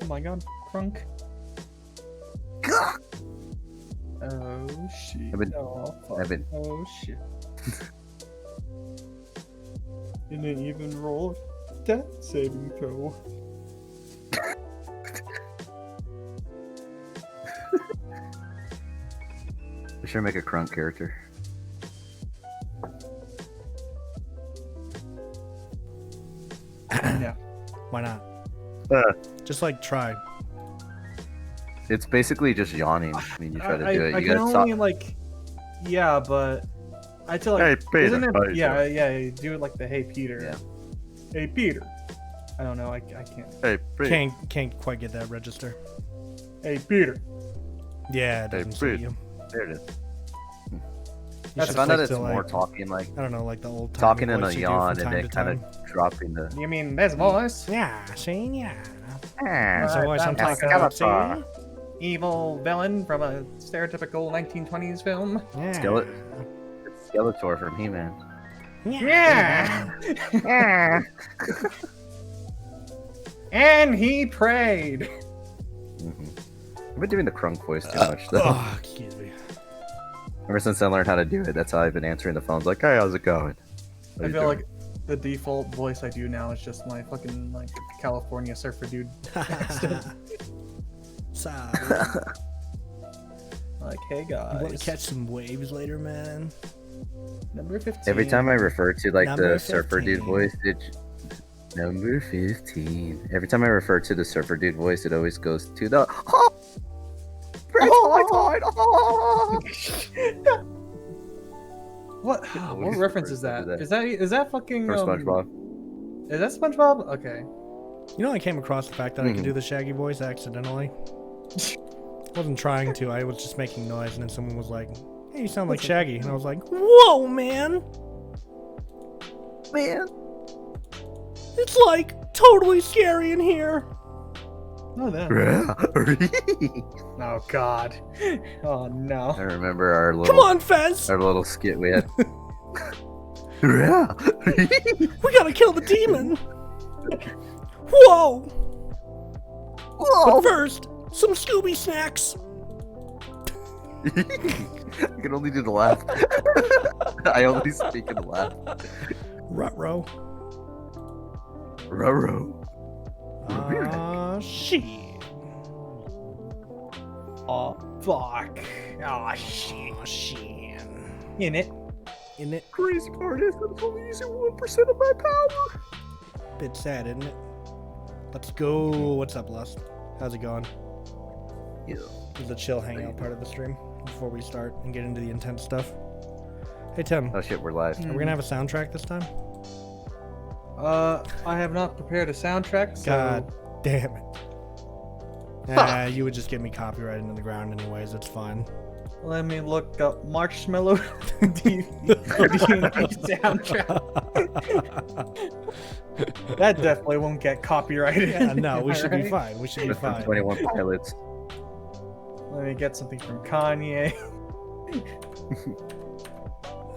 Oh my god, Crunk. Oh shit. Oh fuck. Oh shit. Didn't even roll a death saving throw. We should make a Crunk character. Yeah. Why not? Just like try. It's basically just yawning when you try to do it. I You can gotta only like, yeah, but I tell like, Hey, Peter, isn't how you it? Yeah, yeah. You do it like the Hey Peter. Yeah. Hey Peter. I don't know. I can't. Hey, Can't quite get that register. Hey Peter. Yeah, it doesn't suit you. There it is. You I should found out stick it's to, more like, talking like I don't know, like the old talking in a voice you do yawn from and time then to kind time. of dropping the. You mean this voice? Yeah, see, yeah. Ah, That's the voice I'm that's talking about. See? Skeletor. Evil villain from a stereotypical 1920s film. Yeah. It's Skeletor from He-Man. Yeah. And he prayed. I've been doing the Crunk voice too much though. Oh, excuse me. Ever since I learned how to do it, that's how I've been answering the phones. Like, hey, how's it going? How I you feel doing?" like the default voice I do now is just my fucking like California surfer dude accent. Sorry. Like, hey You want to guys. catch some waves later, man? Number 15. Every time I refer to like Number the surfer dude 15. voice, it number 15. Every time I refer to the surfer dude voice, it always goes to the What Always reference is refers that? to that. Is that fucking for SpongeBob. Is that SpongeBob? Okay. You know, I came across the fact that I could do the Shaggy voice accidentally. Wasn't trying to. I was just making noise, and then someone was like, "Hey, you sound like Shaggy," and I was like, "Whoa, man! Man, It's like totally scary in here." Oh, that. Oh God. Oh I no. remember our Come little on, Fez! our little skit we had. We gotta kill the demon! Whoa! But first, some Scooby snacks! I can only do the laugh. I only speak in the laugh. Ruh-roh. Roro. Shit. Oh fuck. Oh shit. Oh, shit. In it. Isn't it Crazy part is I'm only using 1% of my power. a bit sad, isn't it? Let's go. What's up, Lust? How's it going? Yeah. This is the chill hangout part of the stream before we start and get into the intense stuff. Hey, Tim. Oh shit, we're live. Are we gonna have a soundtrack this time? I have not prepared a soundtrack, so God damn it. You would just get me copyrighted into the ground anyways, it's fine. let me look up Marshmallow DVD soundtrack. That definitely won't get copyrighted. Yeah, no, we Am I should be right? fine. We should be Just from fine. 21 Pilots. Let me get something from Kanye.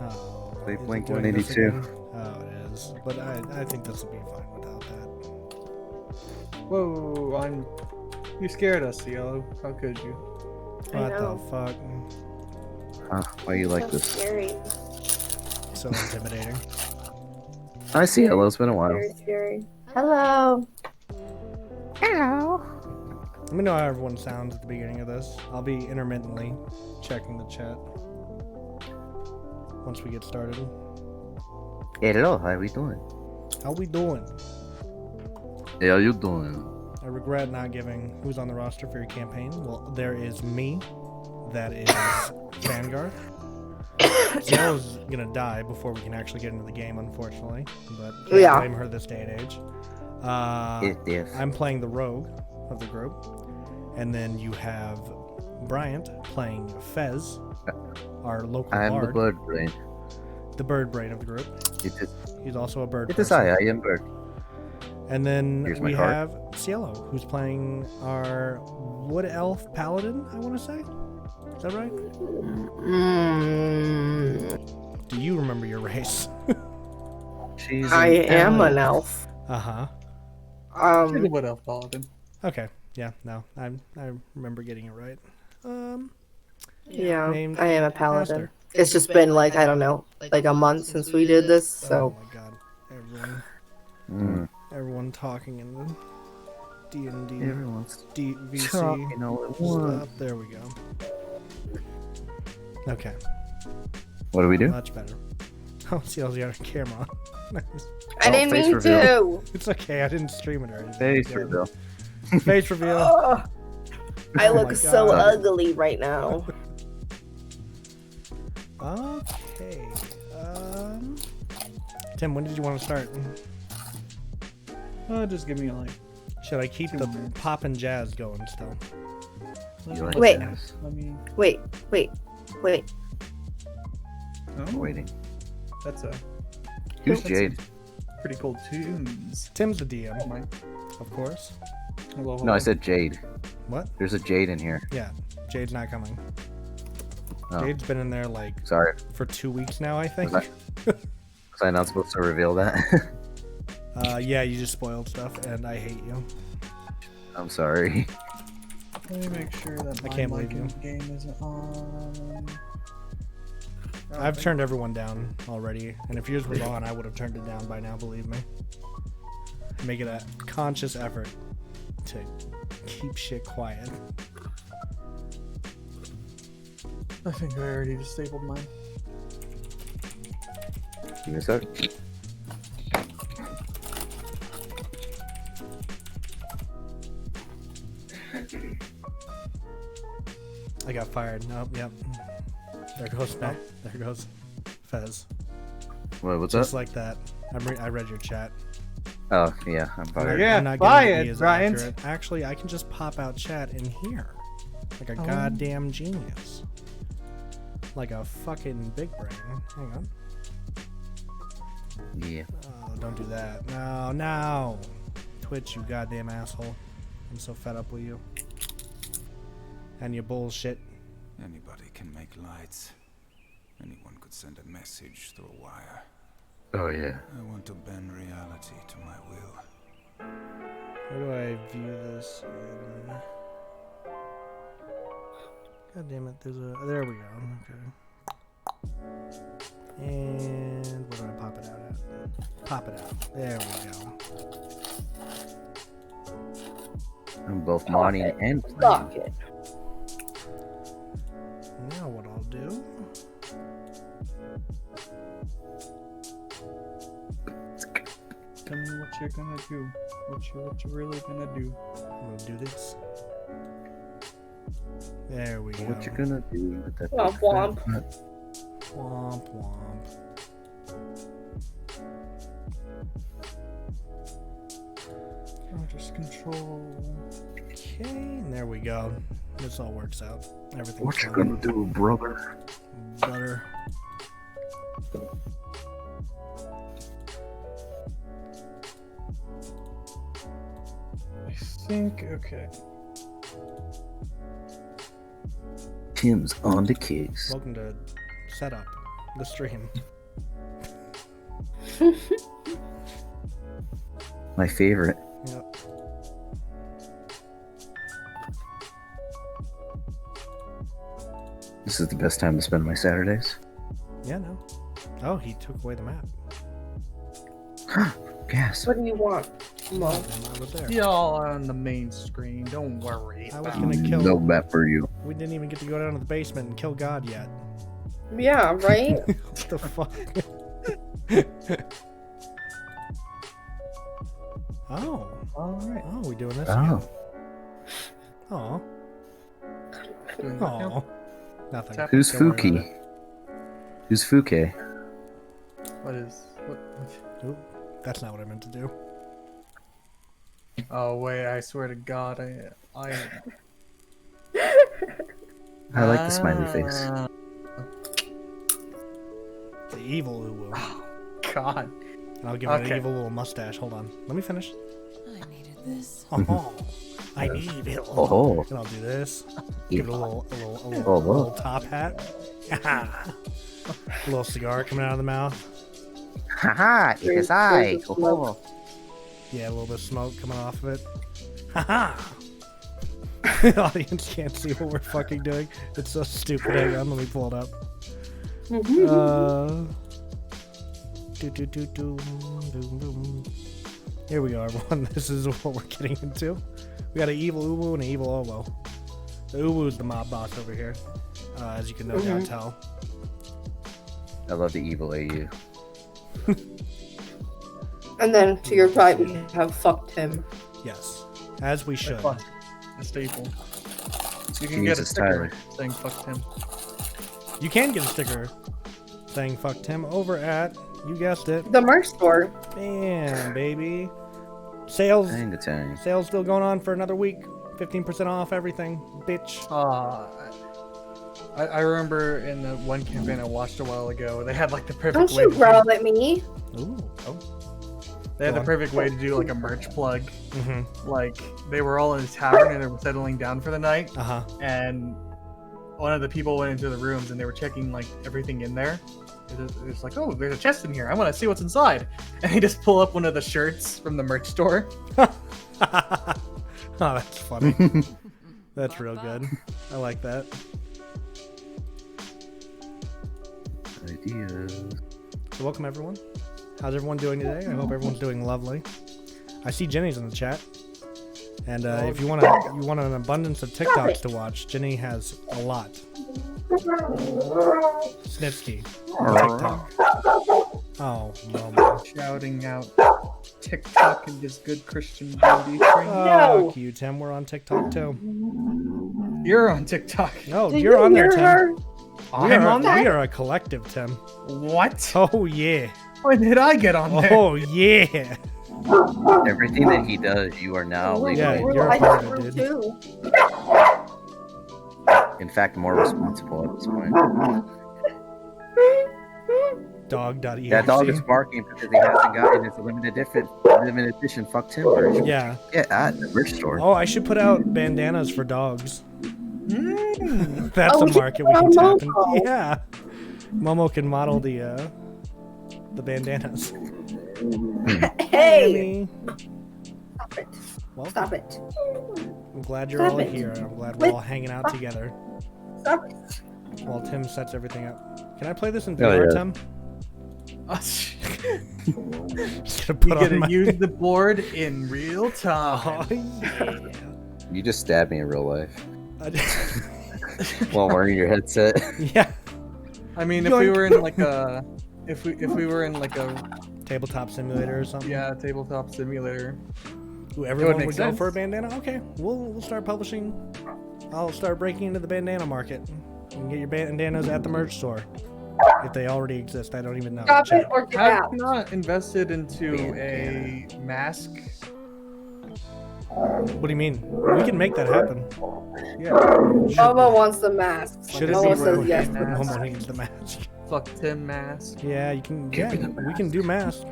Oh, They is it Blink doing this 182. again? Oh, it is. But I think this will be fine without that. Whoa, you scared us, Cielo. How could you? What know. the fuck? Huh? Why you like So this? scary. So intimidating. I see hello, it's been a while. Very scary. Hello. Hello. Let me know how everyone sounds at the beginning of this. I'll be intermittently checking the chat once we get started. Hello, how we doing? How we doing? How you doing? I regret not giving who's on the roster for your campaign. Well, there is me. That is Vanguard. Zell's gonna die before we can actually get into the game, unfortunately. But can't Yeah. blame her this day and age. If I'm playing the rogue of the group, and then you have Bryant playing Fez, our local I'm the bard, bird brain. the bird brain of the group. It is, He's also a bird it is person. I am bird. And then Here's my we card. have Cielo, who's playing our wood elf paladin, I want to say. Is that right? Do you remember your race? She's I an am elf. an elf. Uh-huh. What else, Paladin? Okay. Yeah, no, I remember getting it right. Yeah, Named I am a paladin. Aster. It's just been like, I don't know, like a month since we did this, Oh so. my god, everyone talking in the D&D, Everyone's DVC talking all at once. stuff. There we go. Okay, What do we do? much better. Oh, see, I was on camera. Nice. I didn't face mean reveal. to! It's okay, I didn't stream it or anything. Face Yeah. reveal. Face reveal. Oh, I Oh look my so God. ugly right now. Okay. Tim, when did you want to start? Just give me like. Should I keep 2 the minutes. pop and jazz going still? You like Wait. jazz? Let me. Wait. Oh, Waiting. that's a Who's That's Jade? pretty cool tunes. Tim's the Oh DM, my. of course. Hello, No, I said Jade. What? There's a Jade in here. Yeah, Jade's not coming. Oh, Jade's been in there like sorry. for 2 weeks now, I think. Was I not supposed to reveal that? Yeah, you just spoiled stuff, and I hate you. I'm sorry. Let me make sure that I my can't mic believe in the game isn't on. Oh, I've thank- turned everyone down already, and if yours was on, I would have turned it down by now, believe me. Make it a conscious effort to keep shit quiet. I think I already disabled mine. Give me a sec. I got fired. Nope, yep. There goes back. There goes Fez. Wait, what's Just up? like that. I read your chat. Oh, yeah, I'm fired. Yeah, I'm not buy getting to it, be as Bryant. accurate. Actually, I can just pop out chat in here. Like a Oh. goddamn genius. Like a fucking big brain. Hang on. Yeah. Oh, don't do that. No, no. Twitch, you goddamn asshole. I'm so fed up with you. And your bullshit. Anybody can make lights. Anyone could send a message through a wire. Oh, yeah. I want to bend reality to my will. Where do I view this in? God damn it, there's a... There we go. Okay. And where do I pop it out at? Pop it out. There we go. I'm both modding and Stop playing. it. Now what I'll do... Tell me what you're gonna do. What you really gonna do? I'm gonna do this. There we go. What you gonna do with that? Womp womp. Womp womp. Oh, just control. Okay, and there we go. This all works out. Everything's What you fine. gonna do, brother? Butter. I think okay. Tim's on the case. Welcome to Setup, the stream. My favorite. Yep. This is the best time to spend my Saturdays. Yeah, no. Oh, he took away the map. Gas. What do you want? Mo? And I was there. Y'all on the main screen. Don't worry. I was about gonna it. kill. No map for you. We didn't even get to go down to the basement and kill God yet. Yeah, right? What the fuck? Oh. All right. Oh, we doing this Oh. again. Oh. Doing that now? Oh. Nothing. Tap- Who's Don't worry about Fuki? Who's Fuke? What is? What? Oop, that's not what I meant to do. Oh wait! I swear to God, I. I like the smiley face. Ah, The evil Uwu. God. And I'll give it an Okay. evil little mustache. Hold on. Let me finish. I needed this. Oh, I need it. Oh. And I'll do this. Yeah. Give it a little Oh, little top hat. a little cigar coming out of the mouth. Haha, it is I. Oh. Yeah, a little bit of smoke coming off of it. Haha! The audience can't see what we're fucking doing. It's so stupid. Hang on, let me pull it up. Here we go, everyone. This is what we're getting into. We got an evil Uwu and an evil Owo. The Uwu is the mob boss over here, as you can no doubt tell. I love the evil AU. And then to your right, we have fucked him. Yes, as we should. Fuck. A staple. You can get a Jesus, sticker Tyler. saying "fuck Tim." You can get a sticker saying "fuck Tim" over at, you guessed it, The merch store. bam, baby. Sales Tang. Sales still going on for another week. 15% off everything, bitch. I remember in the one campaign I watched a while ago, they had like the perfect Don't way. you To growl at me. Ooh, oh. they had Go the on. perfect way to do like a merch plug. Mm-hmm. Like they were all in a tavern and they were settling down for the night, Uh-huh. and one of the people went into the rooms and they were checking like everything in there. It's like, oh, there's a chest in here. I want to see what's inside. And they just pull up one of the shirts from the merch store. Oh, that's funny. That's real good. I like that. Ideas. So welcome everyone. How's everyone doing today? I hope everyone's doing lovely. I see Jenny's in the chat. And if you want an abundance of TikToks to watch, Jenny has a lot. Snitsky. TikTok. Oh, Momo. Shouting out TikTok and his good Christian beauty train. No. Fuck you, Tim. We're on TikTok too. You're on TikTok. No, Did you're you on there, hear Tim. her? I'm on there? We are a collective, Tim. What? Oh yeah. When did I get on there? Oh yeah. Everything that he does, you are now We're- Yeah, legally, you're a I part just of it, grew dude. too. in fact, more responsible at this point. Dog.exe. That dog is barking because he hasn't gotten his limited edition Fuck Tim version. Yeah. Yeah, at the merch store. Oh, I should put out bandanas for dogs. That's Oh, a we should market we put can on tap into. Momo. Yeah. Momo can model the bandanas. Hey! Amy. Stop it. Well, Stop it. I'm glad you're Stop all it. here. I'm glad we're all hanging out together Stop it. while Tim sets everything up. Can I play this in Oh, VR, yeah. Tim? Us. Just gonna We put get on to my... use the board in real Oh, time. yeah. You just stabbed me in real life I- while wearing your headset. yeah. I mean, if we Yoink. were in like a, if we were in like a Tabletop simulator or something. tabletop simulator. Ooh, everyone make would go sense. for a bandana. Okay, we'll start publishing. I'll start breaking into the bandana market. You can get your bandanas at the merch store if they already exist. I don't even know. Stop Check. it or get I've out. not invested into a mask. What do you mean? We can make that happen. Yeah, Momo wants the mask. Should it Momo be says Momo? yes. Momo needs the mask. fuck Tim mask. Yeah, you can. Give Yeah, me the we can do mask.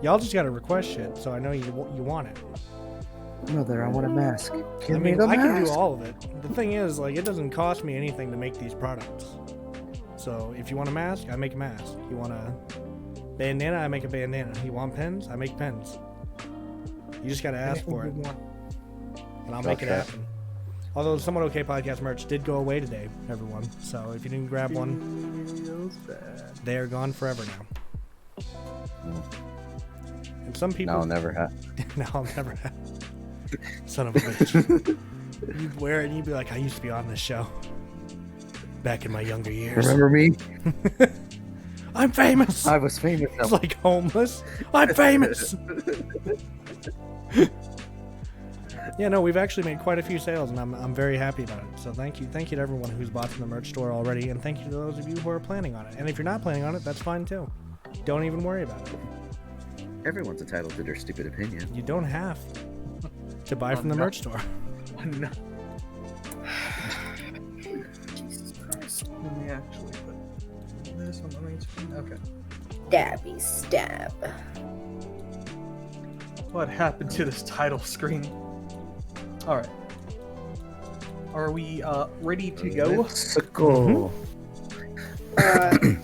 Y'all just gotta request shit, so I know you want it. Mother, I want a mask. Give I me mean, the I can do mask. all of it. The thing is, like, it doesn't cost me anything to make these products. So if you want a mask, I make a mask. You want a bandana, I make a bandana. You want pens, I make pens. You just gotta ask for it, and I'll make it Okay. happen. Although the Somewhat Okay podcast merch did go away today, everyone. So if you didn't grab one, Feels bad. they are gone forever now. And some people No, never have. no, I'll never have. Son of a bitch. You'd wear it and you'd be like, I used to be on this show. Back in my younger years. Remember me? I'm famous! I was famous. It's like homeless. I'm famous! Yeah, no, we've actually made quite a few sales, and I'm very happy about it. So thank you to everyone who's bought from the merch store already, and thank you to those of you who are planning on it. And if you're not planning on it, that's fine too. Don't even worry about it. Everyone's entitled to their stupid opinion. You don't have to buy from the no. merch store. No. Let me actually put this on the main screen. Okay. Stabby stab. What happened to this title screen? All right. Are we ready to go? Let's go.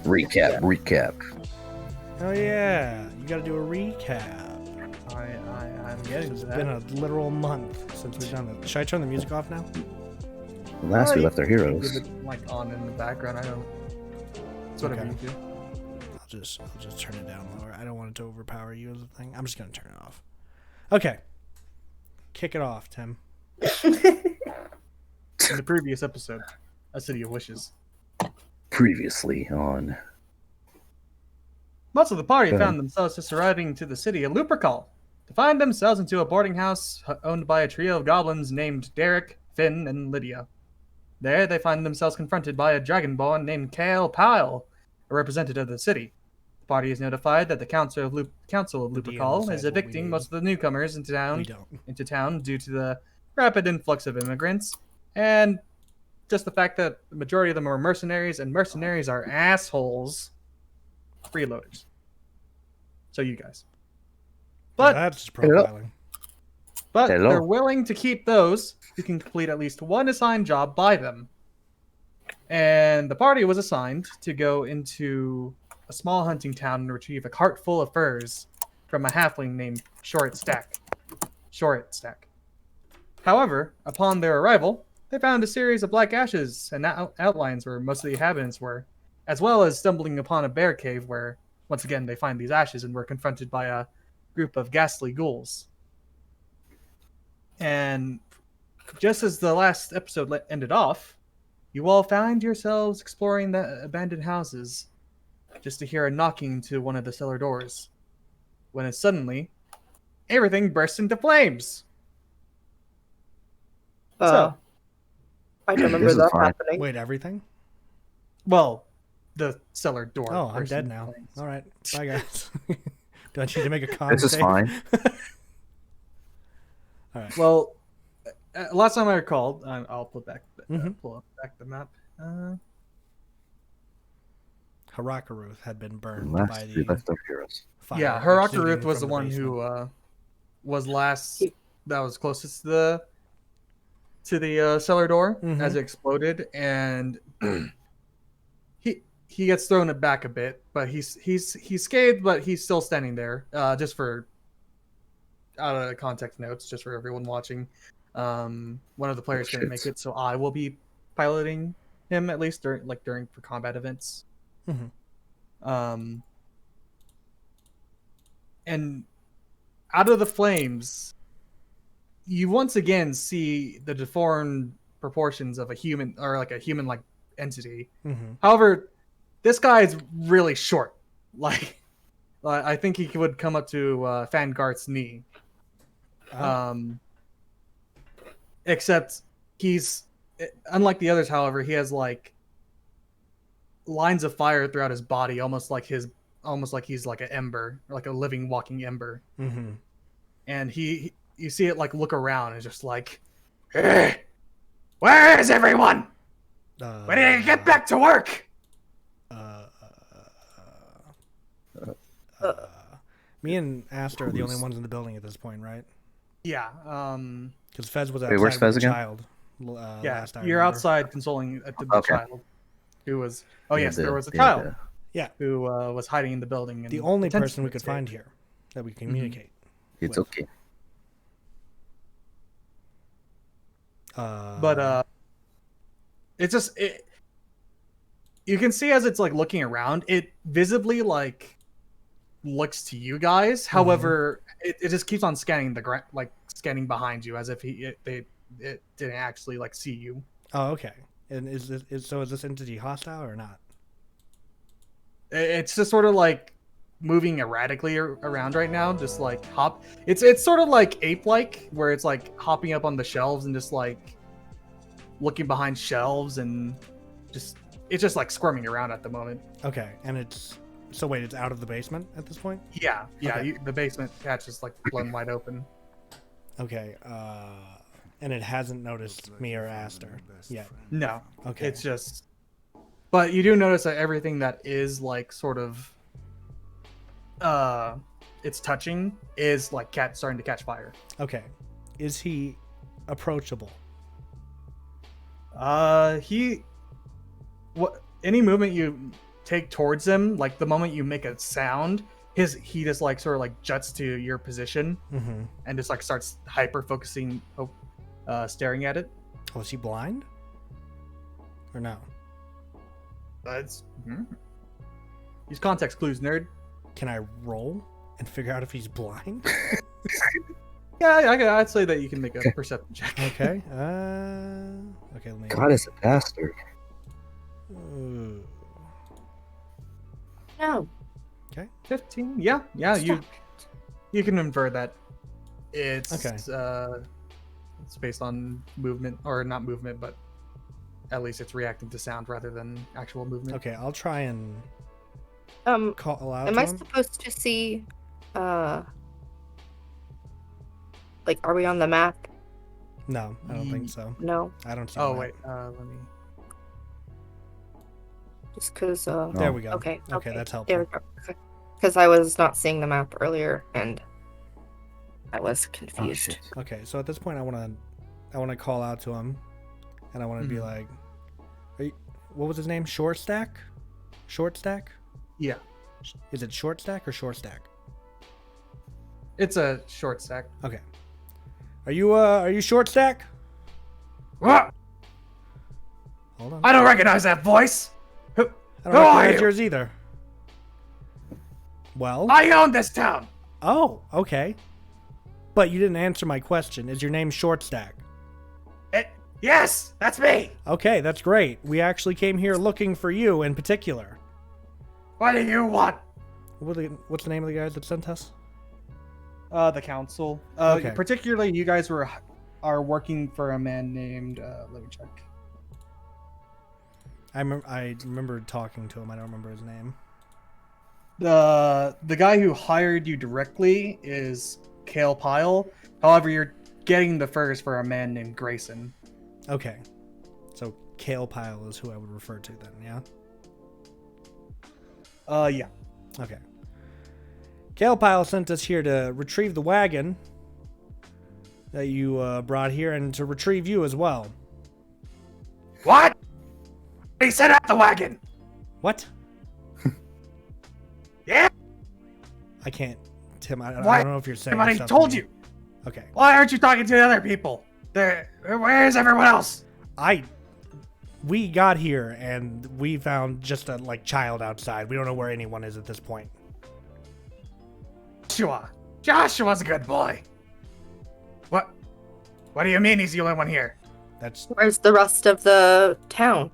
Recap. Oh yeah, you gotta do a recap. I'm getting It's to been that. a literal month since we've done it. Should I turn the music off now? Last we you left our can heroes. Leave it like on in the background. I don't. It's whatever Okay. you do. I'll just turn it down lower. I don't want it to overpower you as a thing. I'm just gonna turn it off. Okay. Kick it off, Tim. In the previous episode, A City of Wishes. Previously on. Most of the party Go ahead. found themselves just arriving to the city of Lupercal to find themselves into a boarding house owned by a trio of goblins named Derek, Finn, and Lydia. There, they find themselves confronted by a dragonborn named Kale Pyle, a representative of the city. The party is notified that the Council of The DM Lupercal decides is what we evicting need. most of the newcomers into We don't. town due to the rapid influx of immigrants, and just the fact that the majority of them are mercenaries, and mercenaries are assholes. Freeloaders. So you guys. But That's Hello. profiling. Hello. they're willing to keep those who can complete at least one assigned job by them. And the party was assigned to go into a small hunting town and retrieve a cart full of furs from a halfling named Short Stack. However, upon their arrival, they found a series of black ashes and outlines where most of the inhabitants were, as well as stumbling upon a bear cave where, once again, they find these ashes and were confronted by a group of ghastly ghouls. And just as the last episode ended off, you all found yourselves exploring the abandoned houses just to hear a knocking to one of the cellar doors. When suddenly, everything burst into flames. So, I can remember This is that fine. happening. Wait, everything? well, the cellar door. Oh, I'm burst dead into now. flames. All right. Bye, guys. Do I need to make a con This is save? fine. All right. Well, last time I recalled, I'll pull back Mhm. pull up back the map. Harakaruth had been burned Last by we the left our heroes. fire. Yeah, exuding Harakuruth was from the one basement. who was last. He- That was closest to the cellar door Mhm. as it exploded, and he gets thrown back a bit, but he's scathed, but he's still standing there. Just for out of context notes, just for everyone watching. One of the players couldn't make shit. it, so I will be piloting him at least during for combat events. Mhm. And out of the flames, you once again see the deformed proportions of a human, or like a human-like entity. Mhm. However, this guy is really short. Like, I think he would come up to Fangart's knee. Except he's unlike the others. However, he has like lines of fire throughout his body, almost like he's like an ember, like a living, walking ember. Mhm. And you see it like look around and just like, "Eh, where is everyone? When did you get back to work?" Me and Aster are the only ones in the building at this point, right? Yeah, Because Fez was Wait, outside where's with Fez the again? child. yeah. Last I You're remember. outside consoling the Okay. child, who was. Oh yes, Yeah, there was a yeah, child Yeah, who was hiding in the building. And the only potentially person we could escaped. find here that we can communicate. It's with. okay. But it's just you can see as it's like looking around, it visibly like looks to you guys. However, it just keeps on scanning the ground, like scanning behind you, as if it didn't actually like see you. Oh, okay. And is this entity hostile or not? It's just sort of like moving erratically around right now, just like hop. It's sort of like ape-like, where it's like hopping up on the shelves and just like looking behind shelves, and it's just like squirming around at the moment. Okay, and it's wait, it's out of the basement at this point. Yeah, Okay. the basement hatch is like blown wide open. Okay, and it hasn't noticed me or Aster yet. No, Okay, it's just. But you do notice that everything that is like sort of, it's touching is like starting to catch fire. okay. Is he approachable? Any movement you take towards him, like the moment you make a sound, he just like sort of like juts to your position Mm-hmm. and just like starts hyper focusing, staring at it. Oh, is he blind? Or no? That's use context clues, nerd. Can I roll and figure out if he's blind? Yeah, I'd say that you can make a perception check. Okay. Okay. Let me. God is a bastard. Ooh. No. 15. Yeah, Stop. you can infer that it's Okay. It's based on movement, or not movement, but at least it's reacting to sound rather than actual movement. Okay, I'll try and call out Am to I him. supposed to see? Like, are we on the map? No, I don't think so. No. I don't see. Oh the wait, map. let me. Just because. There we go. Okay. Okay, that's There we helpful. go. Because I was not seeing the map earlier, and I was Oh, confused. shit. Okay, so at this point, I want to call out to him, and I want to be Mhm. like, what was his name? Short Stack? Short Stack? Yeah, Is it Short Stack or Short Stack? it's a short stack. Okay. Are you Short Stack? What? Hold on. I don't recognize that voice. I don't who are recognize you? yours either. Well. I own this town. Oh, okay. But you didn't answer my question. Is your name Short Stack? Yes, that's me. Okay, that's great. We actually came here looking for you in particular. What do you want? What's the name of the guys that sent us? The council. Okay. Particularly, you guys are working for a man named. Let me check. I remember talking to him. I don't remember his name. The guy who hired you directly is Kale Pyle. However, you're getting the furs for a man named Grayson. Okay. So Kale Pyle is who I would refer to then, yeah? Yeah. Okay. Kale Pyle sent us here to retrieve the wagon that you brought here and to retrieve you as well. What? He sent out the wagon. What? Yeah. I can't. Tim, I Why- don't know if you're saying Somebody stuff told to me. you. Okay. Why aren't you talking to the other people? Where's everyone else? We got here and we found just a child outside. We don't know where anyone is at this point. Joshua's a good boy. What? What do you mean he's the only one here? That's Where's the rest of the town?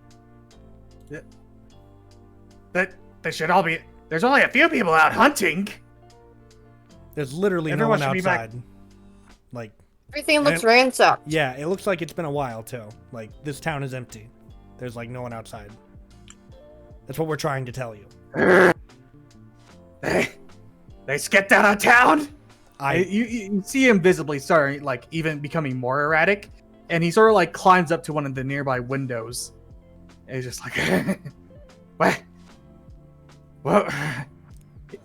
That they should all be. There's only a few people out hunting. there's literally Everyone no should one be back. outside. Like, Everything looks And- ransacked. yeah, it looks like it's been a while too. Like this town is empty. There's no one outside. That's what we're trying to tell you. They skipped out of town. I You see him visibly starting even becoming more erratic, and he sort of climbs up to one of the nearby windows. And he's just like, what?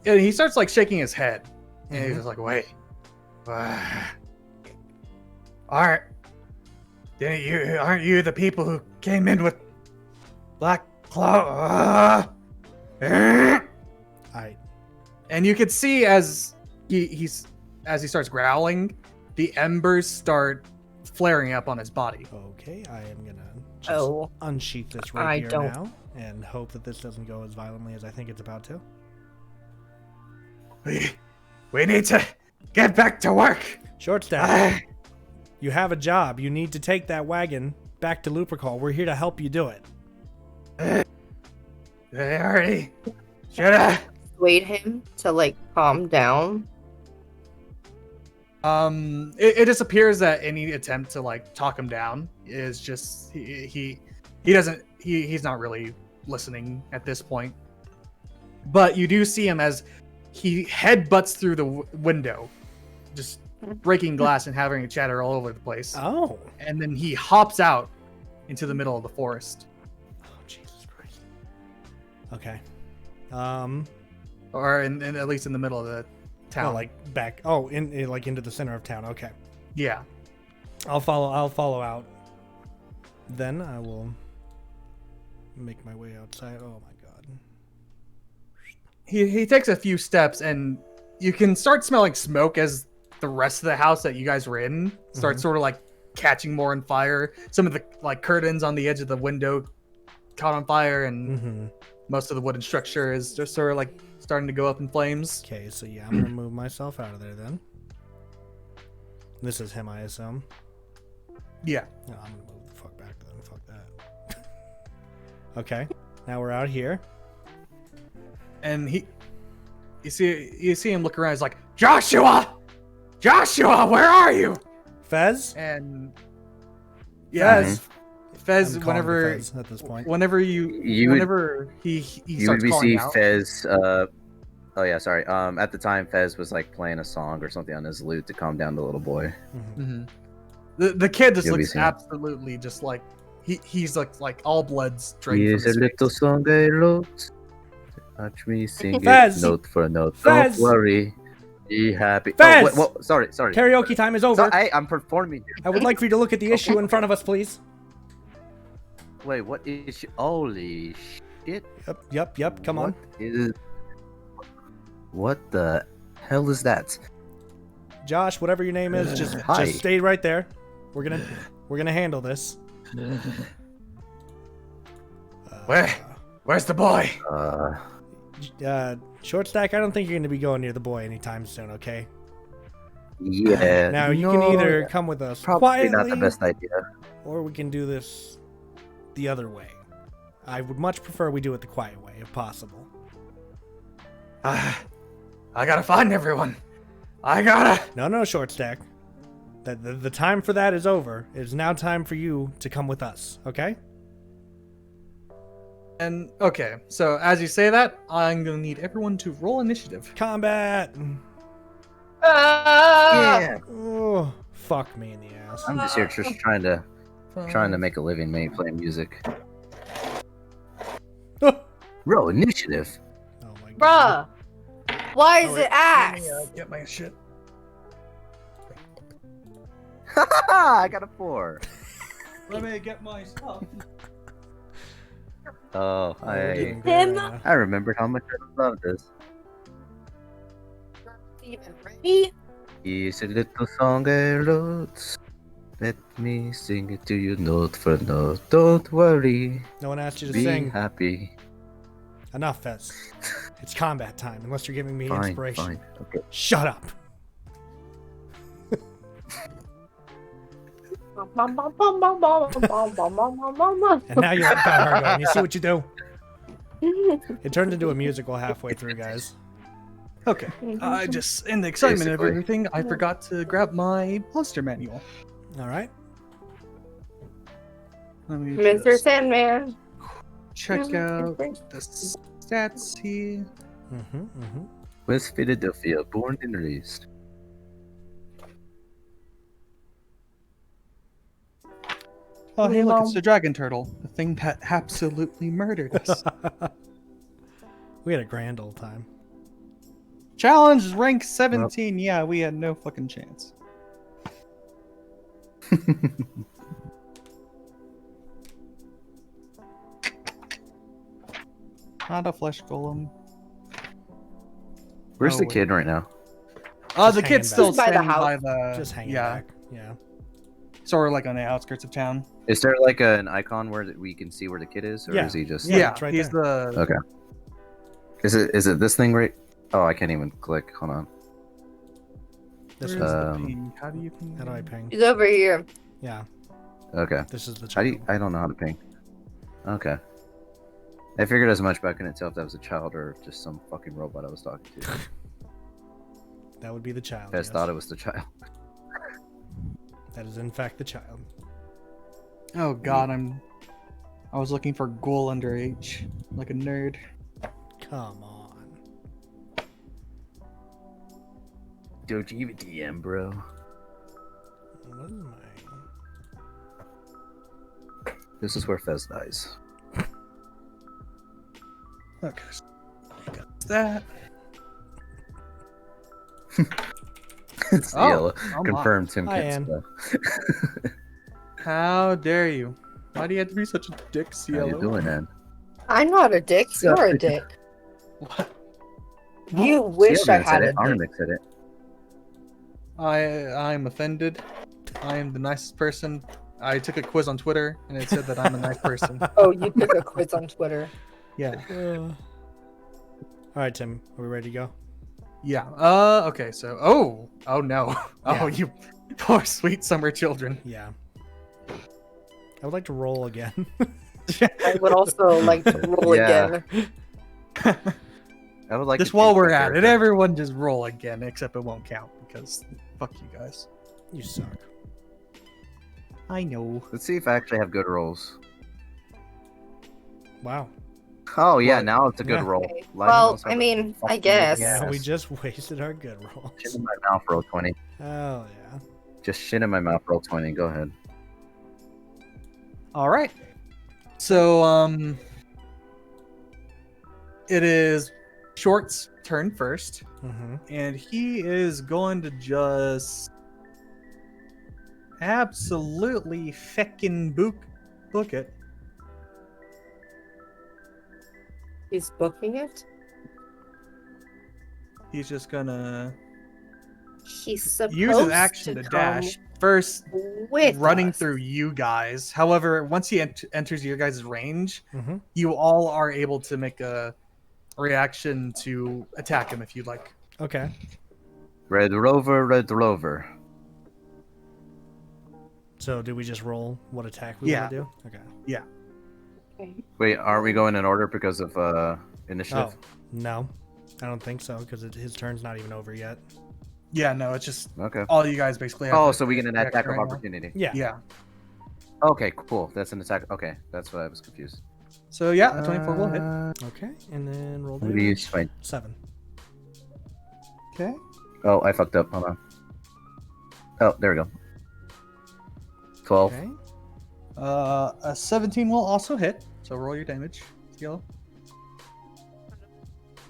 And he starts shaking his head, and he's Mhm. just like, wait, aren't you the people who came in with black cloak? And you can see as he starts growling, the embers start flaring up on his body. Okay, I am gonna just Oh. unsheath this I rapier don't. now and hope that this doesn't go as violently as I think it's about to. We need to get back to work. Short staff, you have a job. You need to take that wagon back to Lupercal. We're here to help you do it. They already should have. Persuade him to calm down. It just appears that any attempt to talk him down is just he doesn't he's not really listening at this point. But you do see him as he headbutts through the window, just breaking glass and having a chatter all over the place. Oh. And then he hops out into the middle of the forest, Oh, Jesus Christ. Okay. or at least in the middle of the town. Oh, back. Oh, into the center of town. Okay. Yeah. I'll follow out. Then I will make my way outside. Oh my god. he takes a few steps, and you can start smelling smoke as the rest of the house that you guys were in starts sort of like catching more on fire. Some of the like curtains on the edge of the window caught on fire, and most of the wooden structure is just sort of like starting to go up in flames. Okay, so yeah, I'm gonna move myself out of there then. This is him, I assume. Yeah. No, I'm gonna move the fuck back then. Fuck that. Okay, now we're out here. And you see him look around. He's like, Joshua, where are you? Fez? And Fez, I'm calling whenever Fez at this point. whenever You would- whenever he You starts would calling see out. Fez. Oh yeah, sorry. At the time, Fez was like playing a song or something on his lute to calm down the little boy. Mhm. The kid just You'll be looks seeing. absolutely just like he's like all blood's drained Here's from a his little face. song I wrote. Watch me sing Fez! it note for note. Fez! Don't worry. Be happy. Fez! Oh, wait, sorry. Karaoke time is over. So, hey, I'm performing here. I would like for you to look at the issue in front of us, please. Wait, what is? Holy shit! Yep. Come on. What the hell is that? Josh, whatever your name is, just Hi. stay right there. We're gonna handle this. Where's the boy? Short stack, I don't think you're gonna be going near the boy anytime soon, okay? Yeah. Now you can either come with us probably quietly, not the best idea. or we can do this the other way. I would much prefer we do it the quiet way, if possible. I gotta find everyone. I gotta. No, short stack. The time for that is over. It is now time for you to come with us, okay? And okay, so as you say that, I'm gonna need everyone to roll initiative. Combat! Yeah. Oh, fuck me in the ass. I'm just here just trying to make a living, mate, playing music. Oh Bro, initiative. my god. Bruh. Why is it ass? Get my shit. I got a 4. Let me get my stuff. Oh, We're doing I great Him? right now. I remembered how much I love this. Even ready? Here's a little song I wrote. Let me sing it to you note for note. Don't worry, No one asked you to be sing. happy. Enough, Fez. It's combat time, unless you're giving me Fine, inspiration. fine, okay. Shut up. And now you're at Power going. You see what you do? It turned into a musical halfway through, guys. Okay. I just, in the excitement of Basically. everything, I forgot to grab my monster manual. All right. Let me Mr. just Sandman. check out the stats here. West Philadelphia, born and raised. Oh, hey, look, it's the dragon turtle. The thing that absolutely murdered us. We had a grand old time. Challenge is rank 17. Yeah, we had no fucking chance. Not a flesh golem. Where's Oh, the wait. kid right now? Oh, the hanging kid's still back. Just by the standing house. by the. Just hanging yeah, back. Yeah. sort of like on the outskirts of town. Is there like an icon where we can see where the kid is, or Yeah. is he just? Yeah, Yeah, it's right he's there. the. Okay. Is it this thing right? Oh, I can't even click. Hold on. This Where's one's the Um, ping? How do you ping? How do I ping? He's over here. Yeah. Okay. This is the How do child. you, I don't know how to ping. Okay. I figured as much, but I couldn't tell if that was a child or just some fucking robot I was talking to. That would be the child. Fez yes. thought it was the child. That is in fact the child. Oh god, I was looking for ghoul underage, like a nerd. Come on. Don't you even DM, bro? What is my... This is where Fez dies. Okay, so we got that. It's Oh, yellow. oh my. Confirmed Tim Hi, can't Ann. spell. How dare you? Why do you have to be such a dick, How Cielo? you doing, man? I'm not a dick. You're a dick. What? You wish I Steelman said had it. a date. Arnamik said it. I'm offended. I am the nicest person. I took a quiz on Twitter and it said that I'm a nice person. Oh, you took a quiz on Twitter. Yeah. All right, Tim. Are we ready to go? Yeah. Okay. So. Oh no. Oh, you poor sweet summer children. Yeah. I would like to roll again. I would also like to roll Yeah. again. I would like Just to while change we're my at it, character. everyone just roll again, except it won't count because fuck you guys. You suck. I know. Let's see if I actually have good rolls. Wow. Oh yeah, What? now it's a good Yeah. roll. Okay. Live Well, rolls I have a mean, I fucking guess. yes. Yeah, we just wasted our good rolls. Shit in my mouth, roll 20. Oh yeah. Just shit in my mouth, roll 20. Go ahead. All right. So it is Short's turn first, Mm-hmm. and he is going to just absolutely feckin' book it. He's booking it. He's just gonna He's supposed use his action to come dash first, with running us. through you guys. However, once he enters your guys' range, Mm-hmm. you all are able to make a reaction to attack him if you'd like. Okay. Red Rover, Red Rover. So do we just roll what attack we want to do? Okay. Okay. Wait, are we going in order because of initiative? Oh no, I don't think so because his turn's not even over yet. Yeah, no, it's just Okay. all you guys basically have. Oh, to so we get an react attack of right now. opportunity. Yeah. Yeah. Okay, cool. That's an attack. Okay, that's why I was confused. So yeah, a 24 will hit. Okay, and then roll What do you damage. find? 7. Okay. Oh, I fucked up. Hold on. Oh, there we go. 12. Okay. A 17 will also hit. So roll your damage. Yellow.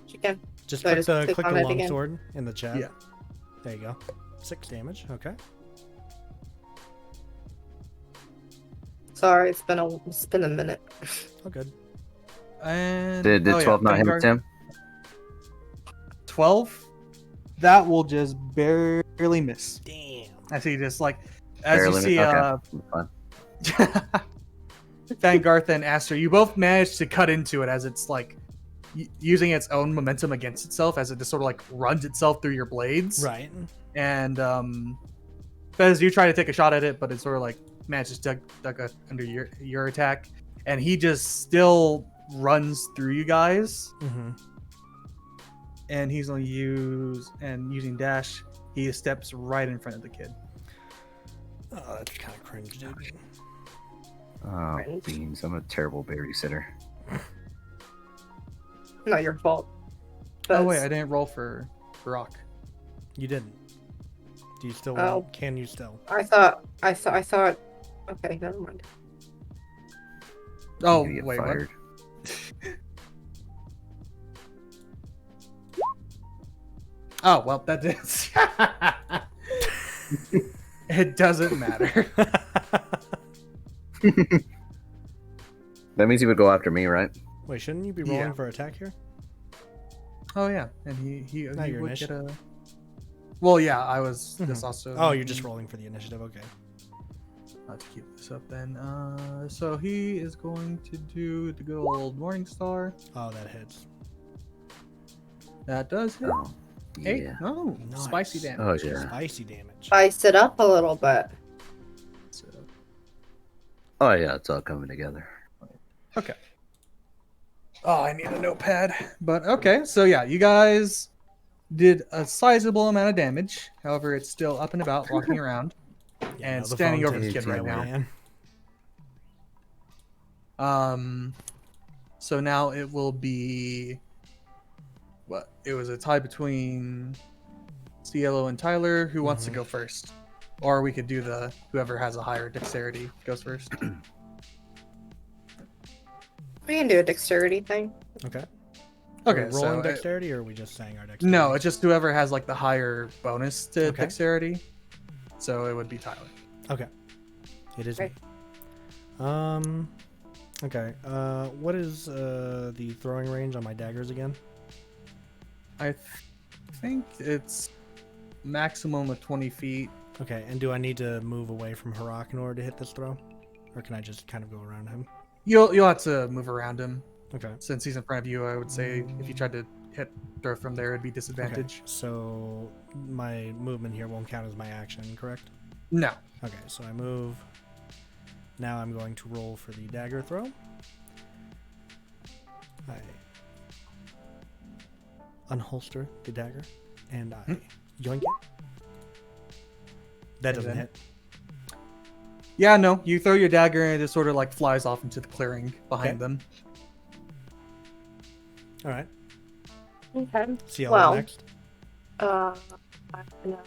You can. Just So I click just the click click on the it long again? sword in the chat. Yeah. There you go. 6 damage. Okay. Sorry, it's been a minute. Oh, good. And Did oh, yeah, 12 not hit Vanguard. Tim? 12. That will just barely miss. Damn. I see just like as Barely you see miss- okay. Fine. Vangarth and Aster, you both managed to cut into it as it's like using its own momentum against itself as it just sort of like runs itself through your blades. Right. And Fez, you try to take a shot at it, but it sort of like manages to duck under your attack, and he just still runs through you guys. Mm-hmm. And he's gonna using dash. He steps right in front of the kid. Oh, that's kind of cringe, dude. Oh, Right. beans. I'm a terrible babysitter. Not your fault. Oh wait, I didn't roll for Rock. You didn't. Do you still? Oh. Can you still? I thought. Okay, never mind. Oh I'm gonna get wait, what? fired. Oh well, that is. It doesn't matter. That means he would go after me, right? Wait, shouldn't you be Yeah. rolling for attack here? Oh yeah, and he Not your would get initiative. a. Well, yeah, I was just Mhm. also. Oh, you're just rolling for the initiative. Okay. Let's keep this up then. So he is going to do the good old Morning Star. Oh, that hits. That does hit. Oh, 8. yeah. Oh, Nice. spicy damage. Oh, yeah. Spicy damage. Spice it up a little bit. So, Oh, yeah, it's all coming together. okay. Oh, I need a notepad. But okay, so yeah, you guys did a sizable amount of damage. However, it's still up and about, walking around. Yeah, And no, the standing phone over the takes kid right too now. man. So now it will be what? It was a tie between Cielo and Tyler. Who wants to Mhm. go first? Or we could do the whoever has a higher dexterity goes first. We can do a dexterity thing. Okay. Okay, Are we so rolling dexterity, or are we just saying our dexterity? no, it's just whoever has like the higher bonus to Okay. dexterity. So it would be Tyler. Okay. It is. Okay. Me. Okay. What is the throwing range on my daggers again? I think it's maximum of 20 feet. Okay, and do I need to move away from Harak in order to hit this throw? Or can I just kind of go around him? You'll have to move around him. Okay. Since he's in front of you, I would say if you tried to throw from there, it'd be disadvantage. Okay, so my movement here won't count as my action, correct? No. Okay, so I move. Now I'm going to roll for the dagger throw. I unholster the dagger, and I yoink it. That doesn't then? hit. Yeah, no. You throw your dagger and it just sort of like flies off into the clearing behind Okay. them. All right. Okay. See y'all Well. next. I don't know.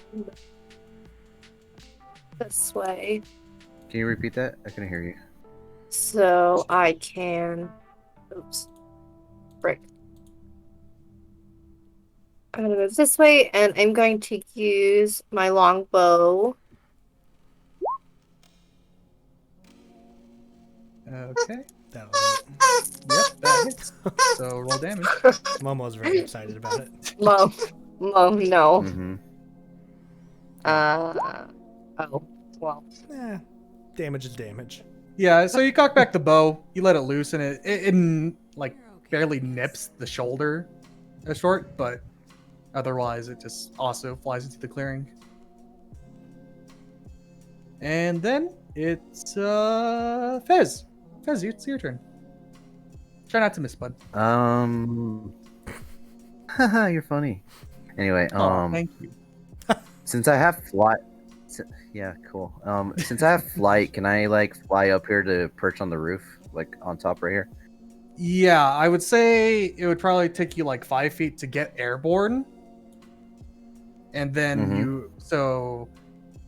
This way. Can you repeat that? I couldn't hear you. So I can. Oops. Frick. I'm gonna go this way, and I'm going to use my longbow. Okay. That'll hit. Yep, that hits. So roll damage. Momo's very excited about it. Mom, no. Mm-hmm. Oh, well. Damage is damage. Yeah, so you cock back the bow, you let it loose, and it like You're okay. barely nips the shoulder short, but otherwise it just also flies into the clearing. And then it's Fez. Fez, it's your turn. Try not to miss, bud. Haha, you're funny. Anyway, Oh, thank you. since I have flight, yeah, cool. Since I have flight, can I like fly up here to perch on the roof, like on top right here? Yeah, I would say it would probably take you like 5 feet to get airborne. And then Mhm. you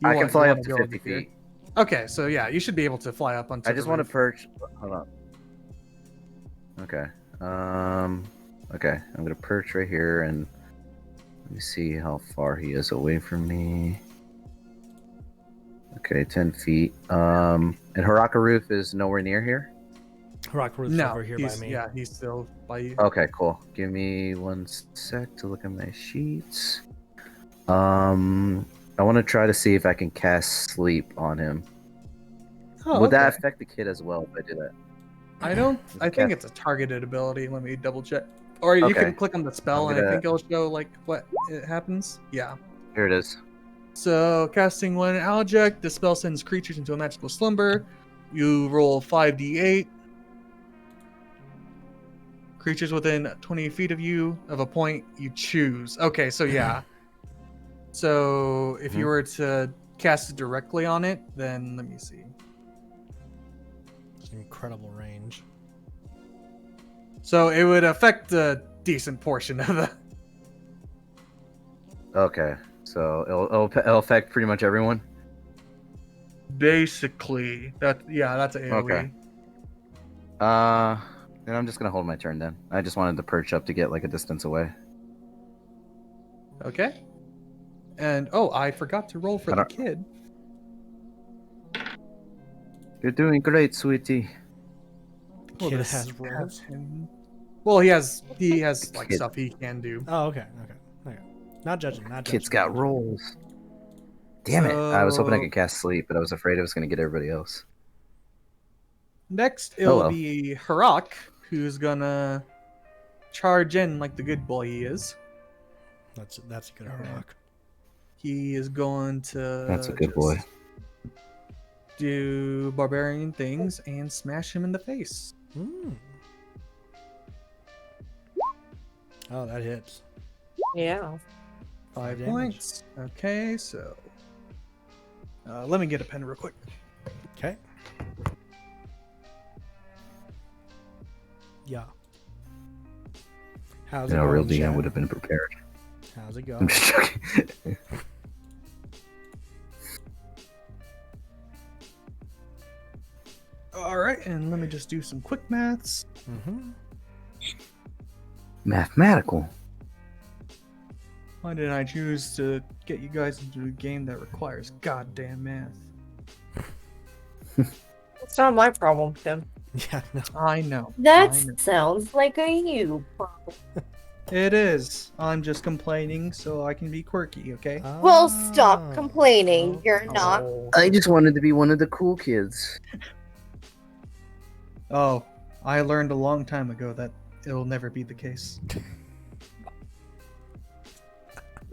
I can want- fly you up wanna to go 50 over here? feet. Okay, so yeah, you should be able to fly up onto I just the want to roof. perch. Hold on. Okay. Okay. I'm gonna perch right here, and let me see how far he is away from me. Okay, 10 feet. And Haraka Roof is nowhere near here. Rock Root's No, over here by he's, me. yeah, he's still by you. Okay, cool. Give me 1 sec to look at my sheets. I want to try to see if I can cast sleep on him. Oh, Would that okay. affect the kid as well if I do that? I don't. I Okay. think it's a targeted ability. Let me double check. Or you Okay. can click on the spell, I'm and I gonna- think it'll show like what it happens. Yeah. Here it is. So casting one object, the spell sends creatures into a magical slumber. You roll 5d8. Creatures within 20 feet of you of a point you choose. Okay, so yeah. So if you Mhm. were to cast it directly on it, then let me see. It's an incredible range. So it would affect a decent portion of the. Okay, so it'll affect pretty much everyone. Basically, that's an AoE. Okay. Then I'm just gonna hold my turn then. I just wanted to perch up to get like a distance away. Okay. And I forgot to roll for I the don't- kid. You're doing great, sweetie. Kid this has rolls? him. Well, he has like Kid. stuff he can do. Oh, okay. Not judging. Not judging. Kid's got rolls. Damn it! I was hoping I So- could cast sleep, but I was afraid I was gonna get everybody else. Next, it'll well. be Harak, who's gonna charge in like the good boy he is. That's a good rock. He is going to. That's a good boy. just Do barbarian things and smash him in the face. Mm. Oh, that hits. Yeah. 5 damage. points. Okay, so let me get a pen real quick. Okay. Yeah. How's You it know, going, real DM Chad? would have been prepared. How's it I'm going? just joking. All right, and let me just do some quick maths. Mm-hmm. Mathematical. Why did I choose to get you guys into a game that requires goddamn math? It's not my problem, Tim. Yeah. No. I know. That I know. sounds like a you problem. It is. I'm just complaining so I can be quirky, okay? Well, stop Oh. complaining. You're not. I just wanted to be one of the cool kids. Oh, I learned a long time ago that it'll never be the case.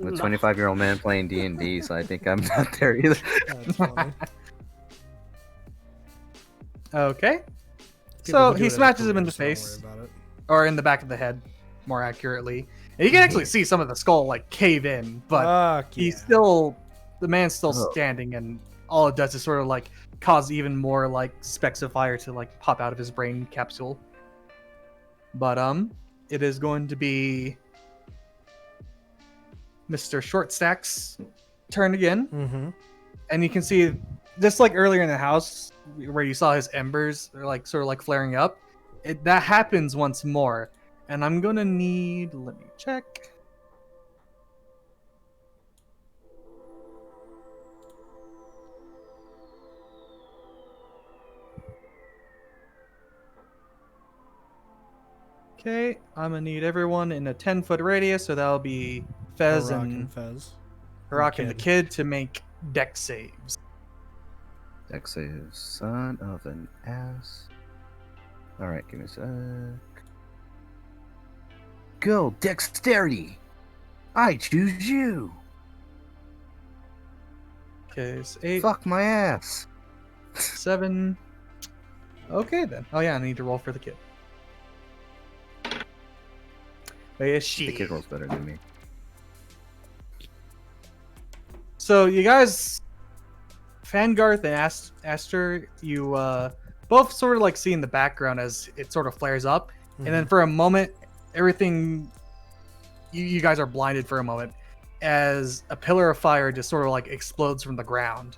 I'm a 25-year-old man playing D&D, so I think I'm not there either. That's funny. Okay. People So who do he it as a smashes him career in the just don't worry face, about it. or in the back of the head, more accurately. And you can actually see some of the skull like cave in, but Fuck he's yeah. still, the man's still Oh. standing, and all it does is sort of like cause even more like specks of fire to like pop out of his brain capsule. But it is going to be Mr. Shortstack's turn again. Mm-hmm. And you can see, just like earlier in the house where you saw his embers like sort of like flaring up, that happens once more. And I'm gonna need, let me check. Okay, I'm gonna need everyone in a 10-foot radius, so that'll be Fez Rock and Fez. Harak and the Kid. kid to make deck saves. Dex save, son of an ass. Alright, give me a sec. Go, dexterity! I choose you! Okay, it's 8, Fuck my ass! 7. Okay then. Oh yeah, I need to roll for the kid. Where is The she? kid rolls better than me. So you guys, Fangarth and Aster, you both sort of like see in the background as it sort of flares up, and then for a moment, everything, you guys are blinded for a moment as a pillar of fire just sort of like explodes from the ground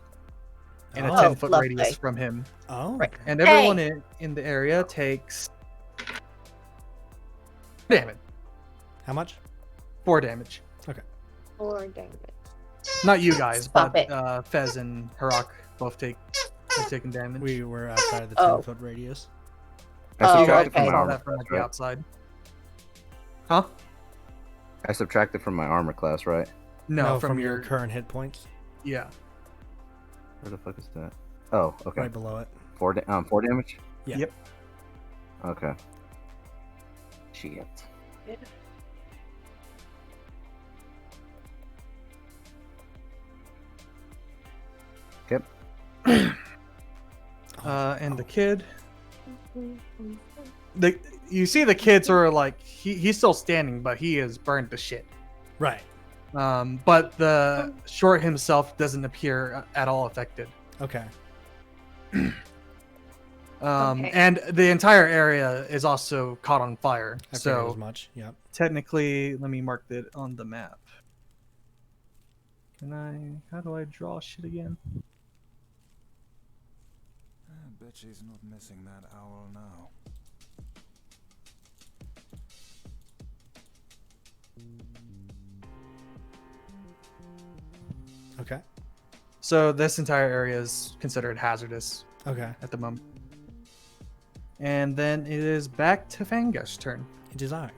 in a Oh, 10-foot lovely. radius from him, Oh, Right. okay. and everyone in the area takes damage. How much? 4 damage. Or damage. Not you guys, Stop but it. Fez and Harak both have taken damage. We were outside of the Oh. 10-foot radius. I Oh, subtracted okay. from my saw armor that from class, like the right? outside. Huh? I subtracted from my armor class, right? No, from your your current hit points, yeah. Where the fuck is that? Oh, okay. right below it. 4 damage? Yeah. Yep. Okay. Shit. Yep. And the kid, you see the kid sort of like he's still standing, but he is burned to shit. Right. But the short himself doesn't appear at all affected. Okay. Okay. And the entire area is also caught on fire. I figured So as much. Yep. technically, let me mark it on the map. How do I draw shit again? I bet she's not missing that owl now. Okay. So this entire area is considered hazardous Okay. at the moment. And then it is back to Fangar's turn. It is I.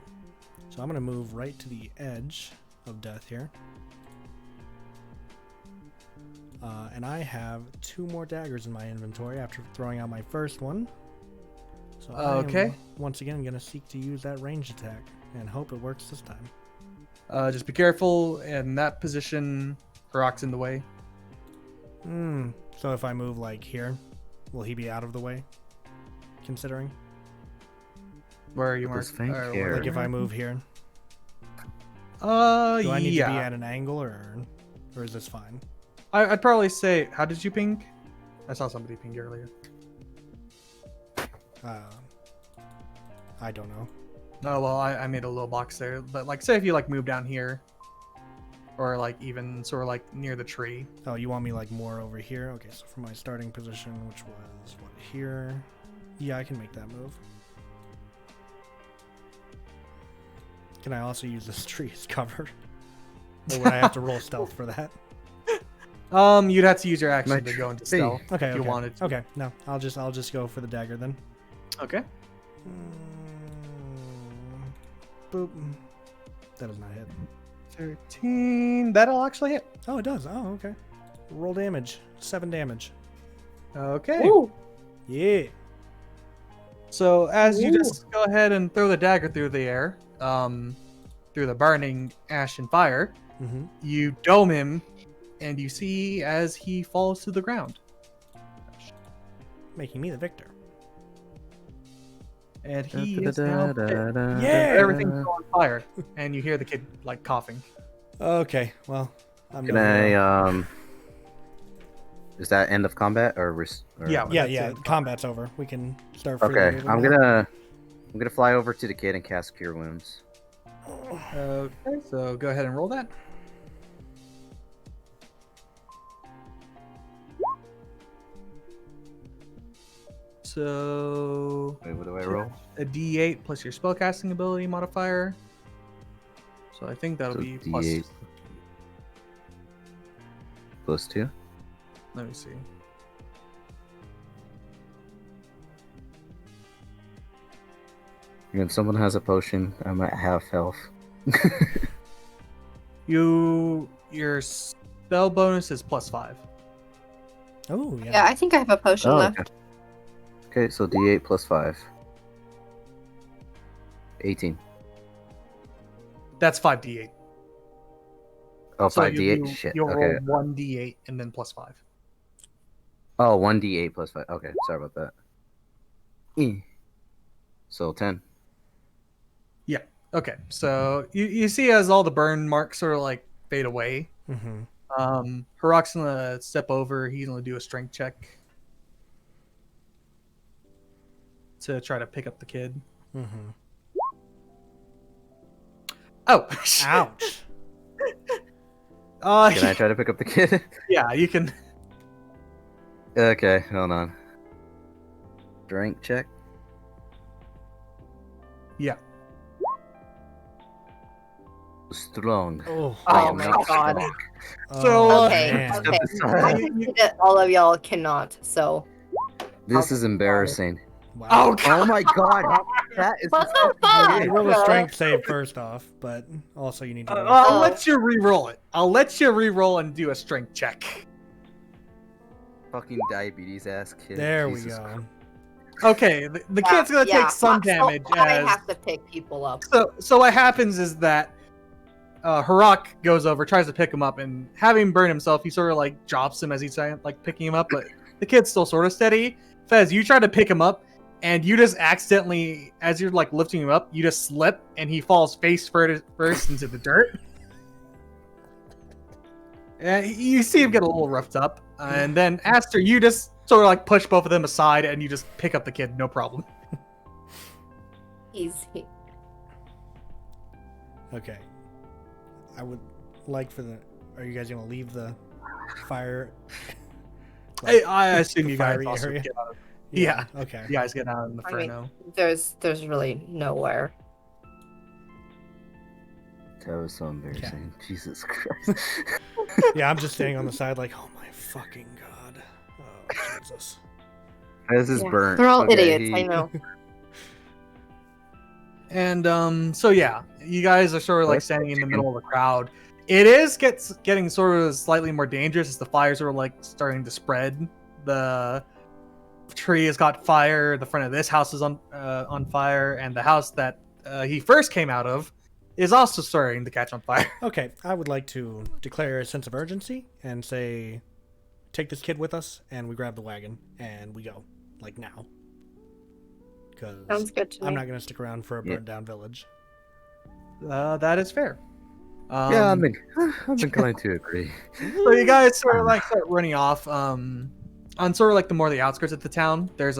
So I'm going to move right to the edge of death here. And I have 2 more daggers in my inventory after throwing out my first one. So I Okay. am once again going to seek to use that ranged attack and hope it works this time. Just be careful in that position. Harak's in the way. So if I move like here, will he be out of the way? Considering? Where are you, What Mark? does Fank Or care? where- Like if I move here, do Do I need yeah. to be at an angle or is this fine? I'd probably say, how did you ping? I saw somebody ping earlier. I don't know. Oh well, I made a little box there, but like, say if you like move down here, or like even sort of like near the tree. Oh, you want me like more over here? Okay, so from my starting position, which was what, here? Yeah, I can make that move. Can I also use this tree as cover? Or would I have to roll stealth for that? You'd have to use your action My to go into tree. stealth Okay, if you wanted to. Okay, no, I'll just go for the dagger then. Okay. Boop. That does not hit. 13. That'll actually hit. Oh, it does. Oh, okay. Roll damage. 7 damage. Okay. Ooh. Yeah. So as you Ooh. just go ahead and throw the dagger through the air, through the burning ash and fire, Mm-hmm. you dome him, and you see as he falls to the ground. Making me the victor. And he is now dead. Yeah! Everything's on fire, and you hear the kid like coughing. Okay, well, I'm Can no hero. I is that end of combat or, Yeah. Yeah, that's yeah. it. Combat's over. We can start. freely Okay, moving I'm now. gonna fly over to the kid and cast Cure Wounds. Okay, so go ahead and roll that. So Wait, what do I roll? a D8 plus your spellcasting ability modifier. So I think that'll So be plus. D8 plus 2. Let me see. When someone has a potion, I'm at half health. Your spell bonus is +5. Oh Yeah, yeah. I think I have a potion Oh, left. okay. Okay, so D8 plus 5. 18. That's 5d8. Oh, So 5d8? Shit. You'll Okay. roll 1d8 and then +5. Oh, 1d8 plus 5. Okay, sorry about that. So 10. Okay, so you see as all the burn marks sort of like fade away. Mm-hmm. Harok's gonna step over. He's gonna do a strength check to try to pick up the kid. Mm-hmm. Oh, Ouch. Can I try to pick up the kid? yeah, you can. Okay, hold on. Strength check. Yeah. Strong. Oh. I Oh am my not God. strong. So, Okay, man. okay. Step I aside. can see that all of y'all cannot, so. This is embarrassing. Wow. Oh, God. Oh my god, that is What the fucking fuck? Roll a Yeah. strength save first off, but also you need to. roll. I'll Oh. let you re-roll it. I'll let you re-roll and do a strength check. fucking diabetes ass kid. There we Jesus go. Christ. Okay, the kid's gonna take some So damage. I as... have to pick people up. So what happens is that Harok goes over, tries to pick him up, and having burned himself, he sort of like drops him as he's like picking him up, but the kid's still sort of steady. Fez, you try to pick him up, and you just accidentally, as you're like lifting him up, you just slip, and he falls face first into the dirt. And you see him get a little roughed up, and then Aster, you just sort of like push both of them aside, and you just pick up the kid, no problem. Easy. Okay. I would like for the. Are you guys gonna leave the fire? I assume the you guys fiery also area? get out of, Yeah. Okay. you guys get out of the I mean- inferno. There's really nowhere. That was so embarrassing. Jesus Christ. Yeah, I'm just standing on the side like, oh my fucking god. Oh Jesus. This is Yeah. burnt. They're all Okay, idiots, I know. And so yeah, you guys are sort of like Let's standing in the chicken. middle of the crowd. It is getting sort of slightly more dangerous as the fires are like starting to spread. The tree has got fire. The front of this house is on fire, and the house that he first came out of is also starting to catch on fire. Okay, I would like to declare a sense of urgency and say, take this kid with us, and we grab the wagon and we go, like now. Sounds Because good to me. I'm not gonna stick around for a Yeah. burnt down village. That is fair. Yeah, I'm inclined to agree. So you guys sort of like start running off. On sort of like the more the outskirts of the town, there's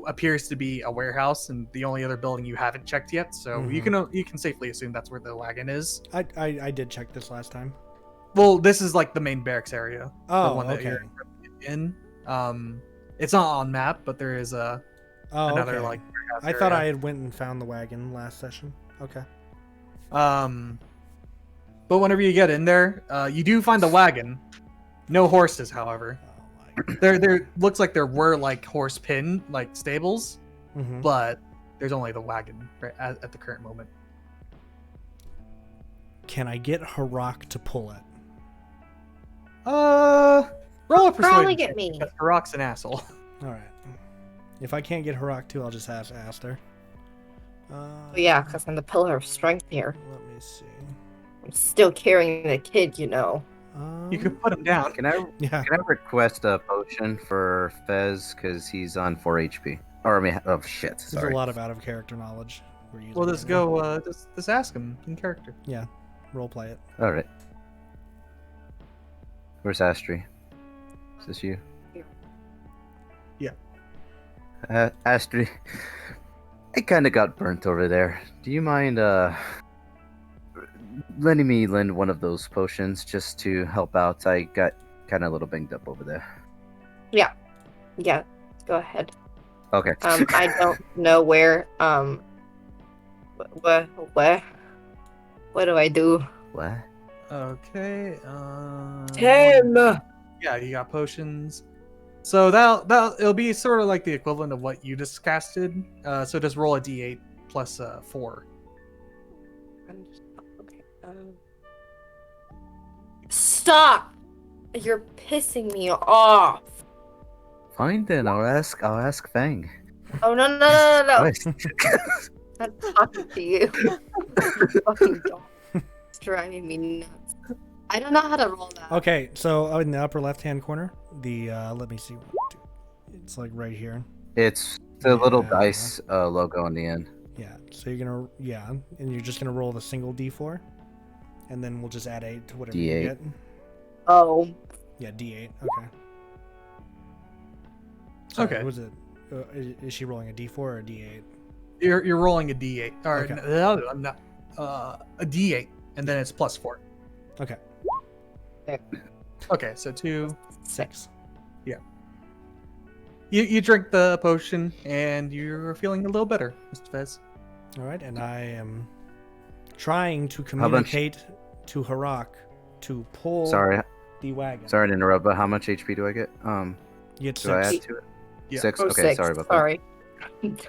appears to be a warehouse, and the only other building you haven't checked yet. So you can safely assume that's where the wagon is. I did check this last time. Well, this is like the main barracks area, Oh, the one that okay. you're in. It's not on map, but there is another okay. like. warehouse I thought I area. had went and found the wagon last session. Okay. But whenever you get in there, you do find the wagon. No horses, however. Oh my. There looks like there were like horse pin like stables, Mhm. but there's only the wagon right at the current moment. Can I get Harak to pull it? Roll a Probably persuasion get check, me. because Harak's an asshole. All right. If I can't get Harak to, I'll just ask Aster. Yeah, because I'm the pillar of strength here. Let me see. I'm still carrying the kid, you know. You could put him down. Can I Yeah. request a potion for Fez because he's on 4 HP? Or I mean, oh shit, There's sorry. a lot of out of character knowledge we're using. Well, right just now. go. Just ask him in character. Yeah. Role play it. All right. Where's Astri? Is this you? Yeah. Astri, I kind of got burnt over there. Do you mind letting me lend one of those potions just to help out? I got kind of a little banged up over there. Yeah, go ahead. Okay. I don't know where, what do I do? What? Okay. 10! Yeah, you got potions. So that it'll be sort of like the equivalent of what you just casted. So just roll a d8 plus 4. Okay. Stop! You're pissing me off. Fine then. I'll ask Fang. Oh no! Christ. I'm not talking to you. You fucking dog. It's driving me nuts. I don't know how to roll that. Okay, so in the upper left-hand corner, the let me see. It's like right here. It's the little Yeah. dice logo on the end. Yeah. So you're gonna and you're just gonna roll the single D4, and then we'll just add 8 to whatever you D8. get. Oh. Yeah, D8. Okay. Sorry, Okay. Was it? Is she rolling a D4 or a D8? You're rolling a d8. Or Okay. no, I'm not. A d8, and then it's plus 4. Okay. Okay, so 2. 6. You drink the potion, and you're feeling a little better, Mr. Fez. All right, and I am trying to much- communicate to Harak to pull Sorry the wagon. to interrupt, but how much HP do I get? You get Do I 6. add to it? Yeah. 6? Oh, Okay, 6. sorry about Sorry. that.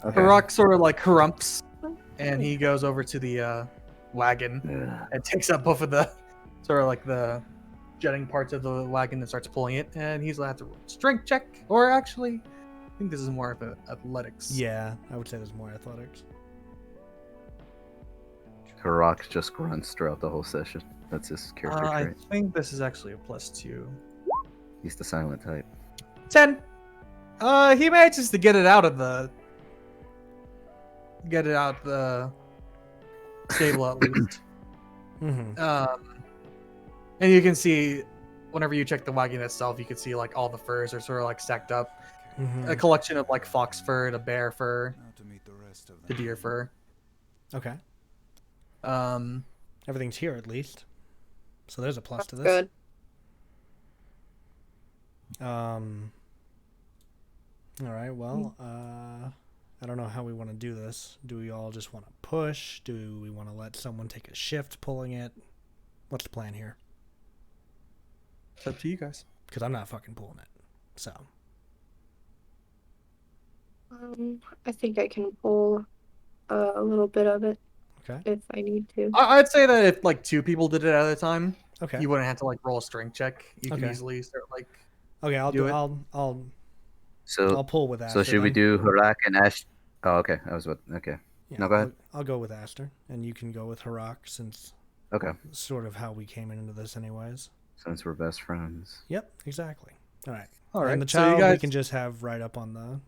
Okay. Harak sort of like harumps, and he goes over to the wagon Ugh. and takes up both of the sort of like the jutting parts of the wagon and starts pulling it. And he's gonna have to roll a strength check, or actually, I think this is more of an athletics. Yeah, I would say there's more athletics. Harak just grunts throughout the whole session. That's his character I trait. think this is actually a +2. He's the silent type. 10. He manages to get it out of the stable at least. Mm-hmm. And you can see whenever you check the wagon itself, you can see like all the furs are sort of like stacked up. Mm-hmm. A collection of like fox fur, the bear fur, Now to meet the rest of the them. deer fur. Okay. Um, Everything's here at least. So there's a plus to That's this. good. All right. Well, I don't know how we want to do this. Do we all just want to push? Do we want to let someone take a shift pulling it? What's the plan here? it's up to you guys. Because I'm not fucking pulling it. So. I think I can pull a little bit of it Okay. if I need to. I'd say that if like 2 people did it at a time, Okay. you wouldn't have to like roll a strength check. You can Okay. easily start like. Okay. I'll do do. it. I'll So pull with Aster. so should we then. do Harak and Ash? Oh, okay. I was what? Okay. Yeah, No, go ahead. I'll go with Aster, and you can go with Harak, since Okay. it's sort of how we came into this, anyways. Since we're best friends. Yep. Exactly. All right. All right. And the so you child guys. we can just have right up on the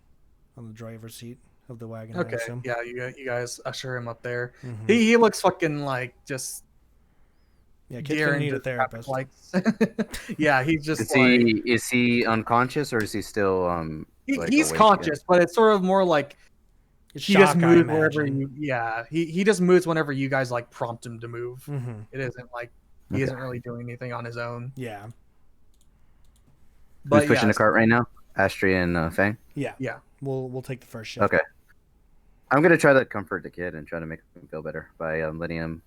driver's seat of the wagon. I Okay. assume. Yeah. You guys usher him up there. Mhm. He looks fucking like just. Yeah. Kids deer gonna need into a therapist. Lights. Yeah. He's just Is he unconscious or is he still like he's awake conscious, but it's sort of more like It's he just shock, I moves wherever imagine. you. Yeah, he just moves whenever you guys like prompt him to move. Mhm. It isn't like he isn't really doing anything on his own. Yeah. But Who's pushing yeah, the cart right now? Astri and Fang? Yeah. Yeah. We'll take the first shift. Okay. I'm going to try to comfort the kid and try to make him feel better by letting him...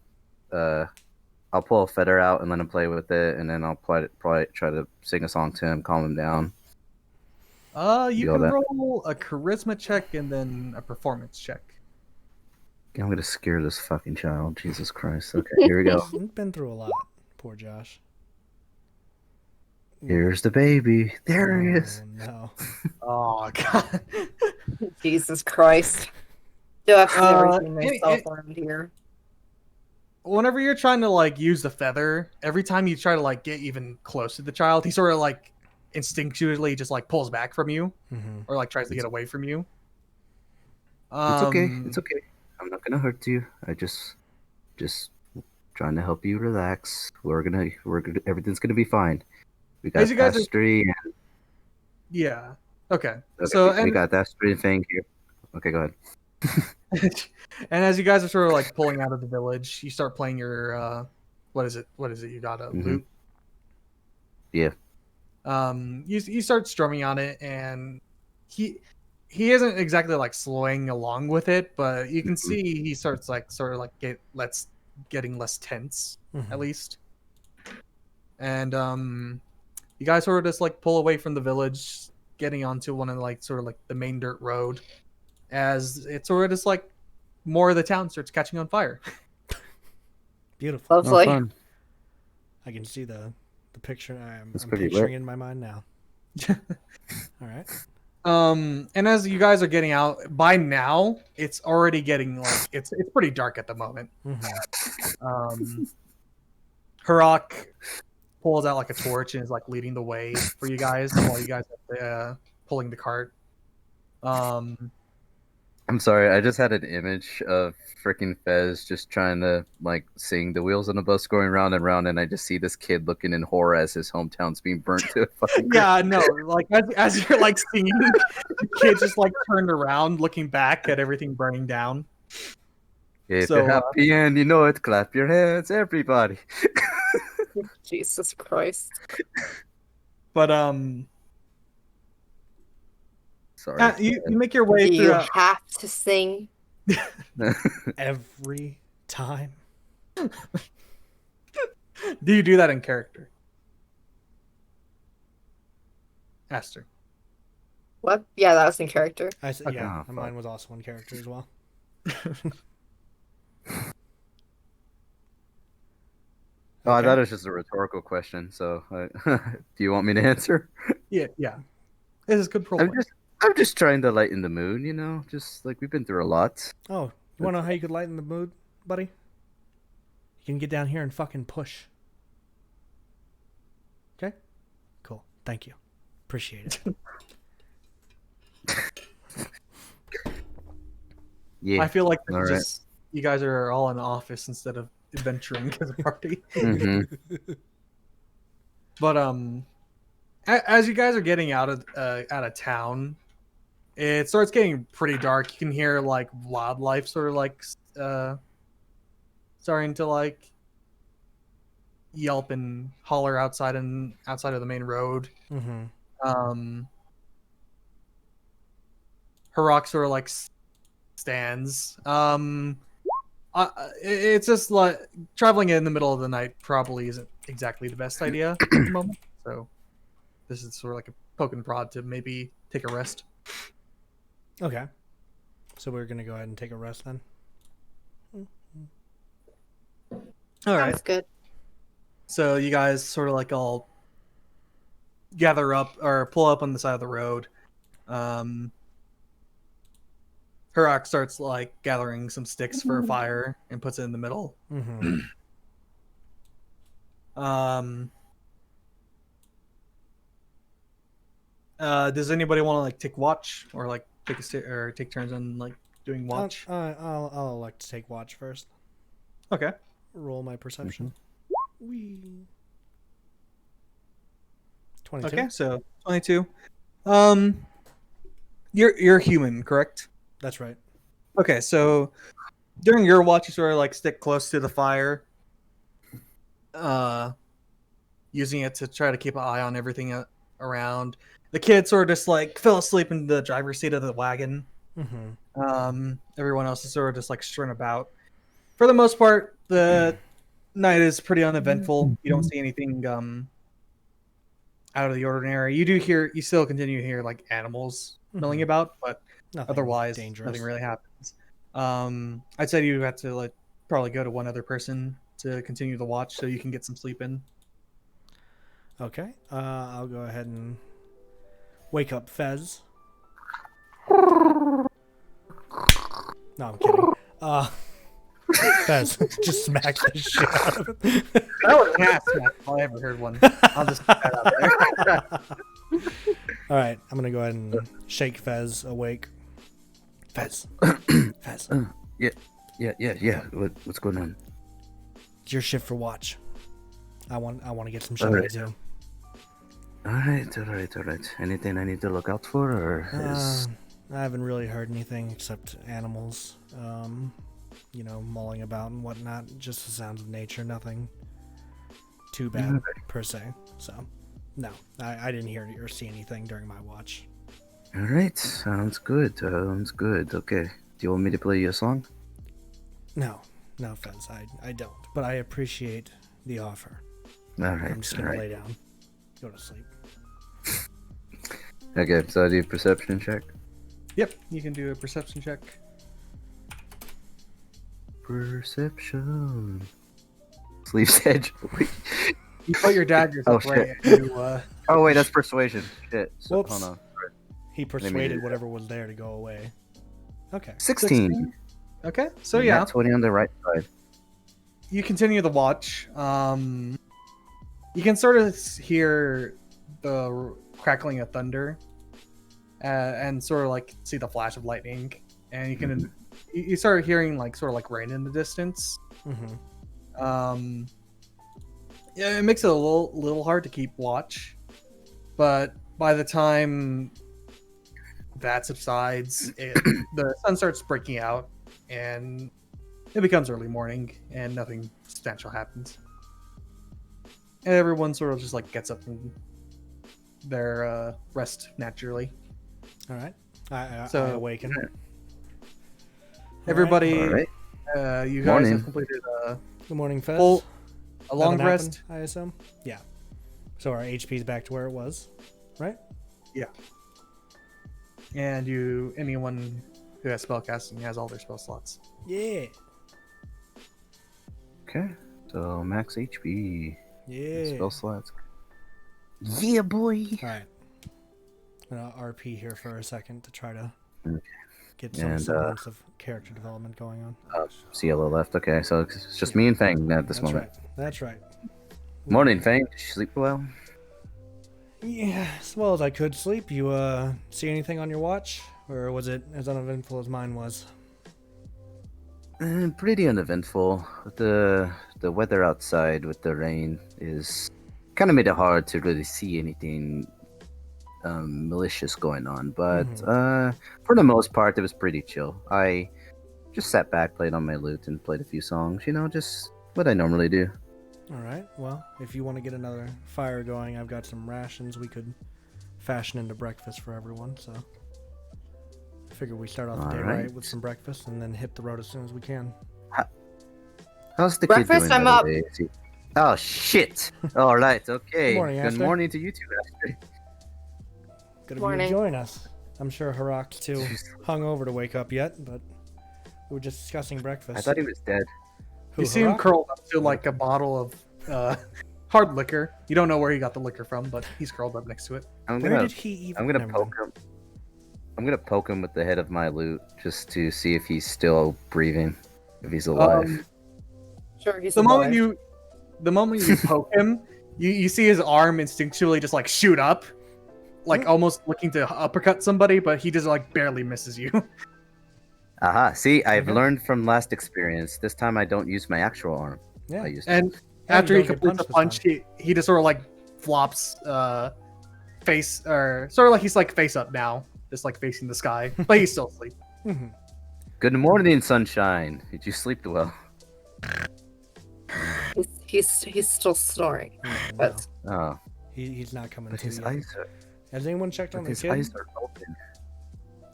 I'll pull a feather out and let him play with it, and then I'll probably try to sing a song to him, calm him down. You Do all can that. roll a charisma check and then a performance check. I'm gonna scare this fucking child. Jesus Christ. Okay, here we go. We've been through a lot. Poor Josh. Here's the baby. There he is. No. Oh god. Jesus Christ. Do I have to Uh, redeem myself around here? Whenever you're trying to like use the feather, every time you try to like get even close to the child, he sort of like instinctually just like pulls back from you Mm-hmm. or like tries to get away from you. It's okay. It's okay. I'm not gonna hurt you. I just trying to help you relax. We're gonna everything's gonna be fine. We got As you guys are- pastry and Yeah. Okay. okay, So we and got that string thing here. Okay, go ahead. and as you guys are sort of like pulling out of the village, you start playing your what is it? What is it? You got a Mhm. lute. Yeah. You start strumming on it, and he isn't exactly like slowing along with it, but you can Mhm. see he starts like sort of like getting less tense Mm-hmm. at least. And you guys sort of just like pull away from the village, getting onto one of like sort of like the main dirt road, as it's sort of just like more of the town starts catching on fire. Beautiful. Oh, Lovely. fun. I can see the picture. I'm That's I'm pretty picturing lit. in my mind now. All right. And as you guys are getting out, by now it's already getting like it's pretty dark at the moment. Mm-hmm. Harak pulls out like a torch and is like leading the way for you guys while you guys are pulling the cart. I'm sorry, I just had an image of freaking Fez just trying to like sing the wheels on the bus going round and round, and I just see this kid looking in horror as his hometown's being burnt to a fucking Yeah, no, like as you're like singing, the kid just like turned around looking back at everything burning down. If So, you're happy and you know it, clap your hands, everybody. Jesus Christ. But Sorry. you make your way Do through. you have to sing? Every time. Do you do that in character? Aster. What? Yeah, that was in character. I said, Okay. yeah, Oh, mine fuck. was also one character as well. Oh, I Okay. thought it was just a rhetorical question. So, do you want me to answer? Yeah. This is good role. I'm just trying to lighten the mood. You know, just like we've been through a lot. Oh, you want to know how you could lighten the mood, buddy? You can get down here and fucking push. Okay? Cool. Thank you. Appreciate it. Yeah. I feel like this All is right. just you guys are all in the office instead of adventuring as a party. hmm But as you guys are getting out of town, it starts getting pretty dark. You can hear like wildlife sort of like starting to like yelp and holler outside of the main road. Mm-hmm. Harak sort of like stands. It's just like traveling in the middle of the night probably isn't exactly the best idea at the moment. So this is sort of like a poke and prod to maybe take a rest. Okay. So we're going to go ahead and take a rest then? All right. Sounds good. So you guys sort of like all gather up or pull up on the side of the road. Harak starts like gathering some sticks for a fire and puts it in the middle. Mm-hmm. Does anybody want to like take watch or like take turns on like doing watch? I'll elect to take watch first. Okay. Roll my perception. Wee. 22. Okay. So 22. You're human, correct? That's right. Okay. So during your watch, you sort of like stick close to the fire, using it to try to keep an eye on everything around. The kid sort of just like fell asleep in the driver's seat of the wagon. Mm-hmm. Everyone else is sort of just like strung about. For the most part, the night is pretty uneventful. You don't see anything out of the ordinary. You still continue to hear like animals milling about, but Nothing otherwise dangerous. nothing really happens. I'd say you have to like probably go to one other person to continue the watch so you can get some sleep in. Okay. I'll go ahead and wake up Fez. No, I'm kidding. Fez, just smack the shit out of it. That was an ass smack if I ever heard one. I'll just put that out there. All right, I'm gonna go ahead and shake Fez awake. Fez, Fez, Yeah. What's going on? it's your shift for watch. I want to get some shit Alright. to do. All right. Anything I need to look out for, or is... I haven't really heard anything except animals, mulling about and whatnot. Just the sounds of nature, nothing too bad per se. So, no, I didn't hear or see anything during my watch. All right, sounds good. Okay, do you want me to play you a song? No offense, I don't. But I appreciate the offer. All right, I'm just all gonna right. lay down, go to sleep. Okay, so I do a perception check. Yep, you can do a perception check. Perception. Sleep's edge. You put your daggers Oh, up shit. right. And you, Oh wait, that's persuasion. Shit. So, Whoops. hold on. He do persuaded that. whatever was there to go away. Okay. 16. Okay, so yeah, 20 on the right side. you continue the watch. You can sort of hear the crackling of thunder, and sort of like see the flash of lightning, and you can you start hearing like sort of like rain in the distance. Mm-hmm. Yeah, it makes it a little hard to keep watch, but by the time that subsides, the sun starts breaking out, and it becomes early morning, and nothing substantial happens. And everyone sort of just like gets up from their rest naturally. All right. I So- awaken. Everybody, All right. you guys Morning. have completed Good morning, Fez. full a long Nothing rest. happened, I assume. Yeah. So our HP's back to where it was, right? And anyone who has spellcasting has all their spell slots. Yeah. Okay. So max HP. Yeah. Spell slots. Yeah, boy. All right. I'm gonna RP here for a second to try to Okay. get some And, semblance of character development going on. Cielo left. Okay, so it's just me and Fang at this That's moment. right. That's right. Morning, Fang. Did you sleep well? Yeah, as well as I could sleep. You see anything on your watch, or was it as uneventful as mine was? Pretty uneventful. The weather outside with the rain is kind of made it hard to really see anything malicious going on. But for the most part, it was pretty chill. I just sat back, played on my lute, and played a few songs. Just what I normally do. All right. Well, if you want to get another fire going, I've got some rations we could fashion into breakfast for everyone. So I figure we start off the day Alright. right with some breakfast and then hit the road as soon as we can. How's the kid Breakfast, doing? I'm by up. the way? Is he- Oh shit! All right, okay. Good morning, Good Ashley. morning to you two, Ashley. Good of you to Morning. join us. I'm sure Harak's too hungover to wake up yet, but we were just discussing breakfast. I thought he was dead. Who, You see him Harak? curled up to like a bottle of hard liquor. You don't know where he got the liquor from, but he's curled up next to it. I'm Where gonna did he even? I'm gonna never poke mind. him. I'm gonna poke him with the head of my lute just to see if he's still breathing, if he's alive. Sure, he's The alive. moment you poke him, you see his arm instinctually just like shoot up, like almost looking to uppercut somebody, but he just like barely misses you. Aha! See, I've Okay. learned from last experience. This time I don't use my actual arm. Yeah. I use. And Yeah, after you he don't get completes the punched punch, he just sort of like flops face or sort of like he's like face up now, just like facing the sky, but he's still asleep. Mhm. Good morning, sunshine. Did you sleep well? He's still snoring. Oh, But Oh, he's not coming but to his yet. eyes are. Has anyone checked on But the his kid? eyes are open.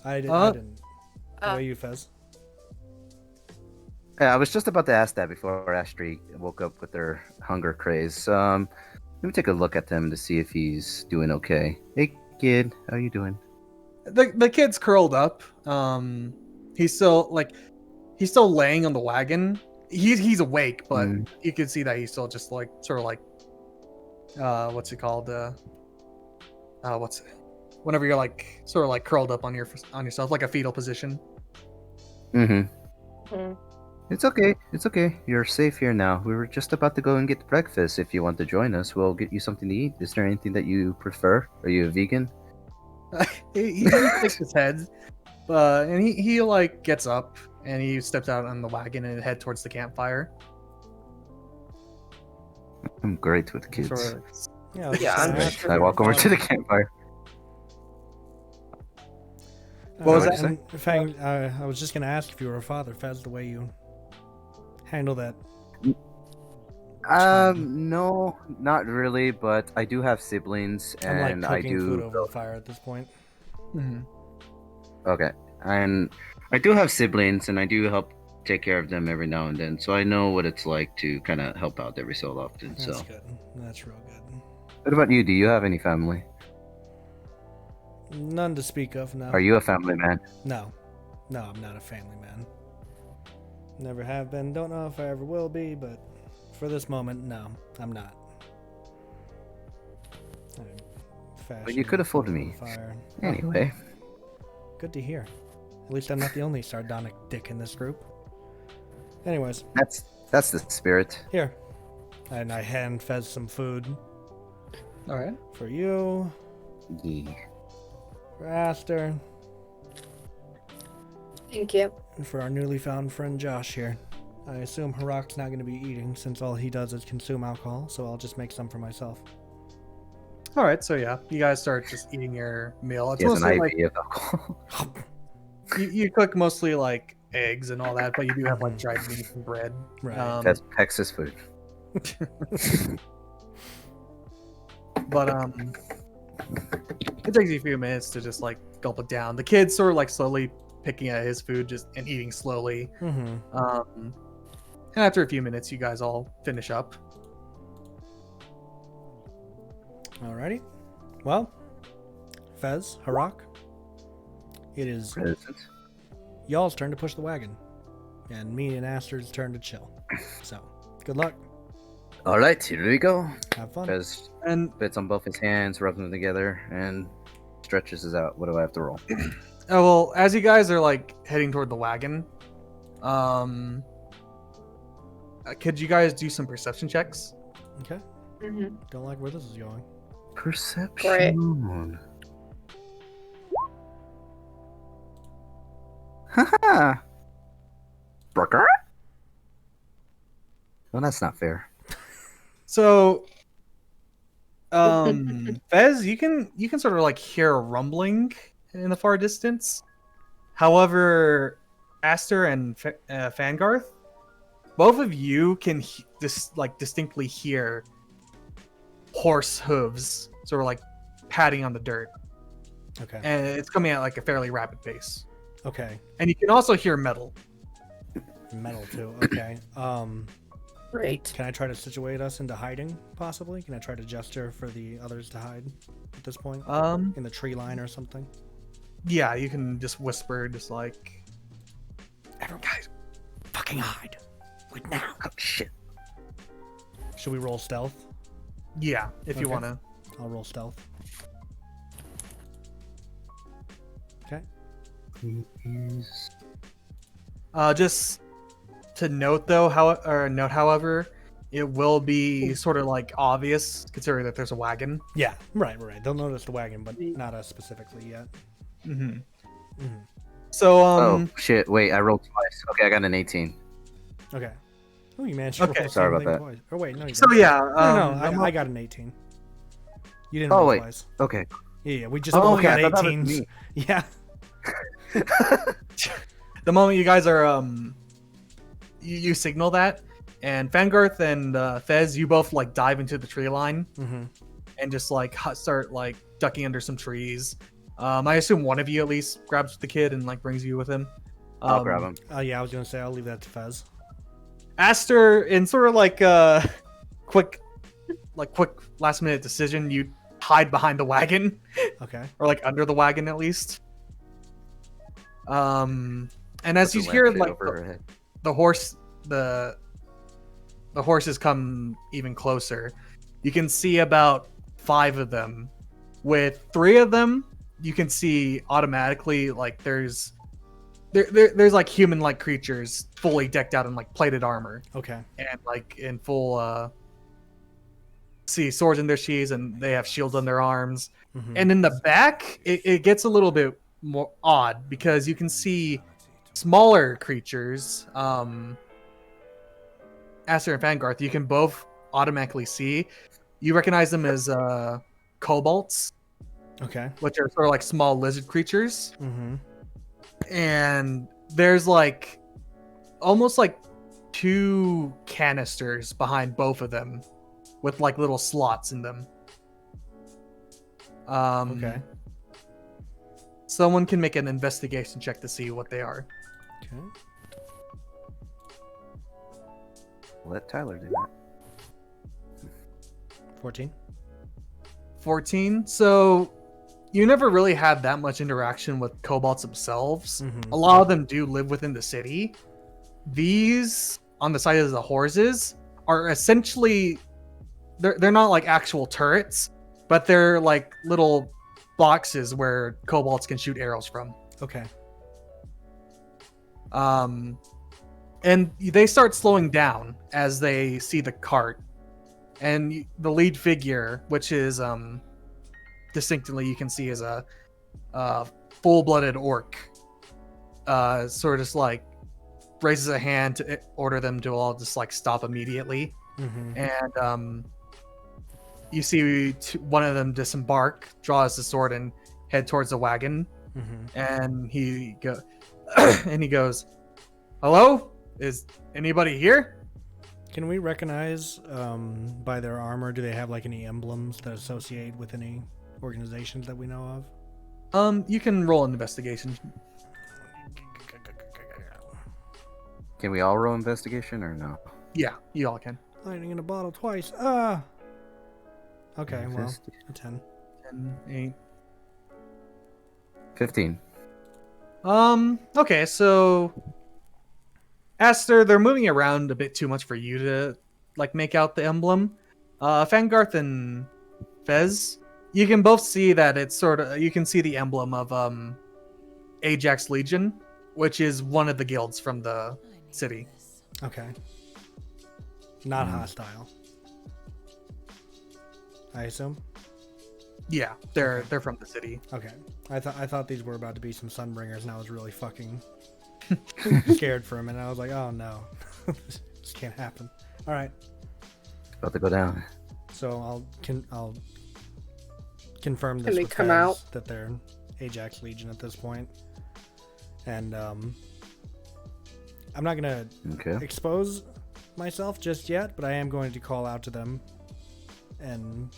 I didn't. Uh, How about you, Fez? Yeah, I was just about to ask that before Ashley woke up with her hunger craze. Let me take a look at him to see if he's doing okay. Hey, kid, how you doing? The kid's curled up. He's still like he's still laying on the wagon. He's awake, but Mm. you can see that he's still just like sort of like what's it called? Whenever you're like sort of like curled up on yourself, like a fetal position. Mm-hmm. Mhm. It's okay. It's okay. You're safe here now. We were just about to go and get breakfast. If you want to join us, we'll get you something to eat. Is there anything that you prefer? Are you a vegan? he shakes his head, and he like gets up and he steps out on the wagon and head towards the campfire. I'm great with kids. Sort of- Yeah, I was Yeah, just I'm gonna just ask sure. I if walk your over to the father- campfire. What was that? and Fang, I was just gonna ask if you were a father, Fez, the way you handle that. No, not really, but I do have siblings, I'm like and I cooking food do. over the fire at this point. Mhm. Okay, and I do have siblings, and I do help take care of them every now and then, so I know what it's like to kind of help out every so often. That's So, good. That's real good. what about you? Do you have any family? None to speak of, no. Are you a family man? No. No, I'm not a family man. Never have been. Don't know if I ever will be, but for this moment, no, I'm not. But you could have fooled me. Anyway, Good to hear. At least I'm not the only sardonic dick in this group. Anyways, that's the spirit. here. And I hand Fez some food All right. for you, Yeah. for Aster, Thank you. and for our newly found friend Josh here. I assume Harak's not going to be eating since all he does is consume alcohol, so I'll just make some for myself. All right. So yeah, you guys start just eating your meal. It's He has an mostly IV like of alcohol. you cook mostly like eggs and all that, but you do have like dried meat and bread. Right. That's Texas food. But it takes you a few minutes to just like gulp it down. The kid's sort of like slowly picking at his food just and eating slowly. Mm-hmm. And after a few minutes, you guys all finish up. Alrighty. Well, Fez, Harak, it is Present. y'all's turn to push the wagon, and me and Aster's turn to chill. So, good luck. All right, here we go. Have fun. Fez And bits on both his hands, rubs them together, and stretches his out. What do I have to roll? well, as you guys are like heading toward the wagon, could you guys do some perception checks? Okay. Mm-hmm. Don't like where this is going. Perception. Haha. Brooker? Well, that's not fair. So, Fez, you can sort of like hear a rumbling in the far distance. However, Aster and Fangarth, both of you can distinctly hear horse hooves sort of like padding on the dirt, Okay. and it's coming at like a fairly rapid pace. Okay. And you can also hear metal. Metal too. Okay. Great. Can I try to situate us into hiding? Possibly. Can I try to gesture for the others to hide at this point in the tree line or something? Yeah, you can just whisper, just like, Everyone, guys, fucking hide. Like now. Oh, shit. Should we roll stealth? yeah, if you Okay. want to. I'll roll stealth. Okay. Just to note though, however, it will be sort of like obvious considering that there's a wagon. Yeah. Right. They'll notice the wagon, but not us specifically yet. Mm-hmm. Mm-hmm. So Oh, shit. Wait, I rolled twice. Okay, I got an 18. Okay. Oh, you managed to roll Okay. the Sorry same about thing that. twice. Oh wait, no, you so didn't. yeah, No, the mo- I got an 18. You didn't Oh, roll wait. twice. Okay. Yeah, we just Oh, all okay, got I thought that was 18s. me. Yeah. the moment you guys are you signal that, and Fangarth and Fez, you both like dive into the tree line Mm-hmm. and just like start like ducking under some trees. I assume one of you at least grabs the kid and like brings you with him. I'll grab him. Yeah, I was gonna say I'll leave that to Fez. Aster, in sort of like quick last minute decision, you hide behind the wagon Okay. or like under the wagon at least. And as Put you the hear lampshade like over her head. the horse, the horses come even closer, you can see about 5 of them. With 3 of them, you can see automatically like there's like human-like creatures fully decked out in like plated armor Okay. and like in full see swords in their sheaths, and they have shields on their arms. Mhm. And in the back, it gets a little bit more odd because you can see smaller creatures. Aster and Fangarth, you can both automatically see. You recognize them as kobolds, Okay. which are sort of like small lizard creatures. Mm-hmm. And there's like almost like 2 canisters behind both of them with like little slots in them. Okay. Someone can make an investigation check to see what they are. Okay. Let Tyler do that. 14. 14. So you never really had that much interaction with kobolds themselves. Mhm. A lot of them do live within the city. These on the side of the horses are essentially they're not like actual turrets, but they're like little boxes where kobolds can shoot arrows from. Okay. And they start slowing down as they see the cart, and the lead figure, which is distinctly you can see is a full-blooded orc, sort of just like raises a hand to order them to all just like stop immediately. Mm-hmm. And you see one of them disembark, draws the sword, and head towards the wagon. Mm-hmm. And he goes, "Hello, is anybody here?" Can we recognize by their armor? Do they have like any emblems that associate with any organizations that we know of? You can roll an investigation. Can we all roll investigation or no? Yeah, you all can. Lightning in a bottle twice. Okay, well, a 10. 10, 8. 15. Okay, so Aster, they're moving around a bit too much for you to like make out the emblem. Fangarth and Fez, you can both see that it's sort of, you can see the emblem of Ajax Legion, which is one of the guilds from the I needed city. this. Okay. Not hostile. I assume. Yeah, they're from the city. Okay. I thought these were about to be some Sunbringers, and I was really fucking scared for a minute. I was like, oh no, this can't happen. All right. About to go down. So I'll confirm this Can they with come Fez, out? that they're Ajax Legion at this point. And I'm not gonna Okay. expose myself just yet, but I am going to call out to them and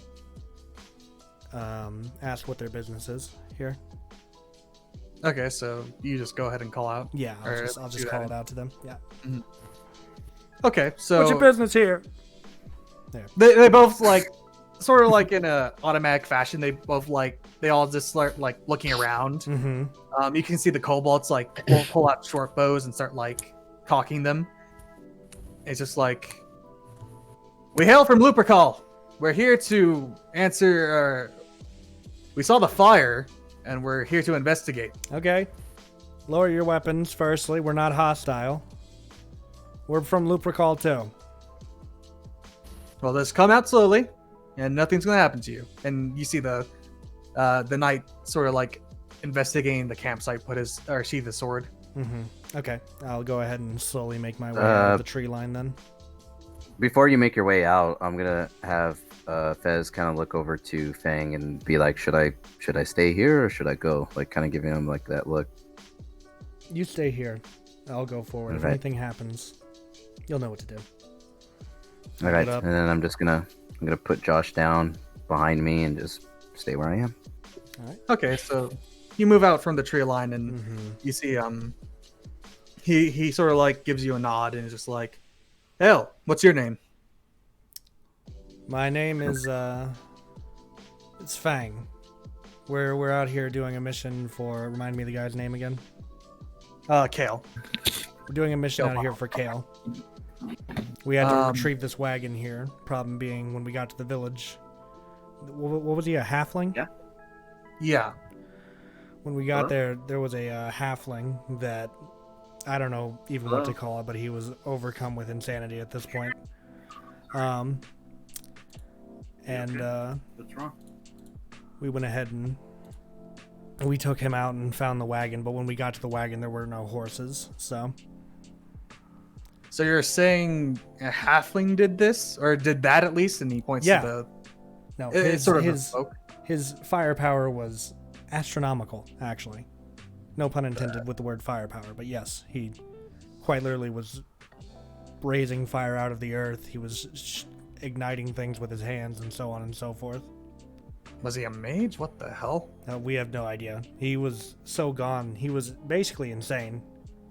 ask what their business is here. Okay, so you just go ahead and call out. Yeah, I'll Or just do call that. it out to them. Yeah. Okay, so What's your business here? they both like sort of like in a automatic fashion, they all just start like looking around. Mm-hmm. You can see the kobolds like pull out short bows and start like cocking them. It's just like, "We hail from Lupercal. We're here to answer. We saw the fire, and we're here to investigate." Okay. Lower your weapons, firstly. We're not hostile. We're from Lupercal too. Well, just come out slowly, and nothing's gonna happen to you. And you see the knight sort of like investigating the campsite, sheath the sword. Mm-hmm. Okay. I'll go ahead and slowly make my way out of the tree line then. Before you make your way out, I'm gonna have Fez kind of look over to Fang and be like, "Should I stay here or should I go?" Like, kind of giving him like that look. You stay here. I'll go forward. If Alright. anything happens, you'll know what to do. All right, up. and then I'm gonna put Josh down behind me and just stay where I am. Okay, so you move out from the tree line, and Mm-hmm. you see he sort of like gives you a nod and is just like, "Hell, what's your name?" My name is it's Fang. We're out here doing a mission for, remind me of the guy's name again. Kale. We're doing a mission Kale out here Bomb. for Kale. We had to Um, retrieve this wagon here. Problem being, when we got to the village, what was he, a halfling? Yeah. Yeah. When we got Hello? there was a halfling that I don't know even what to call it, but he was overcome with insanity at this point. What's wrong? We went ahead and we took him out and found the wagon. But when we got to the wagon, there were no horses. So So you're saying a halfling did this, or did that at least? And he points Yeah. to the. no, It's sort of a his smoke. his firepower was astronomical. Actually, no pun intended with the word firepower. But yes, he quite literally was raising fire out of the earth. He was igniting things with his hands and so on and so forth. Was he a mage? What the hell? We have no idea. He was so gone. He was basically insane,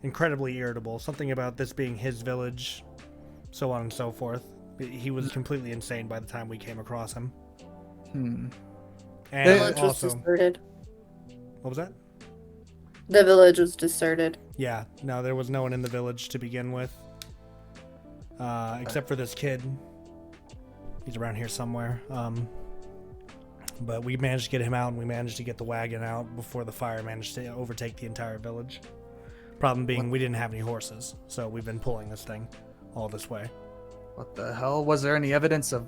incredibly irritable. Something about this being his village, so on and so forth. He was completely insane by the time we came across him. Hmm. The And village was also, deserted. what was that? The village was deserted. Yeah, no, there was no one in the village to begin with, except for this kid. He's around here somewhere. But we managed to get him out, and we managed to get the wagon out before the fire managed to overtake the entire village. Problem being, we didn't have any horses, so we've been pulling this thing all this way. What the hell? Was there any evidence of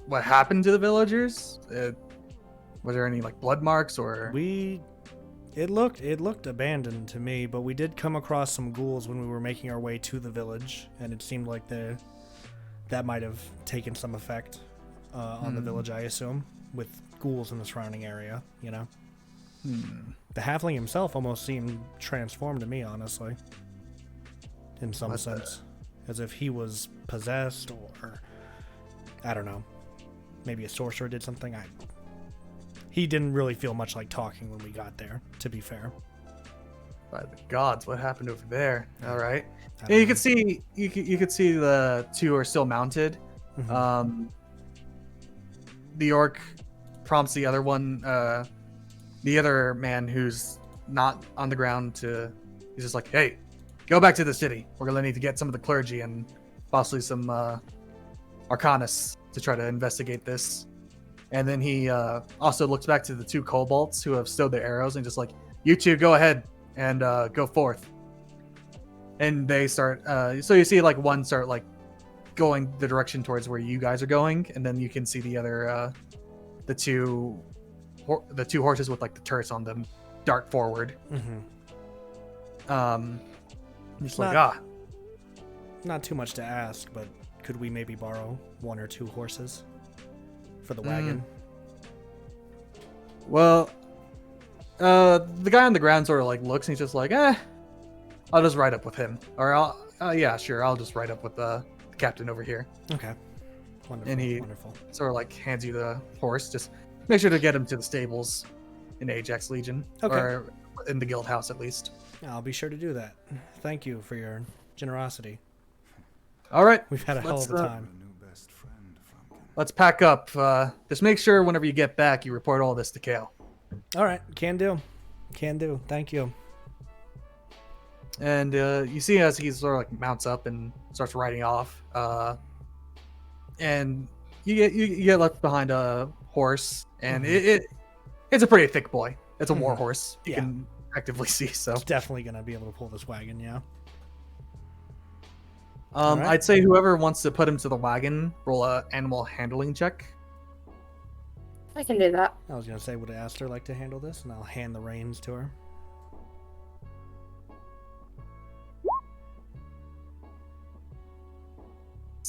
what happened to the villagers? Was there any like blood marks or? It looked abandoned to me, but we did come across some ghouls when we were making our way to the village, and it seemed like that might have taken some effect on the village, I assume, with ghouls in the surrounding area, you know? The halfling himself almost seemed transformed to me, honestly, in some What the- sense. As if he was possessed, or I don't know, maybe a sorcerer did something. He didn't really feel much like talking when we got there, to be fair. By the gods, what happened over there? All right. I Yeah, don't you know. could see you could see the two are still mounted. Mhm. The orc prompts the other one, the other man who's not on the ground to. He's just like, "Hey, go back to the city. We're gonna need to get some of the clergy and possibly some arcanists to try to investigate this." And then he also looks back to the two kobolds who have stowed their arrows and just like, "You two, go ahead and go forth." And they start. So you see like one start like going the direction towards where you guys are going, and then you can see the other, the two horses with like the turrets on them dart forward. Mhm. Just Not- like Not too much to ask, but could we maybe borrow one or two horses for the wagon? well, the guy on the ground sort of like looks and he's just like, I'll just ride up with him, or yeah, sure, I'll just ride up with the captain over here. Okay. Wonderful. And he- Wonderful. Sort of like hands you the horse. Just make sure to get him to the stables in Ajax Legion, Okay. or in the guild house at least. I'll be sure to do that. Thank you for your generosity. All right, We've had a hell Let's, of a uh, time. A new best friend, Frumpkin. let's pack up. Just make sure whenever you get back, you report all this to Kale. All right. Can do. Can do. Thank you. And you see as he sort of like mounts up and starts riding off, and you get left behind a horse, and it's a pretty thick boy. It's a war horse. You Yeah. can actively see. So It's definitely going to be able to pull this wagon, yeah. Alright. I'd say whoever wants to put him to the wagon, roll a animal handling check. I can do that. I was going to say, would Aster like to handle this? And I'll hand the reins to her.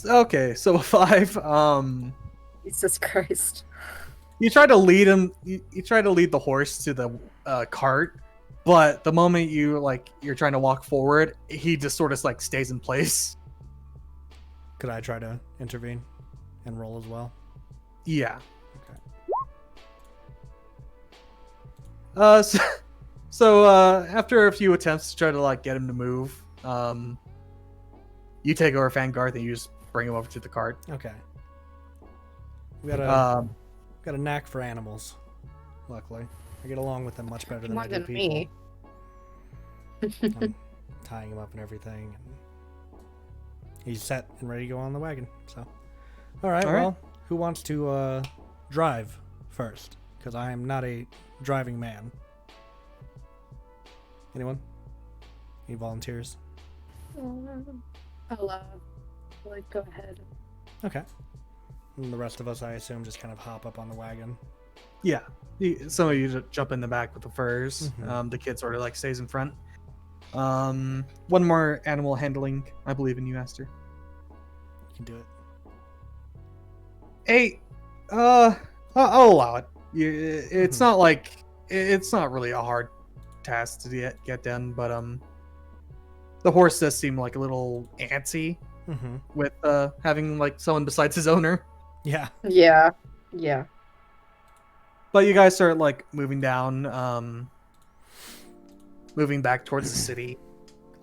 Okay, so a 5. Jesus Christ. You try to lead him. You try to lead the horse to the cart, but the moment you're trying to walk forward, he just sort of like stays in place. Could I try to intervene and roll as well? Yeah. Okay. So after a few attempts to try to like get him to move, you take over Fangarth and you just bring him over to the cart. Okay. We got a knack for animals, luckily. I get along with them much better than More I do than people. me. I'm tying him up and everything. And he's set and ready to go on the wagon. So, all right. All right. Well, who wants to drive first? Because I am not a driving man. Anyone? Any volunteers? I'll go ahead. Okay. And the rest of us, I assume, just kind of hop up on the wagon. Yeah. Some of you just jump in the back with the furs. Mhm. The kid sort of like stays in front. One more animal handling. I believe in you, Aster. You can do it. Hey, I'll allow it. It's not like it's not really a hard task to get done, but the horse does seem like a little antsy Mm-hmm. with having like someone besides his owner. Yeah. Yeah. Yeah. But you guys start like moving down, moving back towards the city.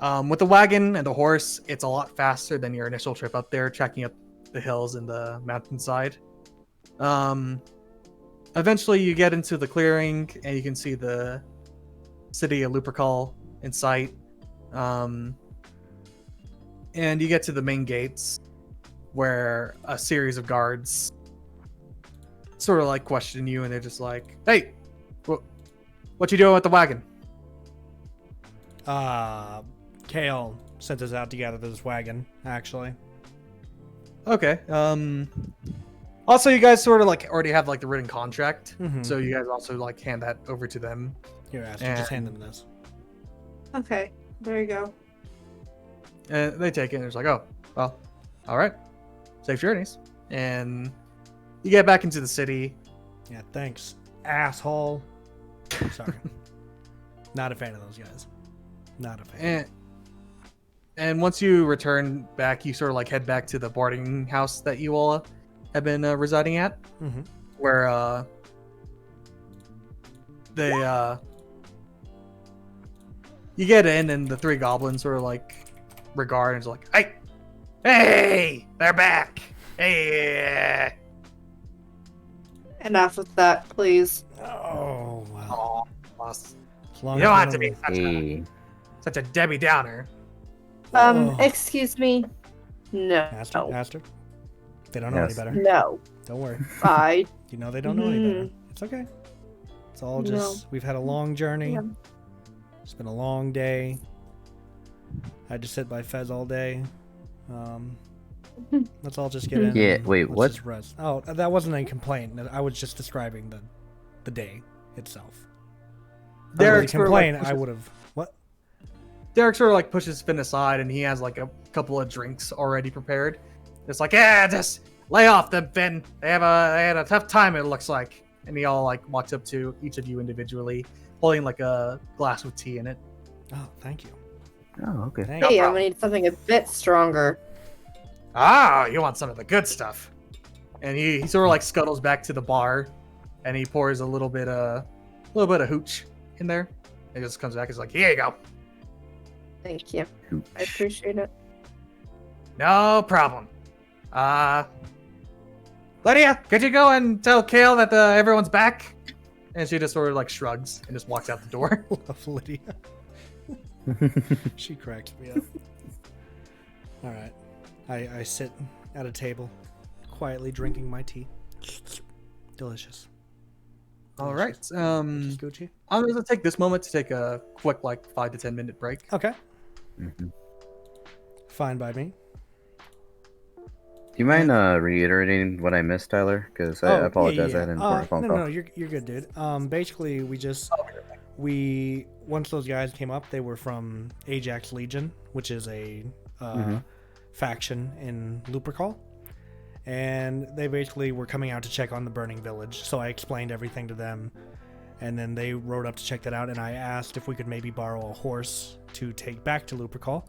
With the wagon and the horse, it's a lot faster than your initial trip up there, checking up the hills and the mountainside. Eventually, you get into the clearing and you can see the city of Lupercal in sight. And you get to the main gates, where a series of guards sort of like question you, and they're just like, "Hey, what you doing with the wagon?" Kale sent us out to gather this wagon, actually. Okay. Also, you guys sort of like already have like the written contract, Mhm. so you guys also like hand that over to them. Here, Aster, just hand them this. Okay. There you go. And they take it and it's like, "Oh, well, all right, safe journeys." And you get back into the city. Yeah, thanks, asshole. Sorry. Not a fan of those guys. Not a fan. And once you return back, you sort of like head back to the boarding house that you all have been residing at, Mm-hmm. where they you get in and the three goblins sort of like regard and is like, hey, they're back. Hey. Enough with that, please. Oh, well. Oh, boss. As long You as don't we have to be Hey. such a Debbie Downer. Oh. Excuse me. No. Aster? They don't know Yes. any better. No. Don't worry. I. You know they don't know any better. It's okay. It's all just, we've had a long journey. Yeah. It's been a long day. I had to sit by Fez all day. Let's all just get in. Yeah, and wait, let's what? just rest. Oh, that wasn't a complaint. I was just describing the day itself. If I Derek was sort of, like, complain, I pushes- would have. What? Derek sort of like pushes Finn aside, and he has like a couple of drinks already prepared. It's like, yeah, just lay off them, Finn. They had a tough time, it looks like. And he all like walks up to each of you individually, holding like a glass with tea in it. Oh, thank you. Oh, okay. Thank Hey, you. I'm gonna need something a bit stronger. Ah, you want some of the good stuff. And he sort of like scuttles back to the bar, and he pours a little bit of hooch in there. And just comes back. He's like, here you go. Thank you. I appreciate it. No problem. Lydia, could you go and tell Kale that everyone's back? And she just sort of like shrugs and just walks out the door. Love Lydia. She cracks me up. All right. I sit at a table, quietly drinking my tea. Delicious. All right. Delicious, Gucci. I'm gonna take this moment to take a quick like 5 to 10 minute break. Okay. Mhm. Fine by me. Do you mind reiterating what I missed, Tyler? Because I apologize, I had an important phone no, call. no, you're good, dude. Basically, we once those guys came up, they were from Ajax Legion, which is a faction in Lupercal, and they basically were coming out to check on the burning village. So I explained everything to them, and then they rode up to check that out. And I asked if we could maybe borrow a horse to take back to Lupercal.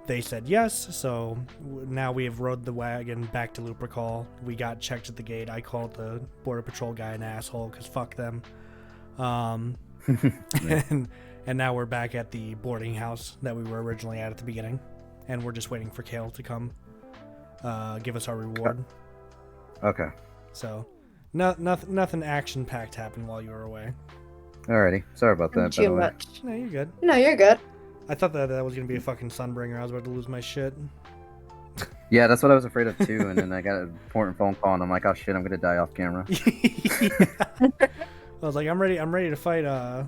They said yes, so now we have rode the wagon back to Lupercal. We got checked at the gate. I called the border patrol guy an asshole because fuck them. And now we're back at the boarding house that we were originally at the beginning, and we're just waiting for Kale to come give us our reward. Okay. So nothing action packed happened while you were away. Alrighty. Sorry about that, by Too the way. much. No, you're good. No, you're good. I thought that was gonna be a fucking Sunbringer. I was about to lose my shit. Yeah, that's what I was afraid of too. And then I got an important phone call, and I'm like, oh shit, I'm gonna die off camera. I was like, I'm ready to fight a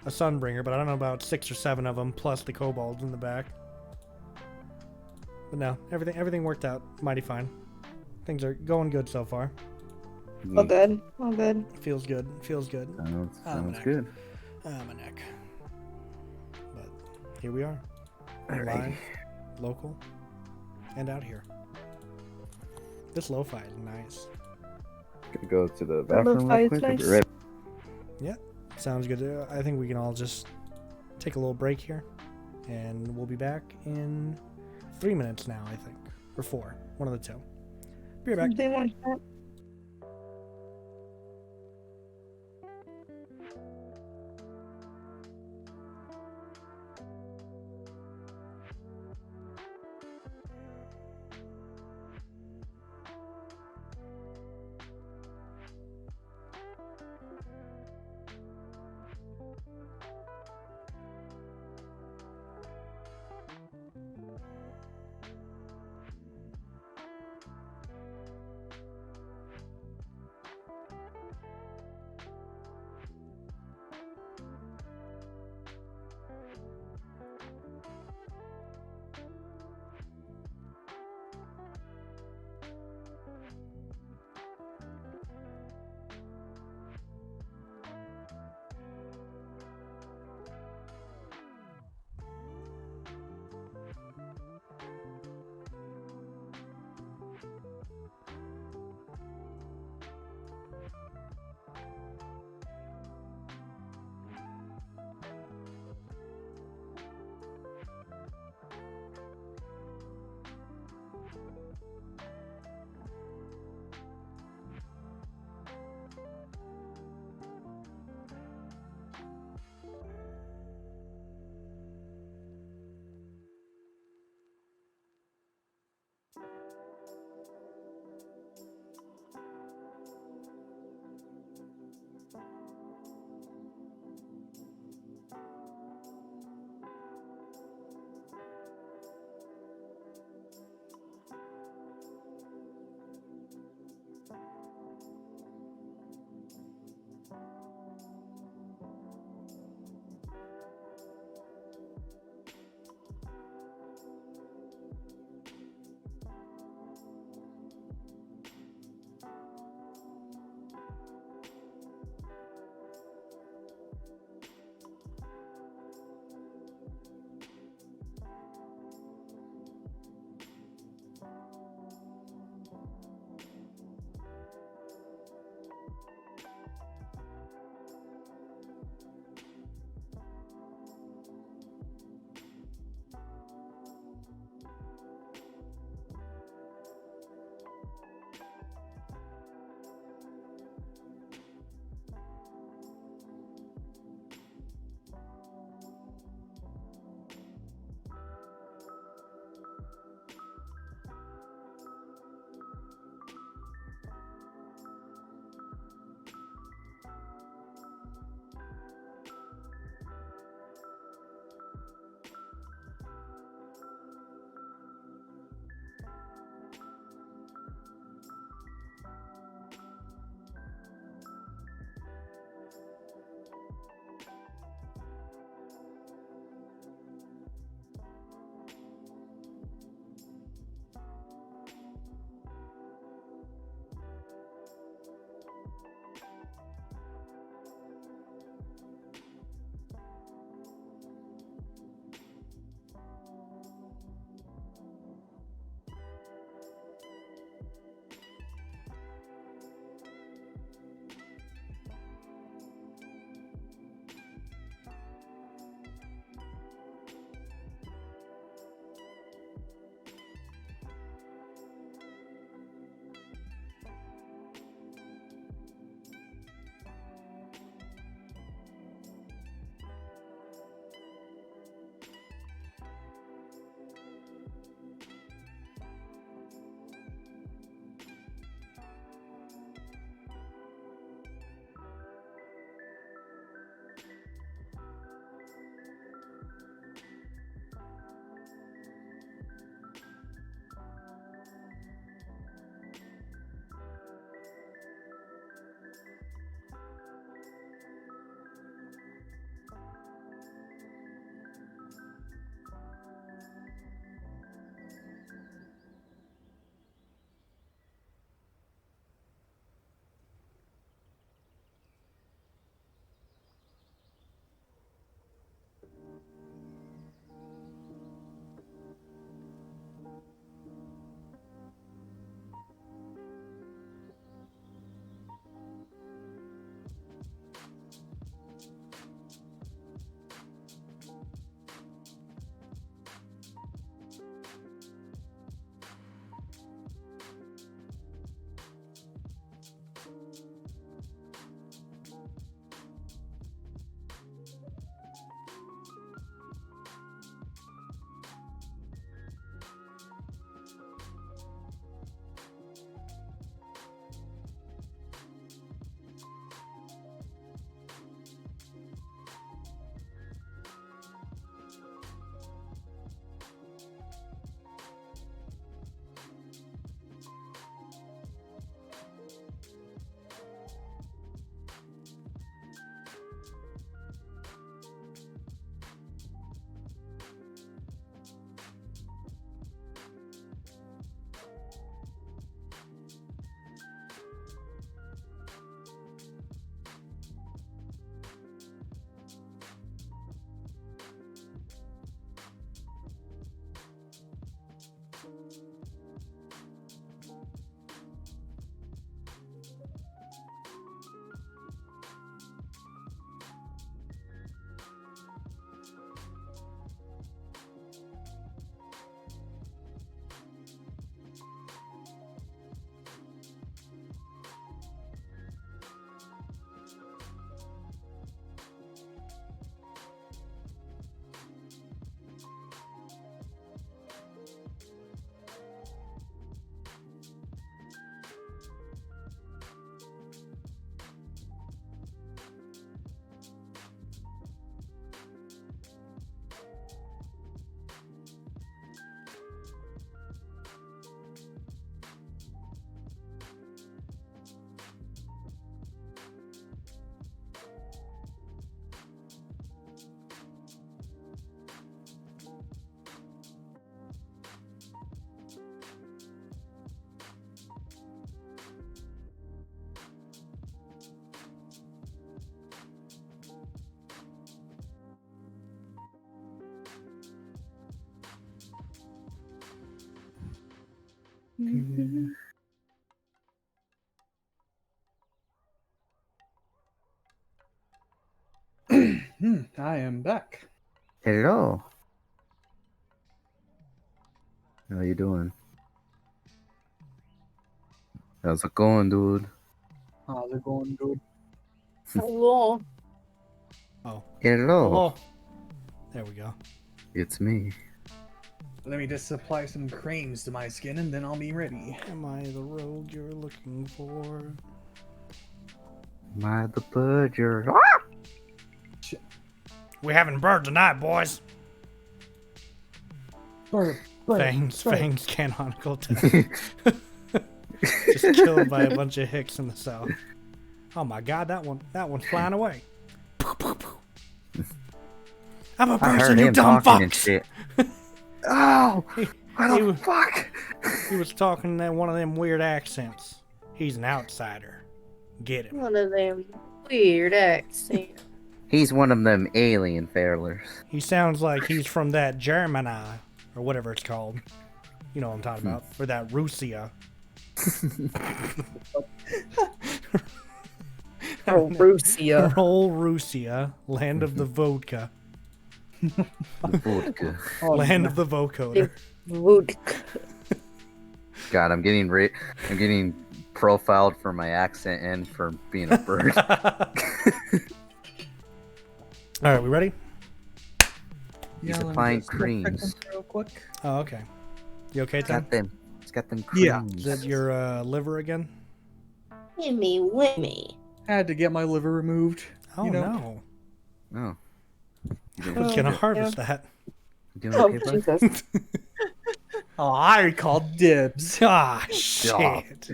Sunbringer, but I don't know about 6 or 7 of them plus the kobolds in the back. But no, everything worked out mighty fine. Things are going good so far. All good. All good. Feels good. Feels good. Sounds good. My neck. But here we are. Alrighty. Live, local, and out here. This lo-fi is nice. Gonna go to the bathroom lo-fi real is quick. I'll be nice. right Sounds good. I think we can all just take a little break here, and we'll be back in 3 minutes now, I think. Or 4. One of the two. Be right back. Something like that. I am back. Hello. How you doing? How's it going, dude? How's it going, dude? Hello. Oh, Hello. hello. There we go. It's me. Let me just apply some creams to my skin and then I'll be ready. Am I the rogue you're looking for? Am I the bird you're... We having bird tonight, boys. Bird, Fangs canonical death. Just killed by a bunch of hicks in the south. Oh my god, that one's flying away. I'm a I person, heard you him dumb talking and fucks. shit. Oh! He What the was- fuck? He was talking in one of them weird accents. He's an outsider. Get him. One of them weird accents. He's one of them alien failers. He sounds like he's from that Germany, or whatever it's called. You know what I'm talking about. Or that Russia. Oh, Russia. Old Russia, land of the vodka. The vodka. Land of the vocoder. Wood. God, I'm getting profiled for my accent and for being a bird. Alright, we ready? He's let me applying just check creams. them real quick. Oh, okay. You okay, It's Tom? got them. It's got them Yeah. creams. Is that your liver again? Wimmy, wimmy. Had to get my liver removed. Oh, You know? no. Oh. You I doing, was gonna harvest that. you doing Oh, okay, bud? Jesus. Oh, I called dibs. Ah, shit.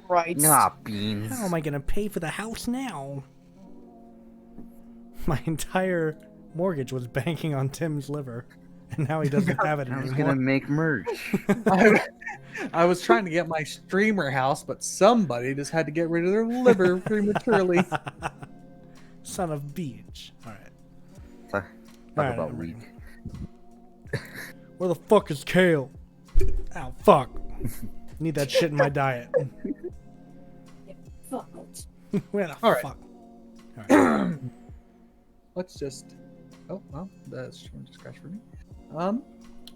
Right. Nah, beans. How am I gonna pay for the house now? My entire mortgage was banking on Tim's liver, and now he doesn't have it I was anymore. gonna make merch. I was trying to get my streamer house, but somebody just had to get rid of their liver prematurely. Son of bitch. Alright. Talk Alright, about I'm weak. Where the fuck is Kale? Ow, fuck. Need that shit in my diet. Fuck. Where the Alright. fuck? Alright. Let's just. Oh, well, the stream just crashed for me.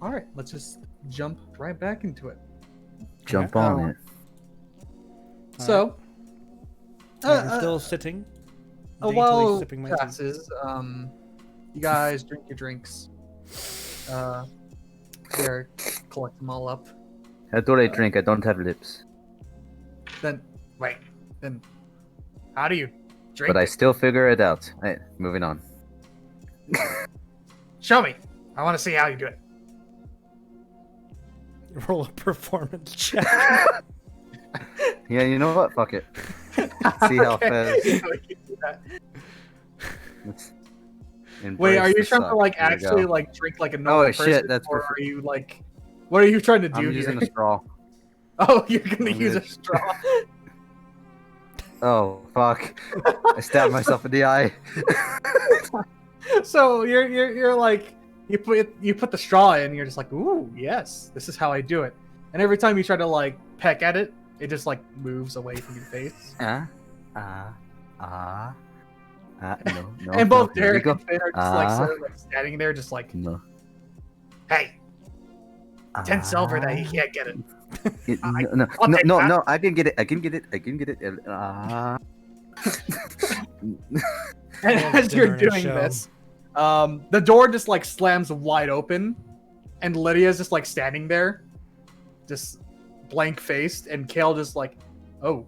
All right, let's just jump right back into it. Jump Okay. on it. So, I'm still sitting. a daintily while sipping my tea. passes. You guys drink your drinks. There, collect them all up. How do I drink? I don't have lips. Then, wait. Then, how do you drink? But I still figure it out. Hey, moving on. Show me. I want to see how you do it. Roll a performance check. Yeah, you know what? Fuck it. See how fast. Let's Wait, are embrace you the trying to suck. like Here we actually go. like drink like a normal Oh, shit, person, that's or perfect. are you like, what are you trying to do I'm here? using a straw. Oh, you're gonna I'm use a gonna- straw. Oh, fuck. I stabbed myself in the eye. So you're like you put the straw in, and you're just like, ooh, yes, this is how I do it. And every time you try to like peck at it, it just like moves away from your face. No, no. And no, both here we Derek go. and Finn are just like Ah. sort of like standing there, just like, No. hey, 10 silver that you can't get it. No, I'll take that. no, I can get it. I can get it. And Yeah, as you're dinner and a doing show. this, the door just like slams wide open, and Lydia's just like standing there, just blank faced, and Kale just like, oh,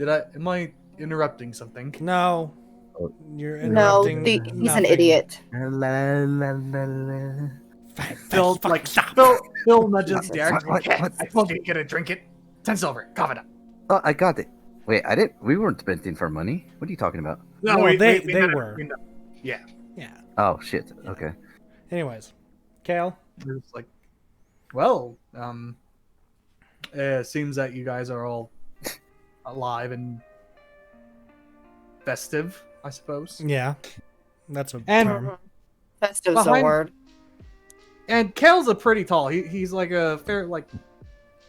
am I interrupting something? No. Oh. You're No, interrupting. he's an nothing. idiot. Phil Fucking like stop. Phil nudges Derek. What? I told you to drink it. 10 silver. Cough it up. Oh, I got it. Wait, I didn't. We weren't spending for money. What are you talking about? No, we they met- were. we know. Yeah. Oh shit. Okay. Anyways, Kale. We're just like, well, it seems that you guys are all alive and festive, I suppose. Yeah. That's a And- term. Festive's a Behind- word. And Kale's a pretty tall. He's like a fair, like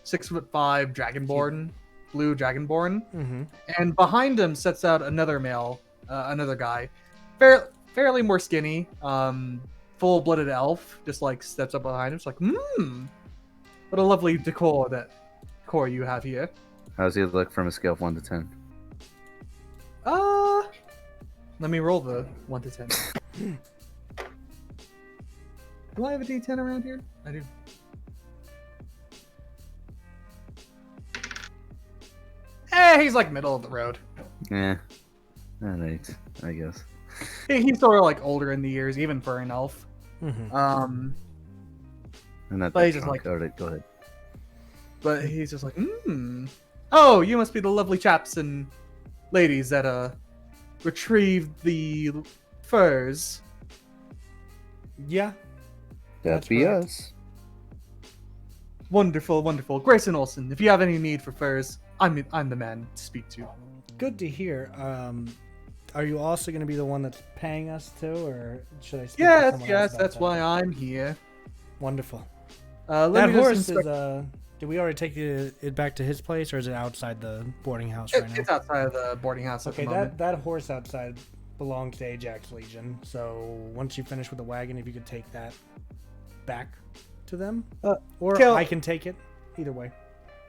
6'5" dragonborn, blue dragonborn. Mm-hmm. And behind him sets out another male, another guy, fairly more skinny, full-blooded elf. Just like steps up behind him. It's like, what a lovely decor you have here. How does he look from a scale of 1 to 10? Let me roll the 1 to 10. Do I have a D10 around here? I do. He's like middle of the road. Yeah. Alright, I guess. He's sort of like older in the years, even for an elf. Mm-hmm. I'm not But that he's just drunk. like- Alright, go ahead. But he's just like, Oh, you must be the lovely chaps and ladies that retrieved the furs. Yeah. That'd That's be correct. us. Wonderful, wonderful. Grayson Olsen, if you have any need for furs, I'm the man to speak to. Good to hear. Are you also going to be the one that's paying us too, or should I speak to Yes, someone else yes, about that's that? why I'm here. Wonderful. Let That me just horse is. inspect- Did we already take it back to his place, or is it outside the boarding house It- right now? it's outside of the boarding house at Okay, the moment. that horse outside belongs to Ajax Legion. So once you finish with the wagon, if you could take that back to them, or Kel- I can take it. Either way,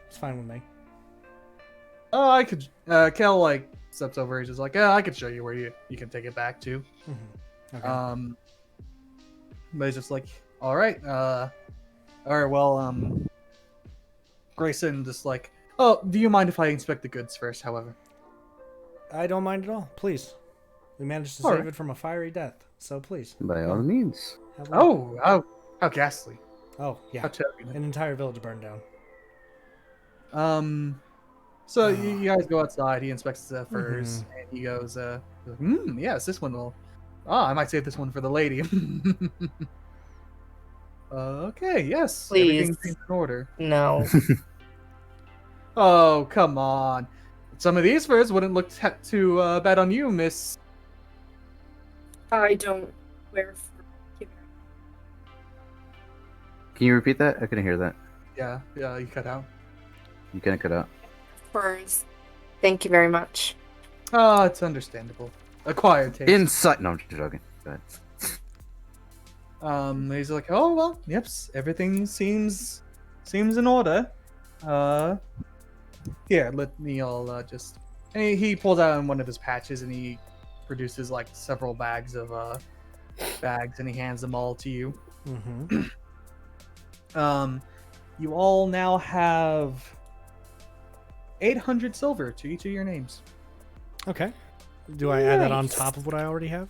it's fine with me. Oh, I could. Kel like steps over. He's just like, I could show you where you can take it back to. Mm-hmm. Okay. But he's just like, all right. Well, Grayson just like, oh, do you mind if I inspect the goods first? However, I don't mind at all. Please, we managed to All save right. it from a fiery death. So please. By all means. have a look. how ghastly! Oh yeah. How turbulent. An entire village burned down. So you guys go outside. He inspects the furs, Mm-hmm. and he goes, yes, this one will. I might save this one for the lady. Okay, yes, Please. everything seems in order. No. Oh, come on. Some of these furs wouldn't look too bad on you, miss. I don't wear fur. Can you repeat that? I couldn't hear that. Yeah, you cut out. You couldn't cut out. Furs. Thank you very much. Oh, it's understandable. Acquired taste. Insight. No, I'm just joking. Go ahead. He's like, oh well, yep, everything seems in order. Here, let me all just. And he pulls out one of his patches and he produces like several bags of bags and he hands them all to you. Mm-hmm. You all now have 800 silver to each of your names. Okay. Do I add that on Nice. top of what I already have?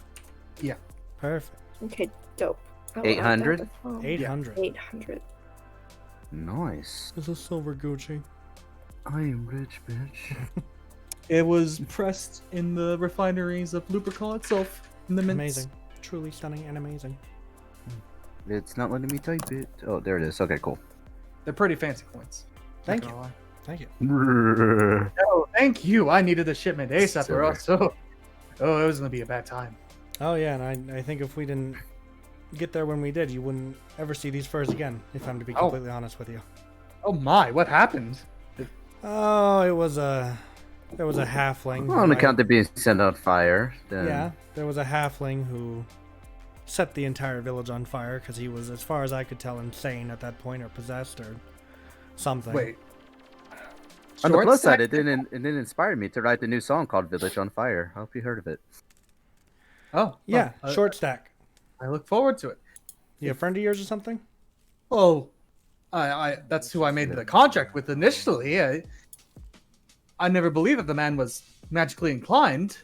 Yeah. Perfect. Okay, dope. 800? 800. 800. Nice. This is silver Gucci. I am rich, bitch. It was pressed in the refineries of Lupercal itself in the mints. Amazing. Truly stunning and amazing. It's not letting me type it. Oh, there it is. Okay, cool. They're pretty fancy coins. Thank Not you. gonna lie. Thank you. Oh, thank you. I needed the shipment ASAP or Silver. else. So, it was gonna be a bad time. Oh yeah, and I think if we didn't get there when we did, you wouldn't ever see these furs again, if I'm to be Oh. completely honest with you. Oh my, what happened? Oh, there was a halfling. Well, on who account of being set on fire, then Yeah, there was a halfling who set the entire village on fire because he was, as far as I could tell, insane at that point, or possessed, or something. Wait. On the Short plus side, stack- it didn't inspire me to write the new song called "Village on Fire." I hope you heard of it. Oh, Yeah, well, short stack. I look forward to it. You a friend of yours or something? Oh, I that's who I made the contract with initially. I never believed that the man was magically inclined.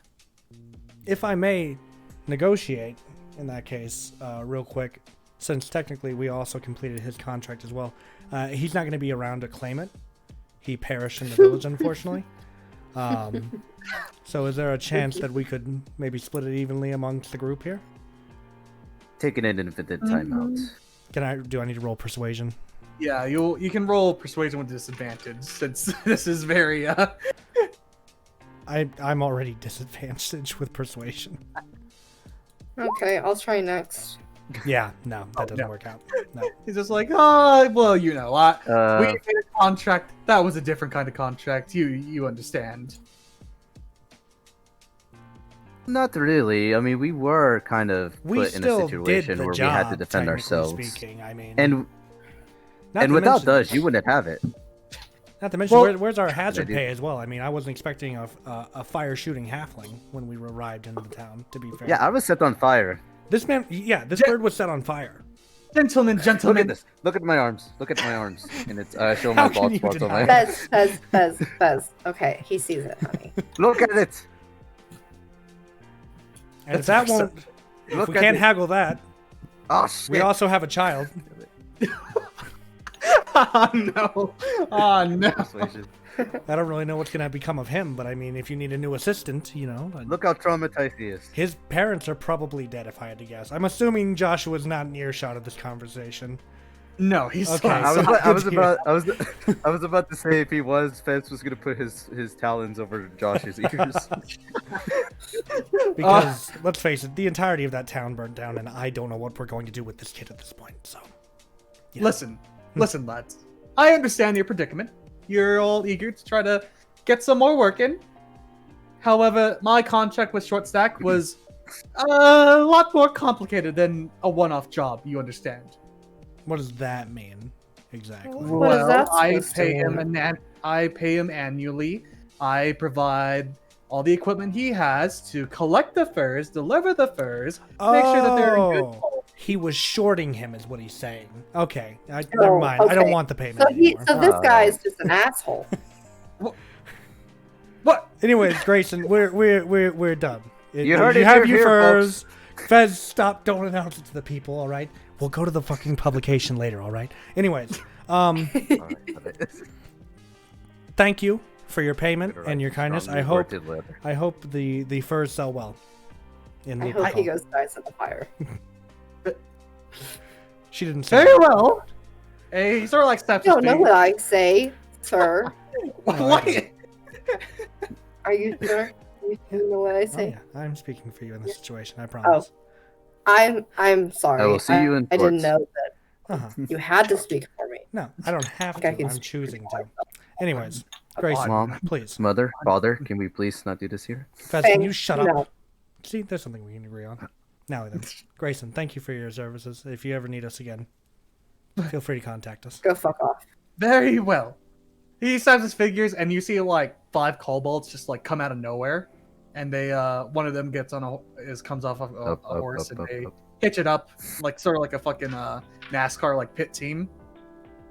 If I may negotiate in that case, real quick, since technically we also completed his contract as well. He's not going to be around to claim it. He perished in the village, unfortunately. So is there a chance that we could maybe split it evenly amongst the group here? Taking an infinite timeout. Do I need to roll persuasion? Yeah, you can roll persuasion with disadvantage since this is very I'm already disadvantaged with persuasion. Okay, I'll try next. Yeah, no, that doesn't no. work out. No. He's just like, oh, well, you know, we Uh, made a contract. That was a different kind of contract. You understand. not really. I mean, we were kind of We put in a still did situation the where job, we had to defend technically ourselves. speaking. I mean, And not to without mention- Dutch, you wouldn't have it. Not to mention, Well- where's our hazard do. pay as well? I mean, I wasn't expecting a fire shooting halfling when we arrived into the town. To be fair, Yeah, I was set on fire. this man, this bird was set on fire. Gentlemen, Look gentlemen. at this. Look at my arms. Look at my arms. And it's show How my can bald you spots on deny my. Fez. Okay, he sees it, honey. Look at it. And if that won't, if Look we at can't it. haggle that, Oh shit. we also have a child. Oh no! Oh no! Persuasion. I don't really know what's gonna become of him, but I mean, if you need a new assistant, Look how traumatized he is. his parents are probably dead. If I had to guess, I'm assuming Joshua's not in earshot of this conversation. No, he's Okay, fine. I was, so- I was about I was about to say if he was, Fence was gonna put his talons over Josh's ears. Because let's face it, the entirety of that town burnt down, and I don't know what we're going to do with this kid at this point. So, yeah. Listen, lads. I understand your predicament. You're all eager to try to get some more work in. However, my contract with Short Stack was a lot more complicated than a one-off job. You understand? What does that mean exactly? What is that I supposed to pay him mean? I pay him annually. I provide all the equipment he has to collect the furs, deliver the furs, make sure that they're in good Oh, quality. he was shorting him, is what he's saying. Okay, never mind. I don't okay. want the payment So anymore. this guy is just an asshole. What? Anyways, Grayson, we're done. You heard it have here, your folks. furs. Fez, stop! Don't announce it to the people. All right. We'll go to the fucking publication later. All right. Anyways, thank you for your payment and your kindness. I hope the furs sell well. In I the hope he goes dies in the fire. She didn't say. Very well. Hey, he sort of like steps You his don't know feet. what I say, sir. What? Are you sure? You know what I Oh, say? yeah, I'm speaking for you in this situation. I promise. I'm sorry. I will see you in I didn't court. know that Uh-huh. you had to speak for me. No, I don't have Okay, I to. can I'm speak choosing for to. Anyways, Grayson, Mom, please. mother, father, can we please not do this here? Fez, can you Thank- shut up? no. See, there's something we can agree on. Now then, Grayson, thank you for your services. If you ever need us again, feel free to contact us. Go fuck off. Very well. He snaps his figures, and you see like 5 kobolds just like come out of nowhere, and they one of them gets on comes off of a horse, and they hitch it up like sort of like a fucking NASCAR like pit team,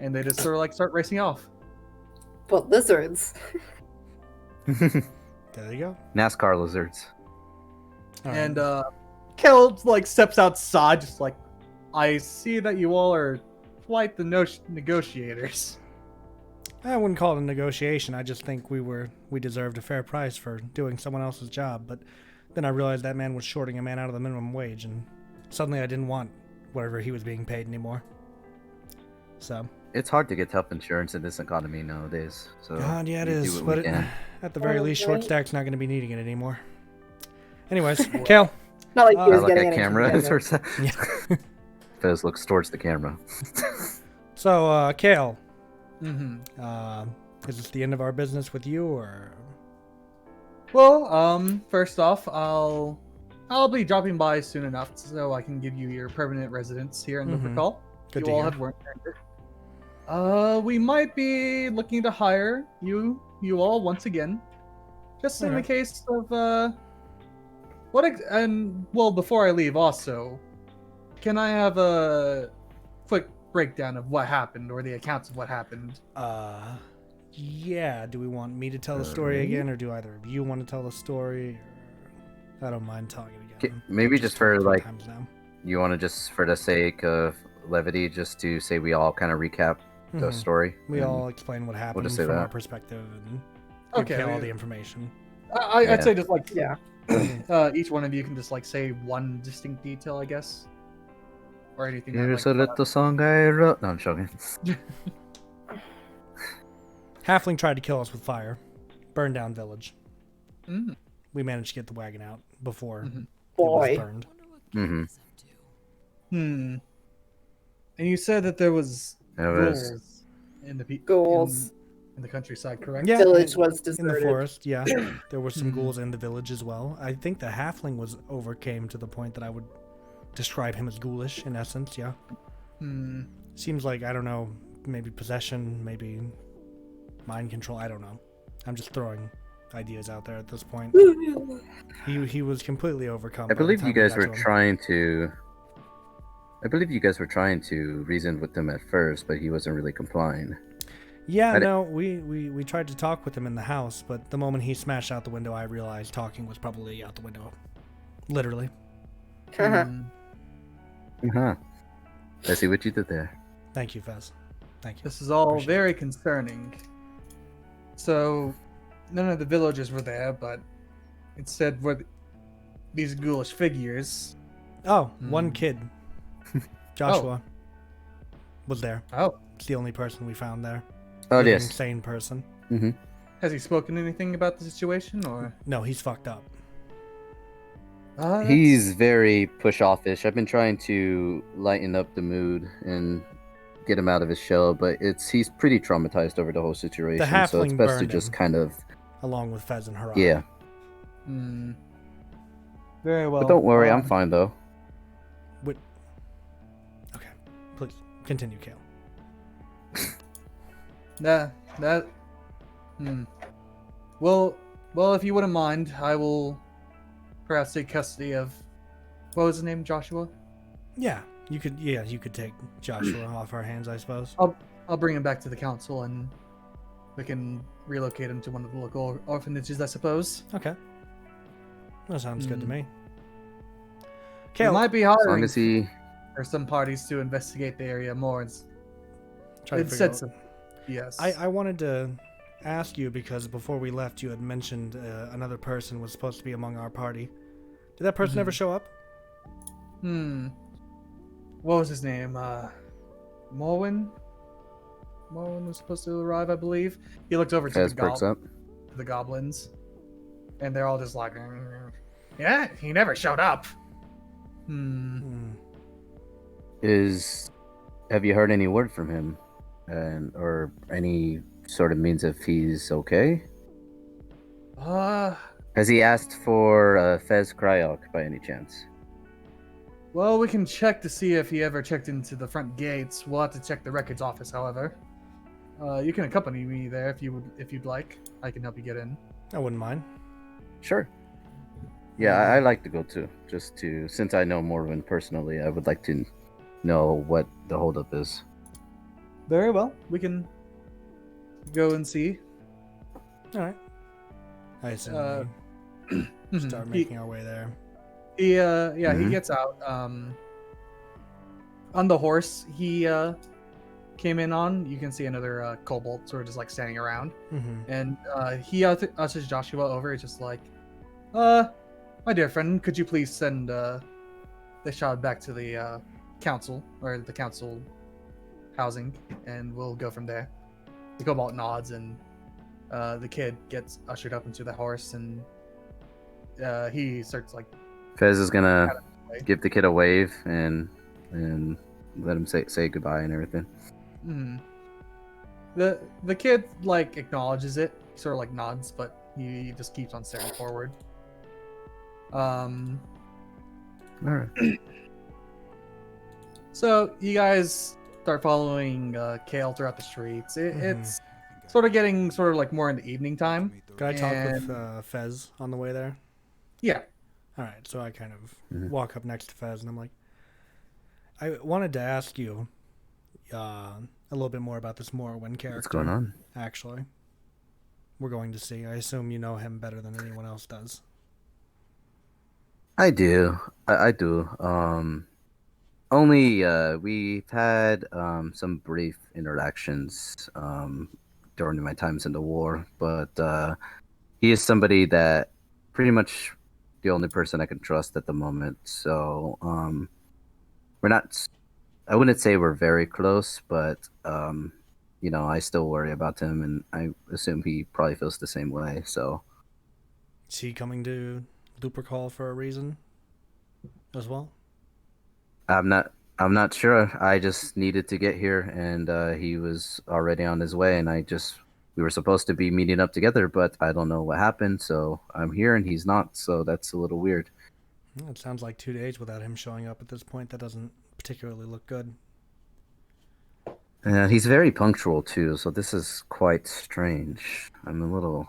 and they just sort of like start racing off. But lizards. There you go. NASCAR lizards. All right. And Kel like steps outside, just like, I see that you all are quite the negotiators. I wouldn't call it a negotiation. I just think we deserved a fair price for doing someone else's job. But then I realized that man was shorting a man out of the minimum wage, and suddenly I didn't want whatever he was being paid anymore. So, It's hard to get health insurance in this economy nowadays. So God, yeah, it we do is. what we But can. at the very Oh, least, Short right. Stack's not going to be needing it anymore. Anyways, Kale. Not like he was Like getting a anything camera. together. Yeah. Fez looks towards the camera. So, Kale, Mm-hmm. is this the end of our business with you, or? Well, first off, I'll be dropping by soon enough so I can give you your permanent residence here in Mhm. Liverpool. Good You to all hear. have worked here. We might be looking to hire you all once again, just in the Alright. case of and well, before I leave, also, can I have a quick breakdown of what happened or the accounts of what happened? Yeah. Do we want me to tell the story again, or do either of you want to tell the story? Or... I don't mind telling it again. Maybe just for, told it like, times now. You want to just, for the sake of levity, just to say we all kind of recap the Mhm. story. We and- all explain what happened just say from our that. perspective and Okay, give Kale all yeah. the information. I'd Yeah. say just like Yeah. each one of you can just like say one distinct detail, I guess, or anything. that, Here's like, a little song I wrote. No, I'm joking. Halfling tried to kill us with fire, burned down village. Mm. We managed to get the wagon out before Mhm. it was Boy. burned. Mm-hmm. Hmm. And you said that there was There was- ghouls in the Ghouls. in the countryside, correct? Yeah, Village in- was in the deserted. forest. Yeah, there were some Hmm. ghouls in the village as well. I think the halfling was overcame to the point that I would describe him as ghoulish in essence. Yeah, Hmm. seems like I don't know, maybe possession, maybe mind control. I don't know. I'm just throwing ideas out there at this point. He was completely overcome. I by the believe time you we guys got were to him. trying to. I believe you guys were trying to reason with him at first, but he wasn't really complying. Yeah, I di- no, we tried to talk with him in the house, but the moment he smashed out the window, I realized talking was probably out the window. Literally. Hmm. Uh-huh. I see what you did there. Thank you, Fez. Thank you. This is all Appreciate it. very concerning. So, none of the villagers were there, but instead were these ghoulish figures. Oh, one Hmm. kid, Joshua, was there. Oh, It's the only person we found there. Oh, Living, yes. sane person. Mm-hmm. has he spoken anything about the situation, or? No, he's fucked up. That's- He's very push-offish. I've been trying to lighten up the mood and get him out of his shell, but he's pretty traumatized over the whole situation. So it's halfling best to burned just him. kind of Along with Fez and Haran. yeah. Hmm. Very well. But don't worry, I'm um, fine though. Okay, please continue, Kale. That. Hmm. Well, if you wouldn't mind, I will perhaps take custody of. What was his name? Joshua. Yeah, you could. Yeah, you could take Joshua off our hands, I suppose. I'll bring him back to the council, and we can relocate him to one of the local orphanages, I suppose. Okay, that sounds good to Hmm. me. It Kale, might be As long hiring as he for some parties to investigate the area more. try to It figure said out- some. Yes. I wanted to ask you because before we left, you had mentioned another person was supposed to be among our party. Did that person ever show up? What was his name? Morwin. Morwin was supposed to arrive, I believe. He looked over to Fez perks up. the goblins, and they're all just like, "Yeah, he never showed up." Hmm. Have you heard any word from him, and or any sort of means if he's okay? Has he asked for Fez Cryok by any chance? Well, we can check to see if he ever checked into the front gates. We'll have to check the records office, however. You can accompany me there if you'd like. I can help you get in. I wouldn't mind. Sure. Yeah, I like to go too. Just to, since I know Morwin personally, I would like to know what the holdup is. Very well. We can go and see. All right. I assume we start He- making our way there. He he Mhm. gets out on the horse he came in on. You can see another kobold sort of just like standing around, Mm-hmm. and he ushers Joshua over. Just like, my dear friend, could you please send the child back to the council or the council housing, and we'll go from there. The kobold nods, and the kid gets ushered up into the horse, and he starts like. Fez is gonna way. give the kid a wave and let him say goodbye and everything. Mhm. The kid like acknowledges it, sort of like nods, but he just keeps on staring forward. All right. So you guys start following Kale throughout the streets. Mhm. It's sort of getting sort of like more in the evening time. Could I talk with And- Fez on the way there? Yeah. All right, so I kind of Mhm. walk up next to Fez, and I'm like, I wanted to ask you a little bit more about this Morrowind character. What's going on? Actually, we're going to see. I assume you know him better than anyone else does. I do. I do. Only we've had some brief interactions during my times in the war, but he is somebody that pretty much the only person I can trust at the moment. So we're not. I wouldn't say we're very close, but I still worry about him, and I assume he probably feels the same way. So Is he coming to Lupercal for a reason as well? I'm not I'm not sure. I just needed to get here, and he was already on his way, and we were supposed to be meeting up together, but I don't know what happened, so I'm here and he's not, so that's a little weird. It sounds like 2 days without him showing up at this point. That doesn't particularly look good. And he's very punctual too, so this is quite strange. I'm a little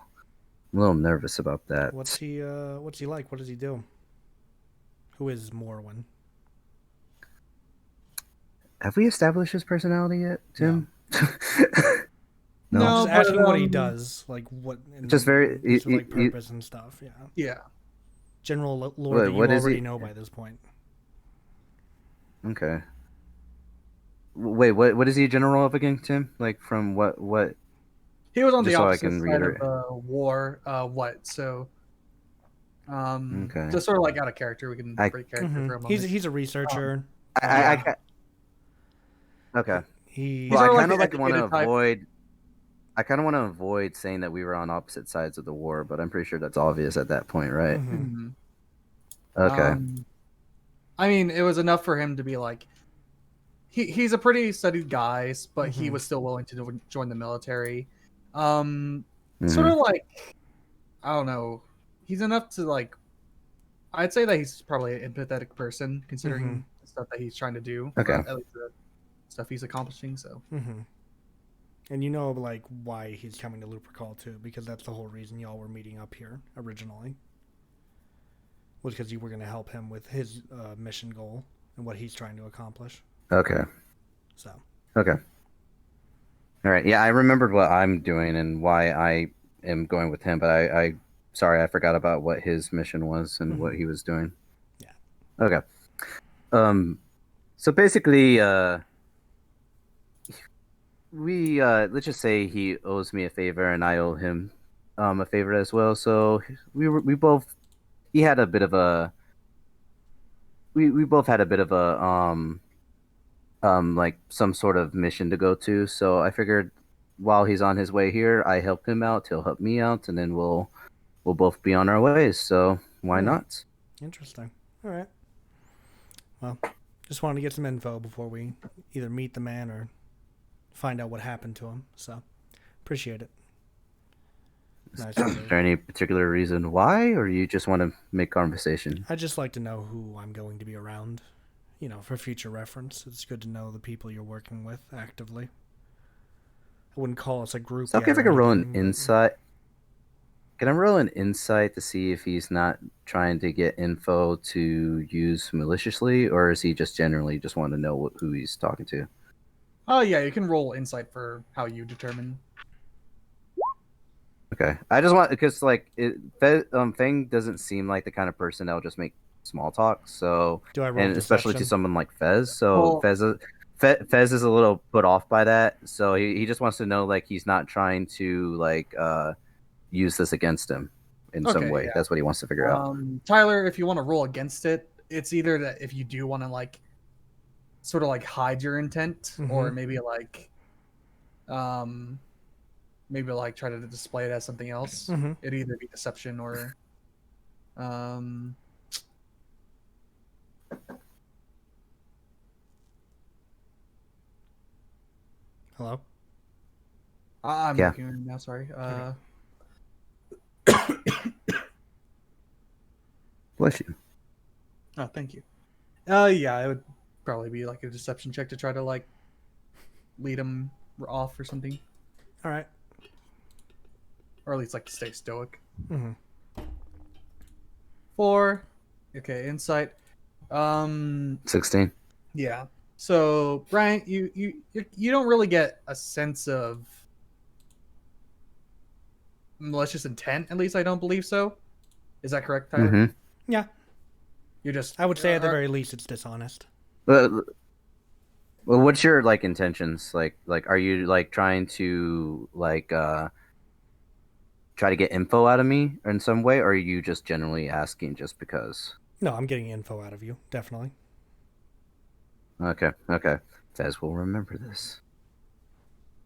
nervous about that. What's he like? What does he do? Who is Morwen? Have we established his personality yet, Tim? I'm No, just but, asking what he does, like what Just very- sort of, like he- purpose and stuff. Yeah. Yeah. General lore that you what is already he- know by this point. Okay. Wait, what is he a general of again, Tim? Like from what? He was on Just the so I opposite can side reiterate. of the war. What? So, Okay. just sort of like out of character. We can I- break character for a moment. He's a researcher. Okay. He Well, sort of I like kind of the like want to educated type. avoid. I kind of want to avoid saying that we were on opposite sides of the war, but I'm pretty sure that's obvious at that point, right? Mhm. Mhm. Okay. I mean, it was enough for him to be like, he's a pretty studied guy, but he Mhm. was still willing to join the military. Mhm. Sort of like, I don't know, he's enough to like. I'd say that he's probably an empathetic person, considering the stuff that he's trying to do. Okay. At least the stuff he's accomplishing. So. Mm-hmm. And you know, like, why he's coming to Lupercal, too, because that's the whole reason y'all were meeting up here originally. Was because you were going to help him with his mission goal and what he's trying to accomplish. Okay. So, Okay. All right. Yeah, I remembered what I'm doing and why I am going with him, but I sorry, I forgot about what his mission was and what he was doing. Yeah. Okay. So basically, we let's just say he owes me a favor and I owe him a favor as well. So we both he had a bit of a we both had a bit of a like some sort of mission to go to. So I figured while he's on his way here, I help him out, he'll help me out, and then we'll both be on our ways. So why Yeah. not? interesting. All right. Well, just wanted to get some info before we either meet the man or find out what happened to him. So, appreciate it. Nice of Is you. there any particular reason why, or you just want to make conversation? I'd just like to know who I'm going to be around, for future reference. It's good to know the people you're working with actively. I wouldn't call us a group. So okay, yet if I or can roll an anything, but- insight. Can I roll an insight to see if he's not trying to get info to use maliciously, or is he just generally just want to know who he's talking to? Oh yeah, you can roll insight for how you determine. Okay, I just want because Feng doesn't seem like the kind of person that will just make small talk. So Do I roll and especially to deception? someone like Fez. So Well- Fez is a little put off by that. So he just wants to know like he's not trying to like use this against him in some Okay, way. yeah. That's what he wants to figure out. Tyler, if you want to roll against it, it's either that if you do want to like sort of like hide your intent, or maybe like try to display it as something else. Mhm. It'd either be deception or Hello? I'm Yeah. looking right now, sorry. Bless you. Oh, thank you. Yeah, it would probably be like a deception check to try to like lead him off or something, All right. or at least like stay stoic. Mhm. 4. Okay, insight. 16. Yeah. So Brian, you don't really get a sense of malicious intent. At least I don't believe so. Is that correct, Tyler? Mm-hmm. Yeah, You're just. I would say at the are- very least it's dishonest. Well, what's your like intentions? Like, are you like trying to like try to get info out of me in some way, or are you just generally asking just because? No, I'm getting info out of you, definitely. Okay. Fez will remember this.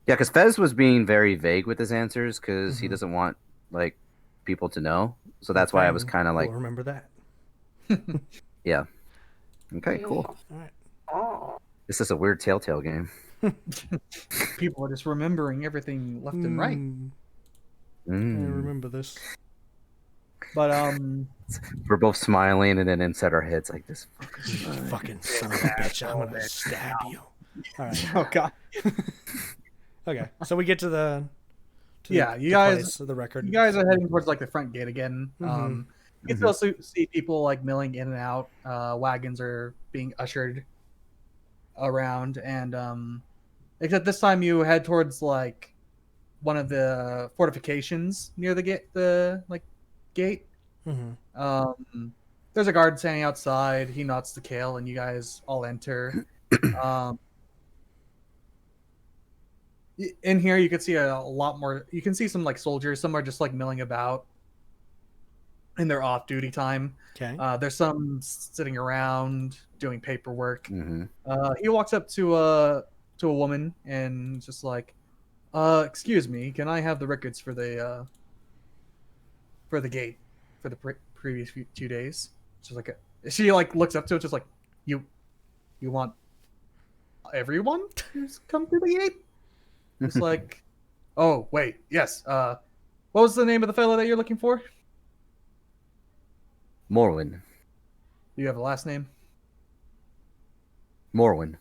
Yeah, because Fez was being very vague with his answers because he doesn't want like people to know. So that's why I was Fang kind of like, will remember that. yeah. Okay, cool. All right. This is a weird Telltale game. People are just remembering everything left and right. I Mm. remember this. But We're both smiling, and then inside our heads, like this. You fucking son of a bitch! I'm gonna stab you. All right. oh god, Okay. So we get to the. Yeah, you the guys- place of the record. you guys are heading towards like the front gate again. Mhm. You can still see people like milling in and out. Wagons are being ushered around, and except this time you head towards like one of the fortifications near the gate. The like gate. Mm-hmm. There's a guard standing outside. He nods to Kale, and you guys all enter. In here, you can see a lot more. You can see some like soldiers. Some are just like milling about in their off-duty time. Okay. There's some sitting around doing paperwork. Mm-hmm. He walks up to a woman and just like, excuse me, can I have the records for the gate for the previous few days? She's like, she like looks up to it, just like, you want everyone to come through the gate? It's like, oh wait, yes. What was the name of the fellow that you're looking for? Morwin. Do you have a last name? Morwin.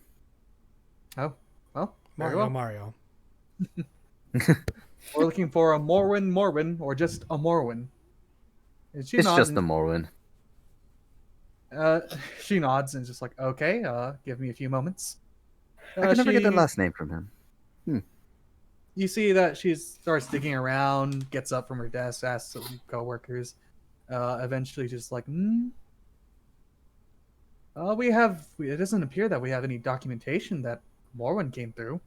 Oh, well, very Mario. well. Mario. We're looking for a Morwin, or just a Morwin. And she It's nods just and- the Morwin. she nods and is just like, okay, give me a few moments. I can never get the She- last name from him. You see that she starts digging around, gets up from her desk, asks some coworkers. Eventually, just like, it doesn't appear that we have any documentation that Morwen came through.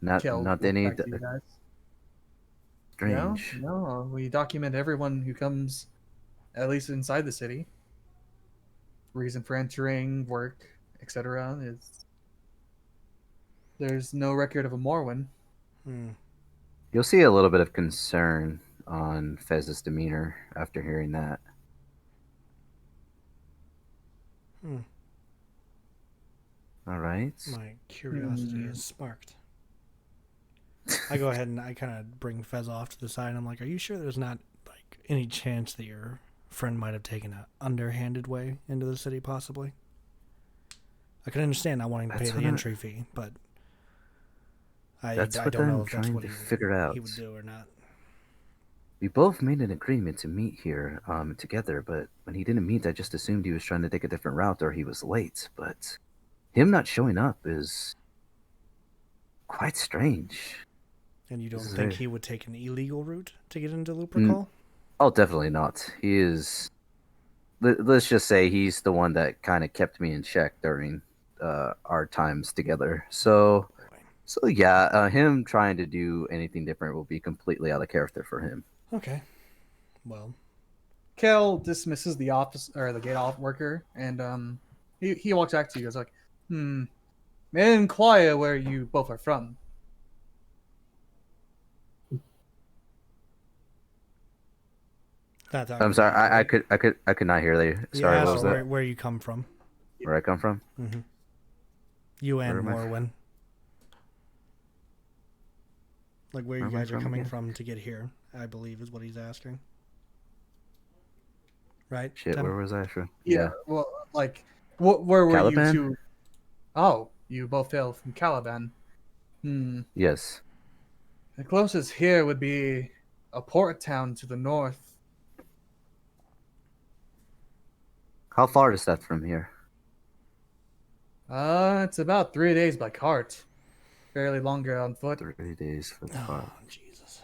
Not Kel, any back to you guys. strange. No, we document everyone who comes, at least inside the city. Reason for entering, work, etc. There's no record of a Morwen. Hmm. You'll see a little bit of concern on Fez's demeanor after hearing that. Hmm. All right. My curiosity is sparked. I go ahead and I kind of bring Fez off to the side. And I'm like, "Are you sure there's not like any chance that your friend might have taken an underhanded way into the city, possibly?" I can understand not wanting to pay That's the what entry fee, but I That's what don't know I'm if that's trying what to he figure out. he would do or not. We both made an agreement to meet here together, but when he didn't meet, I just assumed he was trying to take a different route or he was late. But him not showing up is quite strange. And you don't This is think very- he would take an illegal route to get into Lupercal? Oh, definitely not. He is. Let's just say he's the one that kind of kept me in check during our times together. So yeah, him trying to do anything different will be completely out of character for him. Okay. Well, Kel dismisses the office or the gate off worker, and he walks back to you. He's like, May I inquire where you both are from?" that's I'm sorry, I could not hear you. Sorry, yeah, what was so that? where you come from? Where I come from? Mm-hmm. You and Where am I Morwen. Like where you Where am I guys are from coming again? from to get here, I believe is what he's asking. Right? Shit, Tim? where was I from? Well, like, where were Caliban? you two? Oh, you both hail from Caliban. Yes. The closest here would be a port town to the north. How far is that from here? It's about 3 days by cart. Fairly longer on foot. 3 days for the Oh, car. Jesus.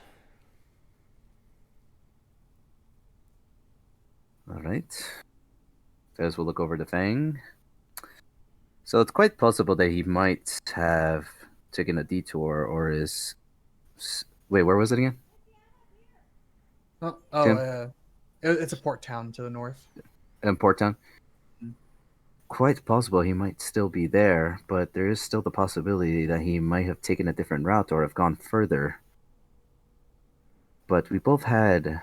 All right. Fez will look over to Fang. So it's quite possible that he might have taken a detour or is. Wait, where was it again? Oh, Tim? it's a port town to the north. In Port Town? Quite possible he might still be there, but there is still the possibility that he might have taken a different route or have gone further. But we both had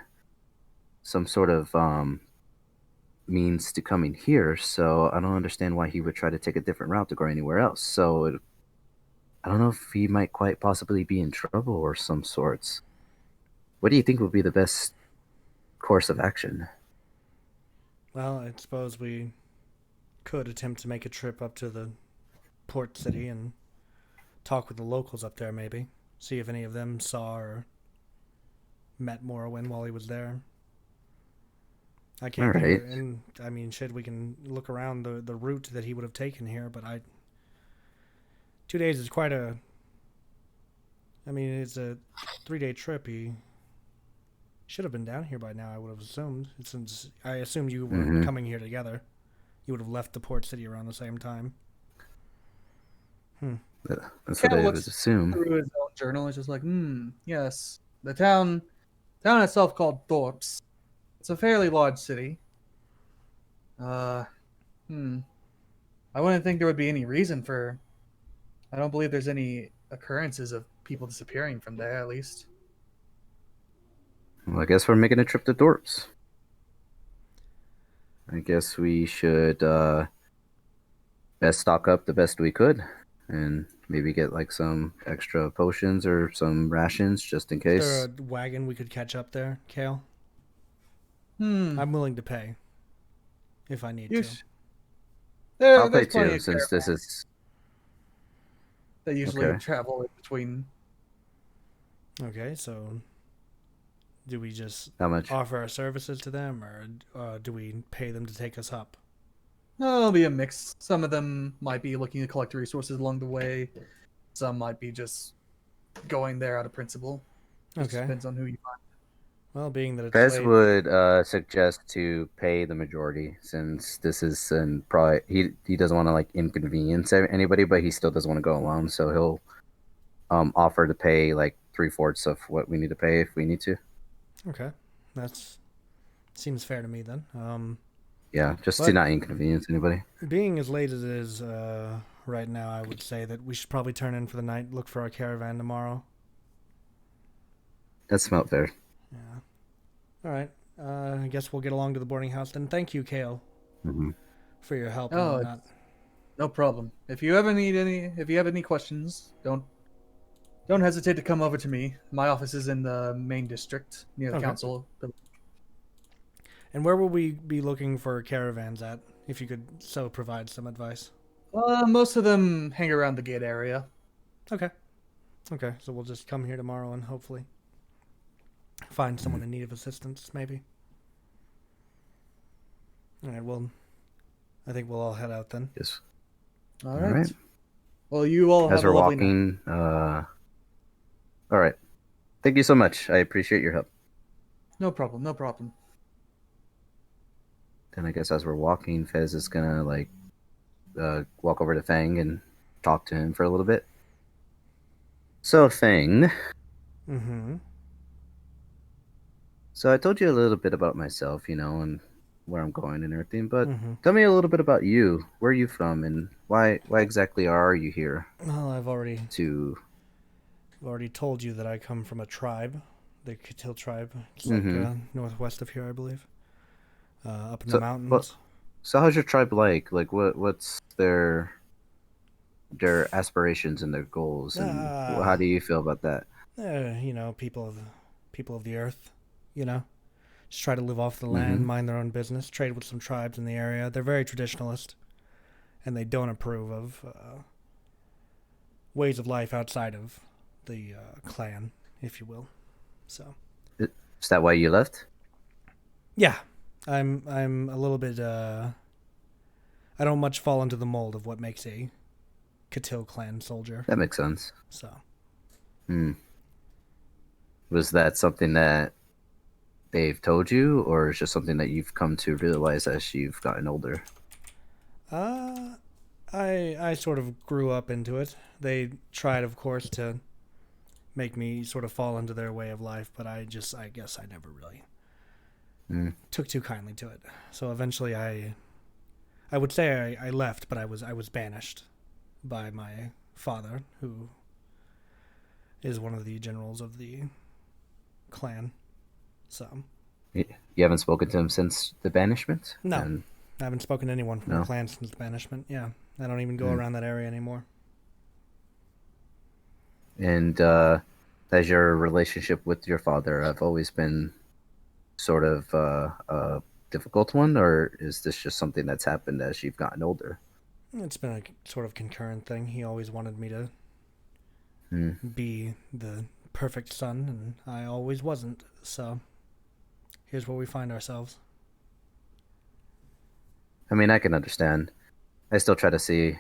some sort of means to coming here, so I don't understand why he would try to take a different route to go anywhere else. I don't know if he might quite possibly be in trouble or some sorts. What do you think would be the best course of action? Well, I suppose we could attempt to make a trip up to the port city and talk with the locals up there, maybe. See if any of them saw or met Morrowind while he was there. I can't think Alright. of, and I mean, shit, we can look around the route that he would have taken here, but 2 days is quite a. I mean, it's a 3-day trip. He should have been down here by now, I would have assumed. Since I assumed you were Mhm. coming here together, you would have left the port city around the same time. That's Kinda what I would looks assume. Through his own journal, it's just like, yes, the town itself called Thorps. It's a fairly large city. Uh, I wouldn't think there would be any reason for. I don't believe there's any occurrences of people disappearing from there, at least. Well, I guess we're making a trip to Dorps. I guess we should best stock up the best we could and maybe get like some extra potions or some rations just in Is case. there a wagon we could catch up there, Kale? Hmm. I'm willing to pay if I need You to. sh- there, I'll pay there's plenty too of since this caravans is that usually okay. travel in between. Okay, so do we just How much? offer our services to them, or do we pay them to take us up? No, it'll be a mix. Some of them might be looking to collect resources along the way. Some might be just going there out of principle. Just Okay. depends on who you find. Well, being that it's Fez late, would suggest to pay the majority since this is and probably he doesn't want to like inconvenience anybody, but he still doesn't want to go alone, so he'll offer to pay like 3/4 of what we need to pay if we need to. okay, that's seems fair to me then. Yeah, just to But- not inconvenience anybody. Being as late as it is right now, I would say that we should probably turn in for the night, look for our caravan tomorrow. That smelled fair. Yeah. All right. I guess we'll get along to the boarding house then. Thank you, Kale, Hmm. for your help Oh, and whatnot. No problem. If you have any questions, don't hesitate to come over to me. My office is in the main district near the Okay. council. And where will we be looking for caravans at? If you could so provide some advice. Most of them hang around the gate area. Okay. Okay, so we'll just come here tomorrow and hopefully find someone in need of assistance, maybe. All right, well, I think we'll all head out then. Yes. All right. Well, you all As have we're a lovely night. walking, all right. Thank you so much. I appreciate your help. No problem. No problem. Then I guess as we're walking, Fez is gonna like walk over to Fang and talk to him for a little bit. So Fang, Mm-hmm. so I told you a little bit about myself, and where I'm going and everything, but Mm-hmm. tell me a little bit about you. Where are you from, and why exactly are you here Well, I've already to? told you that I come from a tribe, the Katil tribe. It's Mhm. like northwest of here, I believe. Up in So- the mountains. So how's your tribe like? Like what's their aspirations and their goals, and how do you feel about that? People of the earth, just try to live off the land, Mhm. mind their own business, trade with some tribes in the area. They're very traditionalist, and they don't approve of ways of life outside of the clan, if you will. So, Is that why you left? yeah, I'm a little bit. I don't much fall into the mold of what makes a Katil clan soldier. That makes sense. So. Hmm. Was that something that they've told you, or is just something that you've come to realize as you've gotten older? I sort of grew up into it. They tried, of course, to make me sort of fall into their way of life, but I guess I never really took too kindly to it. So eventually I would say I left, but I was banished by my father, who is one of the generals of the clan. So You haven't spoken to him since the banishment? No. And, I haven't spoken to anyone from No. the clan since banishment. Yeah, I don't even go Hmm. around that area anymore. and has your relationship with your father have always been sort of a difficult one, or is this just something that's happened as you've gotten older? It's been a sort of concurrent thing. He always wanted me to Hmm. be the perfect son, and I always wasn't. So here's where we find ourselves. I mean, I can understand. I still try to see,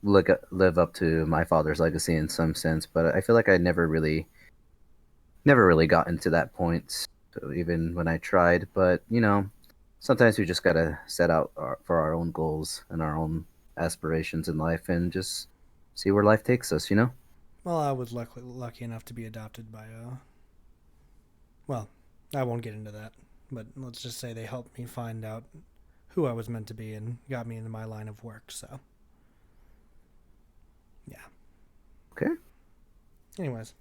live up to my father's legacy in some sense, but I feel like I never really got into that point, even when I tried. But sometimes we just gotta set out for our own goals and our own aspirations in life, and just see where life takes us. Well, I was lucky enough to be adopted by well, I won't get into that, but let's just say they helped me find out who I was meant to be and got me into my line of work. So yeah. Okay. Anyways,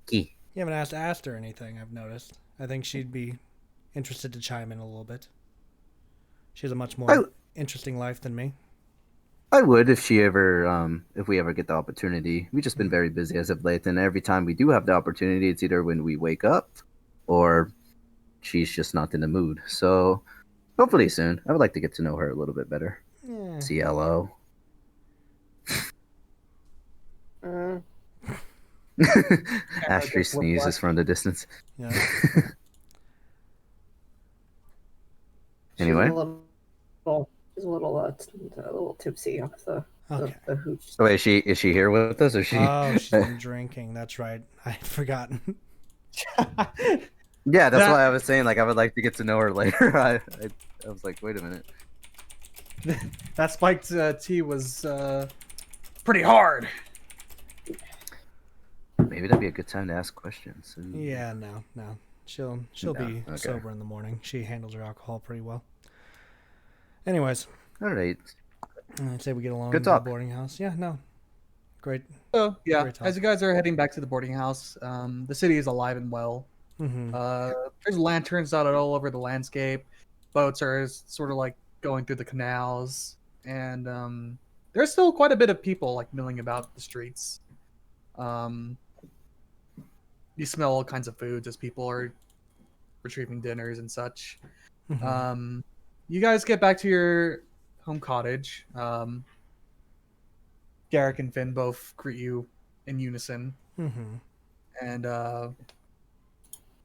Key. you haven't asked Aster anything, I've noticed. I think she'd be interested to chime in a little bit. She has a much more interesting life than me. I would if if we ever get the opportunity. We've just been very busy as of late, and every time we do have the opportunity, it's either when we wake up or she's just not in the mood. So hopefully soon. I would like to get to know her a little bit better. Yeah. Say hello. Ashley just sneezes whiplash. from the distance. Yeah. Anyway. She's a little tipsy off the Okay. the hooch. Oh, wait, is she here with us, or is she? Oh, she's been drinking. That's right. I'd forgotten. Yeah, that's That- why I was saying I would like to get to know her later. I was like, wait a minute. That spiked tea was pretty hard. Maybe that'd be a good time to ask questions. Yeah, no. She'll No, be okay. sober in the morning. She handles her alcohol pretty well. Anyways, All right. I'd say we get along Good in the talk. boarding house. Yeah, no. Great. So yeah, Great talk. as you guys are heading back to the boarding house, the city is alive and well. Mm-hmm. There's lanterns dotted all over the landscape. Boats are sort of going through the canals, and there's still quite a bit of people milling about the streets. You smell all kinds of foods as people are retrieving dinners and such. Mm-hmm. You guys get back to your home cottage. Garrick and Finn both greet you in unison, Mm-hmm. and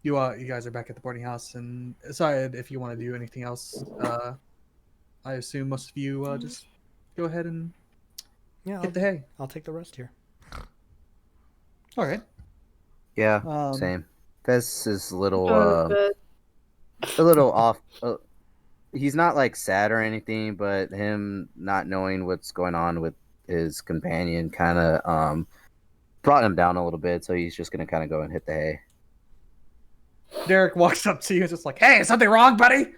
you guys are back at the boarding house and decided if you want to do anything else. I assume most of you just go ahead and Yeah, hit the hay. I'll take the rest here. All right. Yeah, same. Fez is a little But a little off. He's not sad or anything, but him not knowing what's going on with his companion kind of brought him down a little bit. So he's just gonna kind of go and hit the hay. Derek walks up to you and just "Hey, is something wrong, buddy?"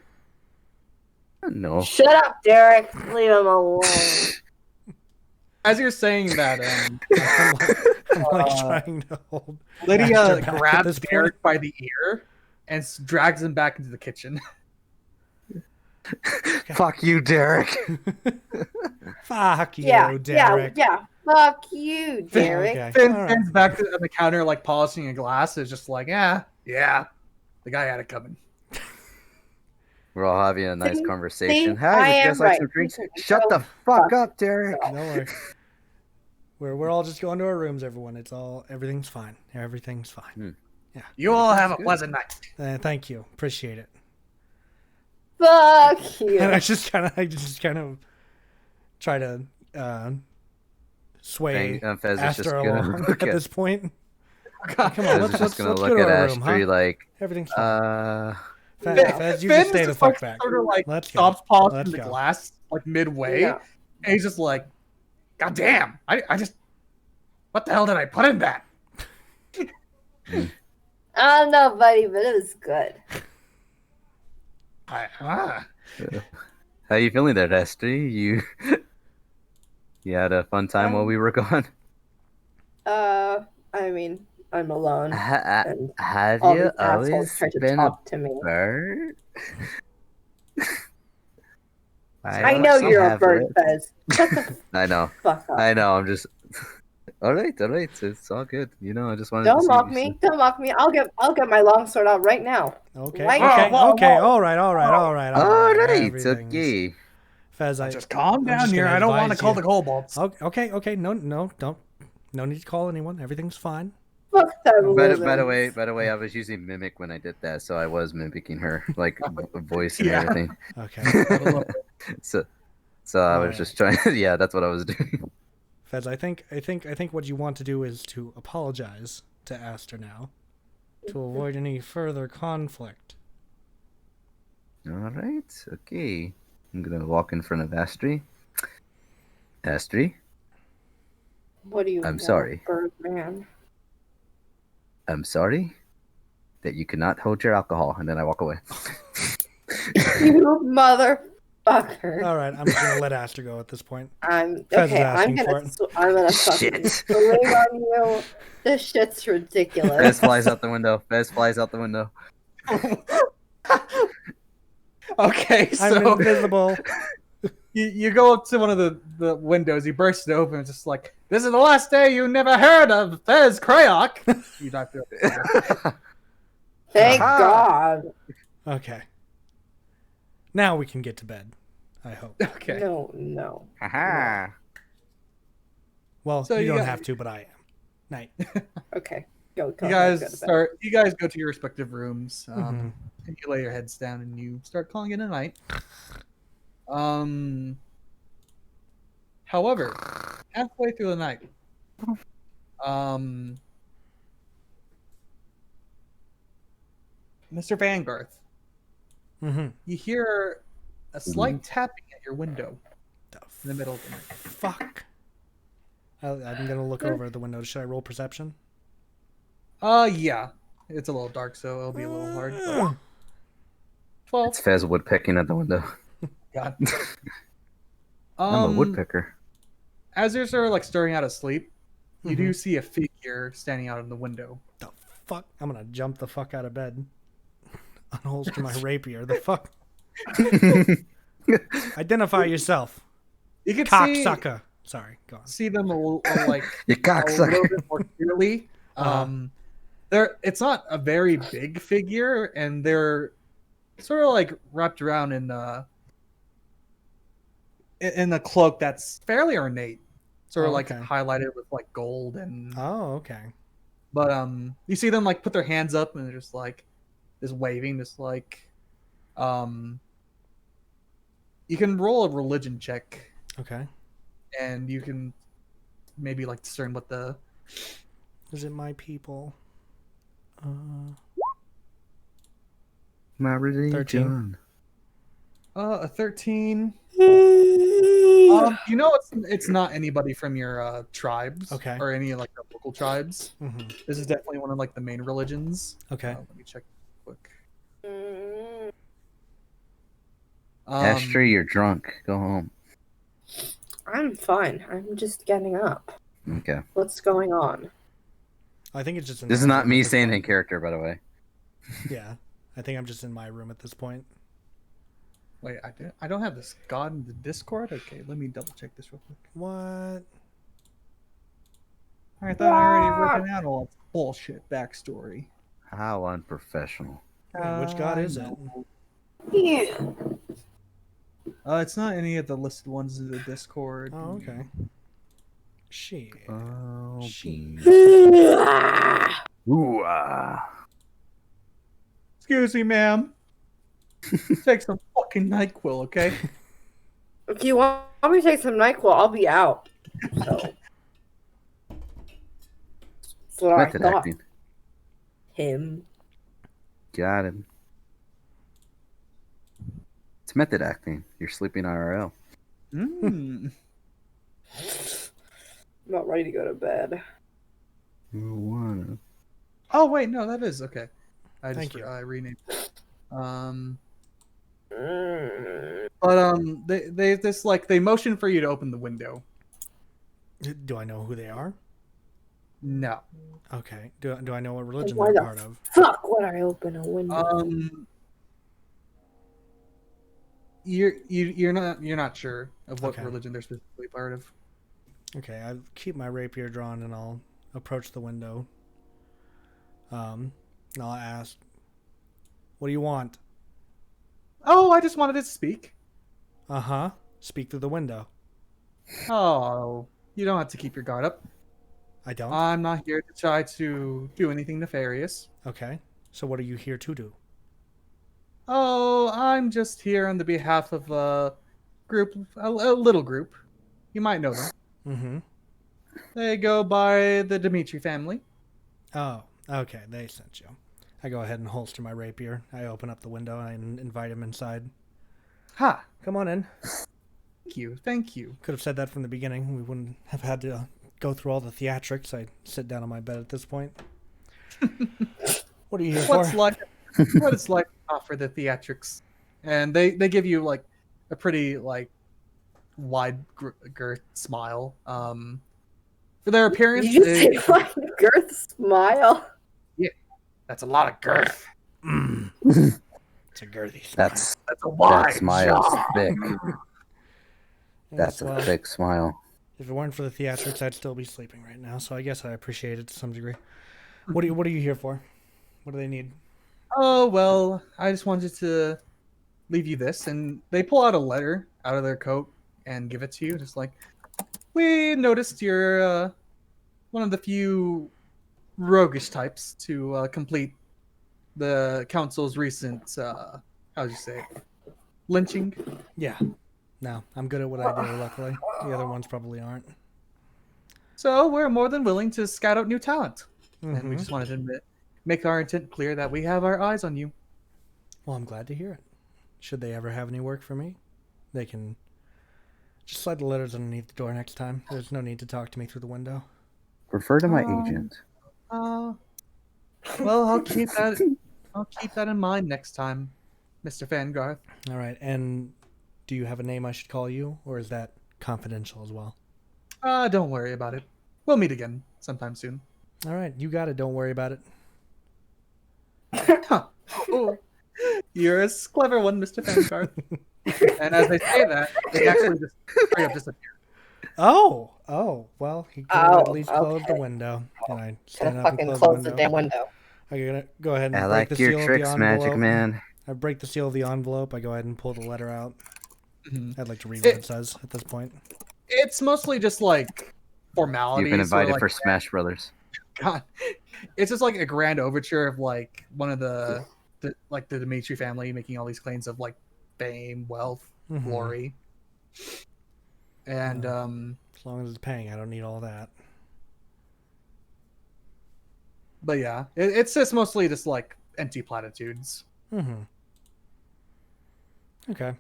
No. shut up, Derek. Leave him alone. As you're saying that, I'm trying to hold. Lydia Aster back at grabs this point. Derek by the ear and drags him back into the kitchen. Fuck you, Derek. Fuck you, yeah, Derek. yeah. Fuck you, Derek. Okay. Finn all right. stands back on the counter, polishing a glass. Is just yeah, the guy had it coming. We're all having a nice See? conversation. See? Hey, I would you am guys like right. some drinks? You Shut go the fuck fuck up, Derek. Don't worry. We're all just going to our rooms, everyone. Everything's fine. Everything's fine. You all have a good. pleasant night. Thank you. Appreciate it. Fuck you. And I just kind of try to sway Fez is just Aster gonna along look at at. this point. Come Come Fez on, is let's just gonna go look to at our room, Astrid huh? Everything's fine. Fez, you Finn just stay the is fuck back. Sort of Let's go. stops polishing Let's the go. glass midway, Yeah. and he's just "God damn! I just what the hell did I put in that?" I don't know, buddy, but it was good. How you feeling there, Astrid? You had a fun time while we were gone. I mean, I'm alone. And Have all you these assholes always try to been a talk to me. bird? I know don't you're a have bird, lips. Fez. Shut the I know. fuck up. I know. I'm just. All right. It's all good. You know, I just wanted to Don't see. mock me. Don't mock me. I'll get my longsword out right now. Okay. Right Okay. now. Okay. Whoa. All right. All right. All right. All right. Everything's- Okay. Fez, Just calm I'm down just here. gonna I don't want to advise call you. the kobolds. Okay. Okay. No. Don't. No need to call anyone. Everything's fine. Fuck that By the way, I was using mimic when I did that, so I was mimicking her like voice and Yeah. everything. Okay. So I was Alright. just trying. Yeah, that's what I was doing. Fez, I think what you want to do is to apologize to Aster now, to avoid any further conflict. All right. Okay. I'm gonna walk in front of Astri. Astri, What do you I'm want, sorry. Birdman? I'm sorry that you cannot hold your alcohol, and then I walk away. You motherfucker. All right, I'm just gonna let Aster go at this point. I'm Fez is okay. I'm asking for gonna it. I'm gonna fucking Shit. swing on you. This shit's ridiculous. Fez flies out the window. Fez flies out the window. Okay, I'm so invisible. you go up to one of the windows, you burst it open, it's just like, this is the last day you never heard of Fez Krayok. You dive through it. Thank Aha. God. Okay. Now we can get to bed. I hope. Okay. No. Haha. Well, So you you don't got- have to, but I am. Night. Okay. Go. You go guys go to bed. start. You guys go to your respective rooms. Mhm. And you lay your heads down and you start calling it a night. However, halfway through the night, Mr. Vangarth, Mm-hmm. you hear a slight tapping at your window in the middle of the night. Fuck. I'm gonna look over at the window. Should I roll perception? Yeah, it's a little dark, so it'll be a little hard. But 12. It's Fez woodpecking at the window. God. I'm a woodpecker. As you're sort of like stirring out of sleep, you do see a figure standing out in the window. The fuck? I'm gonna jump the fuck out of bed. Unholster my rapier. The fuck? Identify yourself. You can Cocksucker. Sorry, go on. see them like You a little cocksucker. bit more clearly. It's not a very big figure, and they're sort of like wrapped around in a cloak that's fairly ornate, sort of like Okay. highlighted with like gold and. Oh, okay. But you see them like put their hands up and they're just like, just waving, just like, you can roll a religion check, Okay. and you can maybe like discern what the. Is it my people? My religion. A 13. You know, it's not anybody from your tribes, Okay. or any like the local tribes. Mm-hmm. This is definitely one of like the main religions. Okay. Let me check quick. Mm, Astri, you're drunk. Go home. I'm fine. I'm just getting up. Okay. What's going on? I think it's just. In This is my not room me at this saying in point. character, by the way. Yeah, I think I'm just in my room at this point. Wait, I don't have this god in the Discord. Okay, let me double check this real quick. What? I thought I already written out all its bullshit backstory. How unprofessional. Wait, which god is it? Yeah. It's not any of the listed ones in the Discord. Oh, okay. Shit. Oh, Shit. Ooh, ah. Excuse me, ma'am. Take some fucking NyQuil, okay? If you want me to take some NyQuil, I'll be out. So. That's what I Method thought. acting. Him. Got him. It's method acting. You're sleeping IRL. Mm. I'm not ready to go to bed. You wanna. Oh wait, no, that is okay. Thank you. I renamed it. But Mm, they motion for you to open the window. Do I know who they are? No. Okay. Do I know what religion Why they're the part of? fuck would I open a window? You're not sure of what Okay. religion they're specifically part of. Okay, I keep my rapier drawn and I'll approach the window. And I'll ask, "What do you want?" Oh, I just wanted to speak. Uh-huh. Speak through the window. Oh, you don't have to keep your guard up. I don't. I'm not here to try to do anything nefarious. Okay. So what are you here to do? Oh, I'm just here on the behalf of a group, a little group. You might know them. Mm-hmm. They go by the Dimitri family. Oh, okay. They sent you. I go ahead and holster my rapier. I open up the window and invite him inside. Ha! Come on in. Thank you, thank you. Could have said that from the beginning. We wouldn't have had to go through all the theatrics. I sit down on my bed at this point. What are you here What's for? like? What it's like to offer the theatrics, and they give you like a pretty like wide girth smile. For their appearance, Did you say fine girth smile? that's a lot of girth. It's a girthy smile. That's That's a wide that smile's jaw. thick. Yes, That's a well, thick smile. if it weren't for the theatrics, I'd still be sleeping right now. So I guess I appreciate it to some degree. What are you here for? What do they need? Oh well, I just wanted to leave you this, and they pull out a letter out of their coat and give it to you. Just like, we noticed you're one of the few roguish types to complete the council's recent how would you say it? Lynching. Yeah. No, I'm good at what I do, luckily. The other ones probably aren't. So we're more than willing to scout out new talent, and we Mhm. just wanted to make our intent clear that we have our eyes on you. Well, I'm glad to hear it. Should they ever have any work for me, they can just slide the letters underneath the door next time. There's no need to talk to me through the window. Refer to my Um, agent. Well, I'll keep that. I'll keep that in mind next time, Mr. Fangarth. All right, and do you have a name I should call you, or is that confidential as well? Don't worry about it. We'll meet again sometime soon. All right, you got it. Don't worry about it. Huh. Oh, you're a clever one, Mr. Fangarth. And as they say that, they actually just straight up disappear. Oh, well, he could have at Oh, least closed the okay. window. And I Gonna stand up and fucking close close the the window. damn window. I'm gonna go ahead and I break like the your seal of tricks, the Magic envelope. Man. I break the seal of the envelope. I go ahead and pull the letter out. Mhm. I'd like to read what it says at this point. It's mostly just like formalities. You've been or, invited like, for Smash Brothers. God, it's just like a grand overture of like one of the Dimitri family making all these claims of like fame, wealth, Mhm. glory, and As long as it's paying, I don't need all that. but yeah, it's just mostly just like empty platitudes. Mm-hmm. Okay.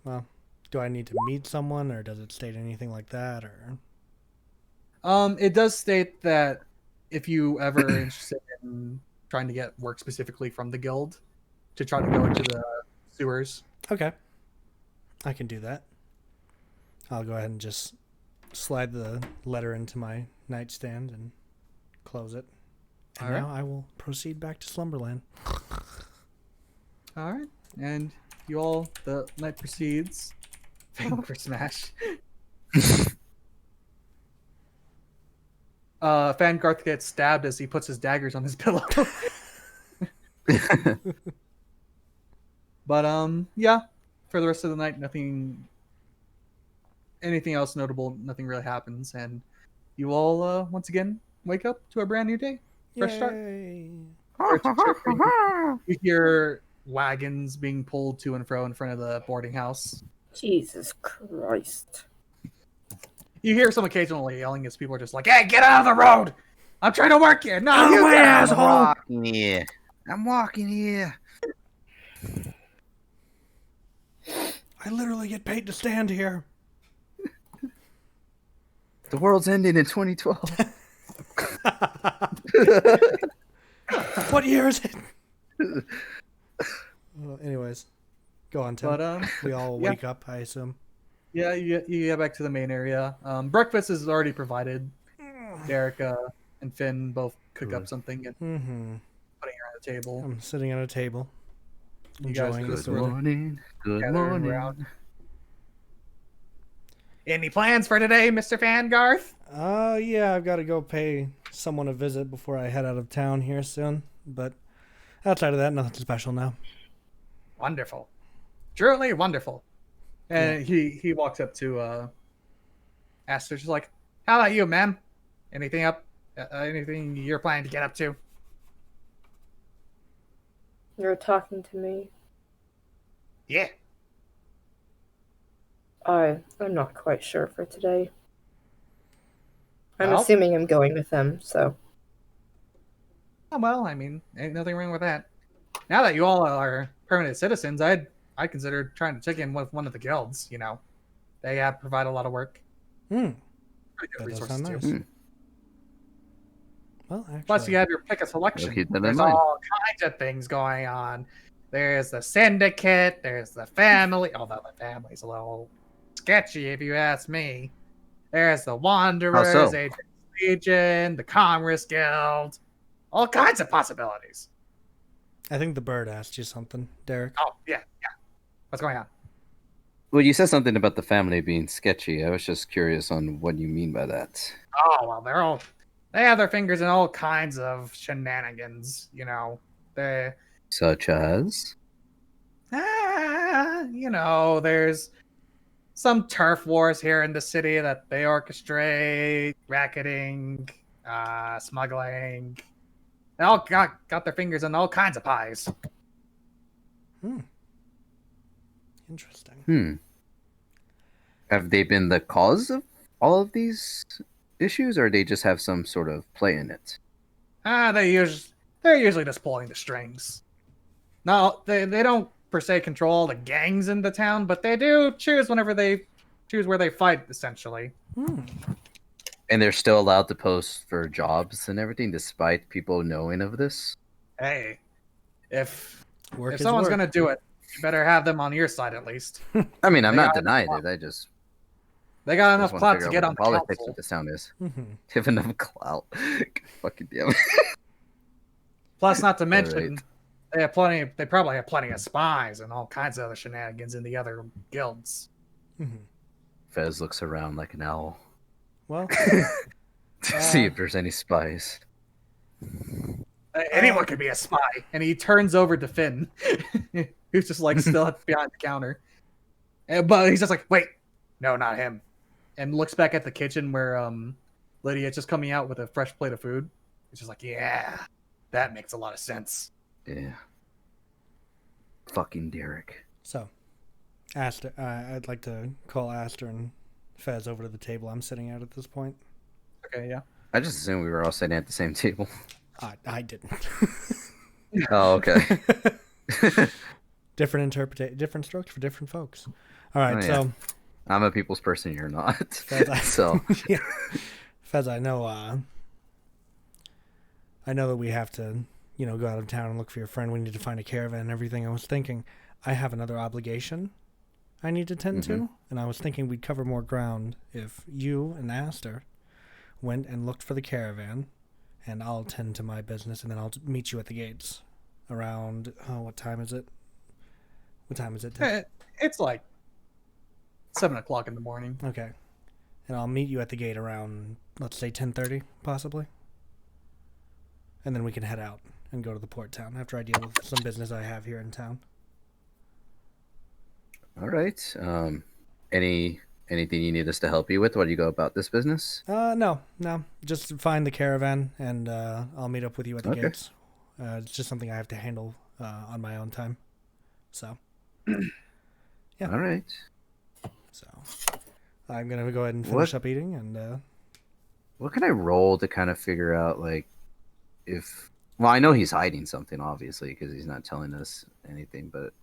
Well, do I need to meet someone, or does it state anything like that, or? It does state that if you ever are interested in trying to get work specifically from the guild, to try to go into the sewers. Okay. I can do that. I'll go ahead and just slide the letter into my nightstand and close it. And All right. now I will proceed back to Slumberland. All right, and you all, the night proceeds. For Smash. Fangarth gets stabbed as he puts his daggers on his pillow. But yeah, for the rest of the night, anything else notable, nothing really happens, and you all once again wake up to a brand new day. Fresh start. Yay. You hear wagons being pulled to and fro in front of the boarding house. Jesus Christ. You hear some occasional yelling as people are just like, "Hey, get out of the road! I'm trying to work here. No, Out of you the way, get out of the asshole!" road." Walking here. I'm walking here. I literally get paid to stand here. The world's ending in 2012. What year is it? Well, anyways, go on, Tim. But we all yeah. wake up, I assume. yeah, you get back to the main area. Breakfast is already provided. Derek and Finn both cook up something and Mm-hmm. putting it on the table. I'm sitting at a table, You guys enjoying just Good this weather. morning. Good gathering morning. around. Any plans for today, Mr. Fangarth? Yeah, I've got to go pay someone a visit before I head out of town here soon. But outside of that, nothing special now. Wonderful. Truly wonderful. And he walks up to Aster, just like, how about you, ma'am? Anything up? Anything you're planning to get up to? You're talking to me. Yeah. I'm not quite sure for today. I'm Well- assuming I'm going with them, so. Oh, well, I mean, ain't nothing wrong with that. Now that you all are permanent citizens, I'd consider trying to check in with one of the guilds. You know, they provide a lot of work. Hmm. Pretty good That does resources sound too. nice. Well, actually, Plus, you have your pick a selection. I'll keep that in There's mind. all kinds of things going on. There's the syndicate. There's the family. Although the family's a little sketchy, if you ask me. There's the Wanderers, How so? Adrian's Legion, the Commerce Guild. All kinds of possibilities. I think the bird asked you something, Derek. Oh yeah. What's going on? Well, you said something about the family being sketchy. I was just curious on what you mean by that. Oh well, they have their fingers in all kinds of shenanigans. You know, Such as? there's some turf wars here in the city that they orchestrate, racketing, smuggling. They all got their fingers in all kinds of pies. Interesting. Have they been the cause of all of these issues, or they just have some sort of play in it? They're usually just pulling the strings. No, they don't per se control the gangs in the town, but they do choose where they fight, essentially. And they're still allowed to post for jobs and everything, despite people knowing of this? Hey, if Work is someone's work. gonna do it, you better have them on your side at least. I mean, I'm They not got denying it. I just They got enough wanna clout figure to out get what on the the politics council. of this town is. Mhm. Give enough clout. Fucking damn it. Plus, not to mention, right. they probably have plenty of spies and all kinds of other shenanigans in the other guilds. Mhm. Fez looks around like an owl Well, to see if there's any spies. Anyone could be a spy. And he turns over to Finn, who's just like still behind the counter. But he's just like, wait, no, not him. And looks back at the kitchen where Lydia's just coming out with a fresh plate of food. He's just like, yeah, that makes a lot of sense. Yeah. Fucking Derek. so Aster, I'd like to call Aster and Fez over to the table I'm sitting at this point. Okay, yeah. I just assumed we were all sitting at the same table. I didn't. Oh, okay. different strokes for different folks. All right, Oh, yeah. so I'm a people's person, you're not. Fez, So, yeah. Fez, I know that we have to, go out of town and look for your friend. We need to find a caravan and everything. I was thinking, I have another obligation I need to tend to, and I was thinking we'd cover more ground if you and Aster went and looked for the caravan, and I'll tend to my business, and then I'll meet you at the gates around, what time is it? What time is it? It's like 7 o'clock in the morning. Okay. And I'll meet you at the gate around, let's say 10:30, possibly. And then we can head out and go to the port town after I deal with some business I have here in town. all right. Anything you need us to help you with while you go about this business? No. Just find the caravan, and I'll meet up with you at the Okay. gates. It's just something I have to handle on my own time. So, Yeah. All right. so I'm gonna go ahead and finish up eating, and What can I roll to kind of figure out, like, if... Well, I know he's hiding something, obviously, because he's not telling us anything, but...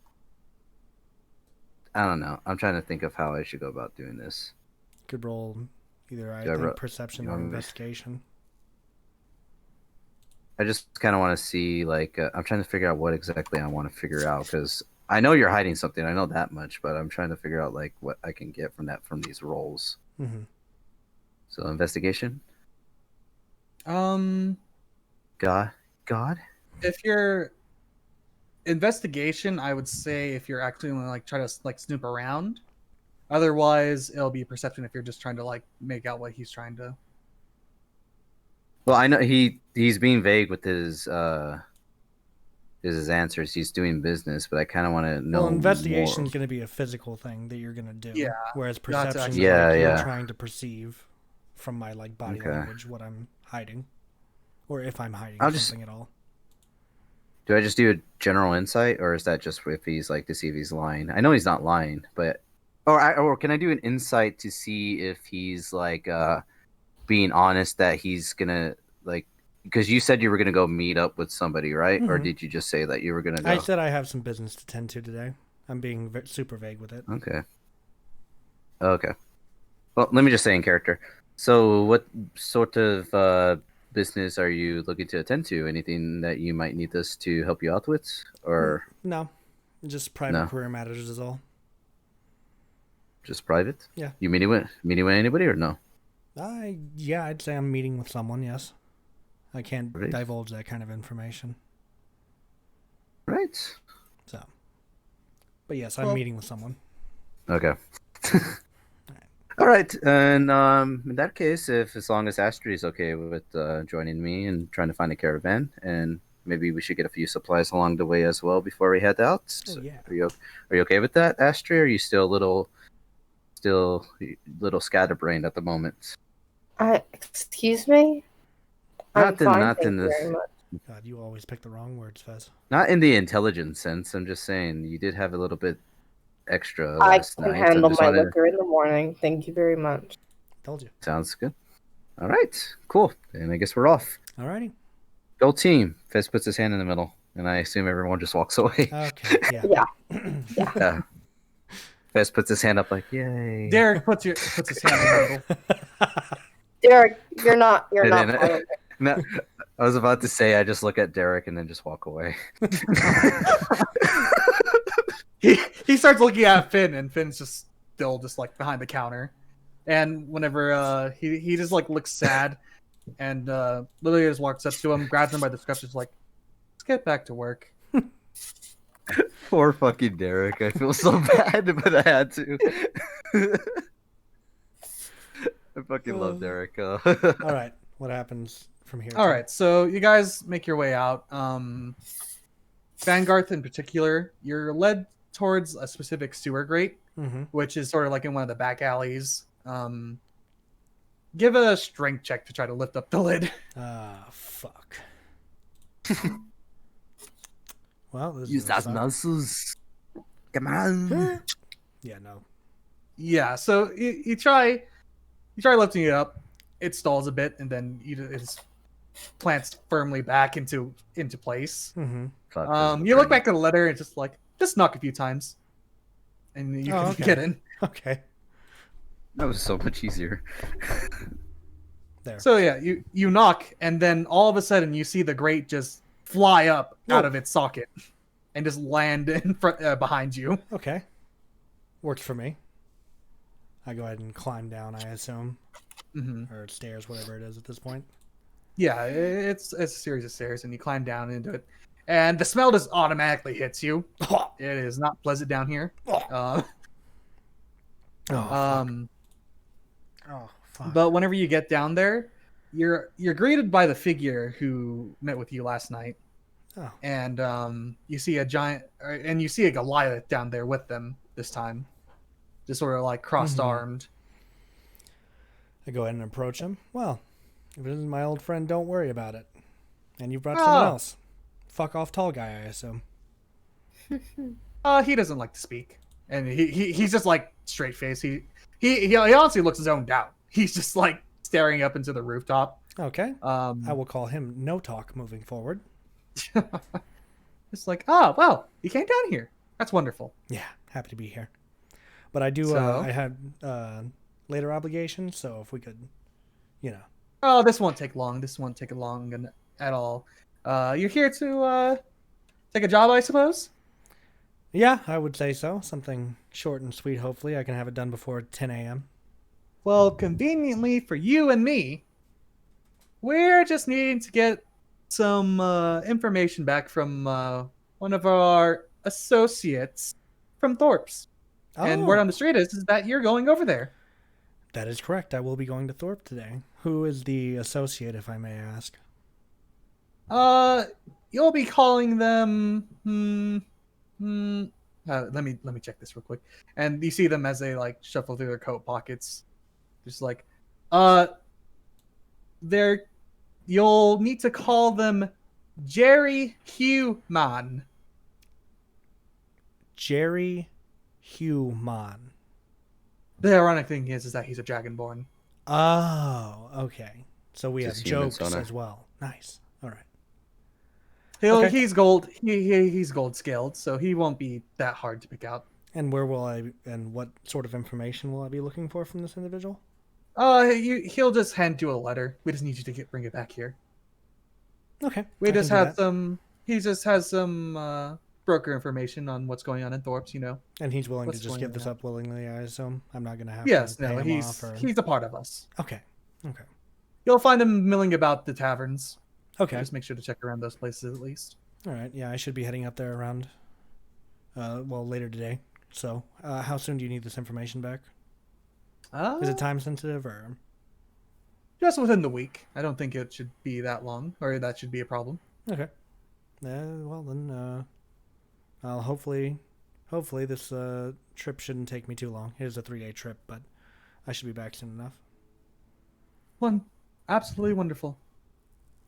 I don't know. I'm trying to think of how I should go about doing this. could roll either I Do I think ro- perception you or want me to- investigation. I just kind of want to see, like, I'm trying to figure out what exactly I want to figure out, because I know you're hiding something. I know that much, but I'm trying to figure out, like, what I can get from these rolls. Mm-hmm. So, investigation? God. If you're investigation, I would say if you're actually gonna like try to like snoop around. Otherwise, it'll be perception if you're just trying to like make out what he's trying to. Well, I know he's being vague with his answers. He's doing business, but I kind of want to know. Well, investigation more. is going to be a physical thing that you're going to do. Yeah, Whereas that's perception, actually- Yeah, like, you're yeah. trying to perceive from my like body Okay. language what I'm hiding, or if I'm hiding I'll just- something at all. Do I just do a general insight, or is that just if he's like to see if he's lying? I know he's not lying, but or can I do an insight to see if he's like being honest that he's gonna like because you said you were gonna go meet up with somebody, right? Or Mhm. did you just say that you were gonna go? I said I have some business to tend to today. I'm being super vague with it. Okay. Okay. Well, let me just say in character. So, what sort of business are you looking to attend to? Anything that you might need us to help you out with, or No, just private No. career matters is all. just private? Yeah. You meeting with anybody or no? Yeah, I'd say I'm meeting with someone. Yes, I can't Great. divulge that kind of information. Right. So, but yes, I'm Well- meeting with someone. Okay. All right, and in that case, if as long as Astrid is okay with joining me and trying to find a caravan, and maybe we should get a few supplies along the way as well before we head out. Oh, yeah. Are you okay with that, Astrid? Or are you still a little scatterbrained at the moment? Excuse me? I'm Not in- fine, not thank in you this- very much. God, you always pick the wrong words, Fez. Not in the intelligence sense. I'm just saying you did have a little bit extra I last can night. so handle just my wanted- liquor in the morning. Thank you very much. Told you. Sounds good. All right, cool. And I guess we're off. Alrighty. Go team. Fez puts his hand in the middle, and I assume everyone just walks away. Okay. Yeah. Yeah. Yeah. Fez puts his hand up like, yay. Derek puts his hand in the middle. Derek, you're not And part then- of it. No, I was about to say I just look at Derek and then just walk away. He starts looking at Finn, and Finn's just still just like behind the counter. And whenever he just like looks sad, and literally just walks up to him, grabs him by the scruff, just like, let's get back to work. Poor fucking Derek. I feel so bad, but I had to. I fucking love Derek. All right. What happens from here? All right, so you guys make your way out. Vanguard in particular, you're led towards a specific sewer grate, Mm-hmm. which is sort of like in one of the back alleys. Give a strength check to try to lift up the lid. Ah, fuck. Well, this Use is that muscles. Come on. Yeah, no. Yeah, so you try lifting it up. It stalls a bit, and then it just plants firmly back into place. Mm-hmm. You look back at the letter and just knock a few times, and you can okay. get in. Okay. That was so much easier. There. So yeah, you knock, and then all of a sudden you see the grate just fly up out Whoa. of its socket, and just land in front behind you. Okay. Works for me. I go ahead and climb down, I assume. Hmm. Or stairs, whatever it is at this point. Yeah, it's a series of stairs, and you climb down into it, and the smell just automatically hits you. It is not pleasant down here. Um, fuck. but whenever you get down there, you're greeted by the figure who met with you last night, Oh. and you see a Goliath down there with them this time, just sort of like crossed-armed. I go ahead and approach him. Well, if it isn't my old friend, don't worry about it. And you brought someone else. Fuck off, tall guy, I assume. He doesn't like to speak, and he's just like straight face. He honestly looks zoned out. He's just like staring up into the rooftop. Okay. I will call him No Talk moving forward. It's like, oh well, you came down here. That's wonderful. Yeah, happy to be here. But I do. So? I had later obligations, so if we could, Oh, this won't take long. This won't take long at all. You're here to take a job, I suppose. Yeah, I would say so. Something short and sweet. Hopefully, I can have it done before 10 a.m. Well, conveniently for you and me, we're just needing to get some information back from one of our associates from Thorpe's. And word on the street is that you're going over there. That is correct. I will be going to Thorpe today. Who is the associate, if I may ask? You'll be calling them. Let me check this real quick. And you see them as they like shuffle through their coat pockets, just like, they're. You'll need to call them Jerry Human. Jerry Human. The ironic thing is that he's a dragonborn. Oh, okay. So we have Just human jokes sonar. as well. Nice. All right. Okay. He's gold. He's gold scaled, so he won't be that hard to pick out. And what sort of information will I be looking for from this individual? He'll just hand you a letter. We just need you to bring it back here. Okay. We I just can do have that. some. He just has some broker information on what's going on in Thorpe's. You know. And he's willing what's to just going give this on. up willingly, I assume. I'm not going to have Yes. to pay No. him He's off or... he's a part of us. Okay. Okay. You'll find him milling about the taverns. Okay. Just make sure to check around those places at least. All right. Yeah, I should be heading up there around, later today. So, how soon do you need this information back? Is it time sensitive or? Just within the week. I don't think it should be that long, or that should be a problem. Okay. Well then, I'll hopefully this trip shouldn't take me too long. It is a 3-day trip, but I should be back soon enough. Absolutely wonderful.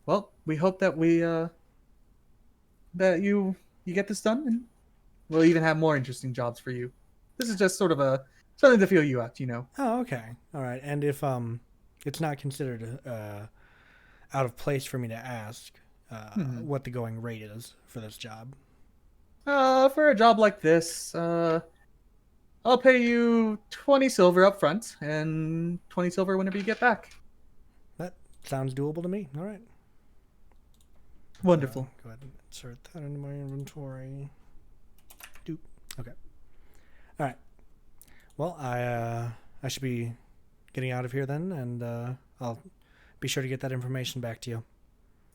Well, we hope that that you get this done, and we'll even have more interesting jobs for you. This is just sort of something to feel you out, you know. Oh, okay. All right. And if it's not considered out of place for me to ask what the going rate is for this job. For a job like this, I'll pay you 20 silver up front and 20 silver whenever you get back. That sounds doable to me. All right. Wonderful. Go ahead and insert that into my inventory. Doop. Okay. All right. Well, I should be getting out of here then, and I'll be sure to get that information back to you.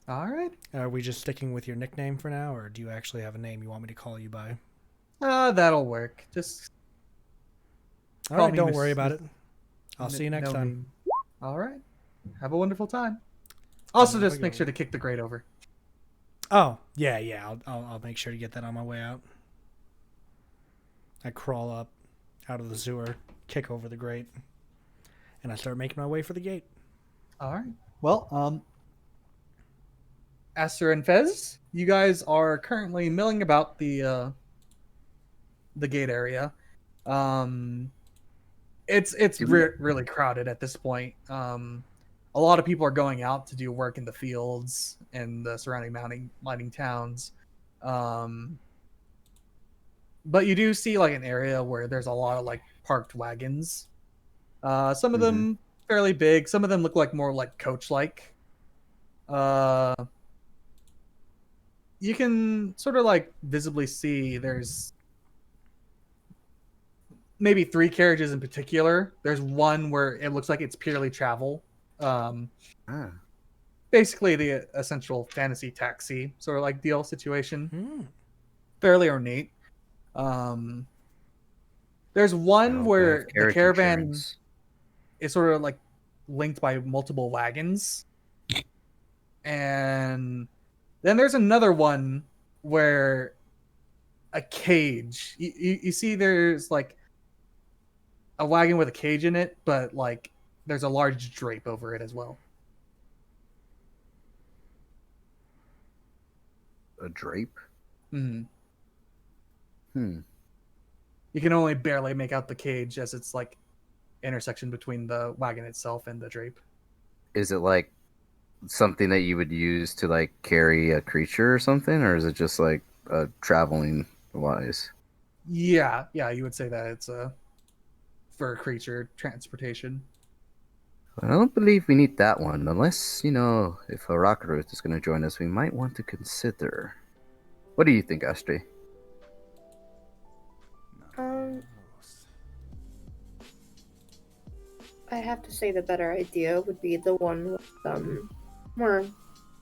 All right. Are we just sticking with your nickname for now, or do you actually have a name you want me to call you by? That'll work. Just All call right, me don't Miss- worry about it. I'll see you next no time. name. All right. Have a wonderful time. Also, There just we make go. sure to kick the grate over. Oh, yeah. I'll make sure to get that on my way out. I crawl up out of the sewer, kick over the grate, and I start making my way for the gate. All right. Well, Aster and Fez, you guys are currently milling about the gate area. It's really crowded at this point. A lot of people are going out to do work in the fields and the surrounding mining towns. But you do see like an area where there's a lot of like parked wagons. Some of them fairly big. Some of them look like more like coach-like. You can sort of like visibly see there's maybe 3 carriages in particular. There's one where it looks like it's purely travel. Basically the essential fantasy taxi sort of like deal situation. Fairly ornate. There's one where the caravan is sort of like linked by multiple wagons. And then there's another one where a cage. You see there's like a wagon with a cage in it, but like there's a large drape over it as well. A drape? Mm-hmm. Hmm. You can only barely make out the cage as it's like intersection between the wagon itself and the drape. Is it like something that you would use to like carry a creature or something, or is it just like traveling wise? Yeah, you would say that it's for creature transportation. I don't believe we need that one, unless, you know, if a Rockaruth is going to join us, we might want to consider. What do you think, Astrid? I have to say the better idea would be the one with more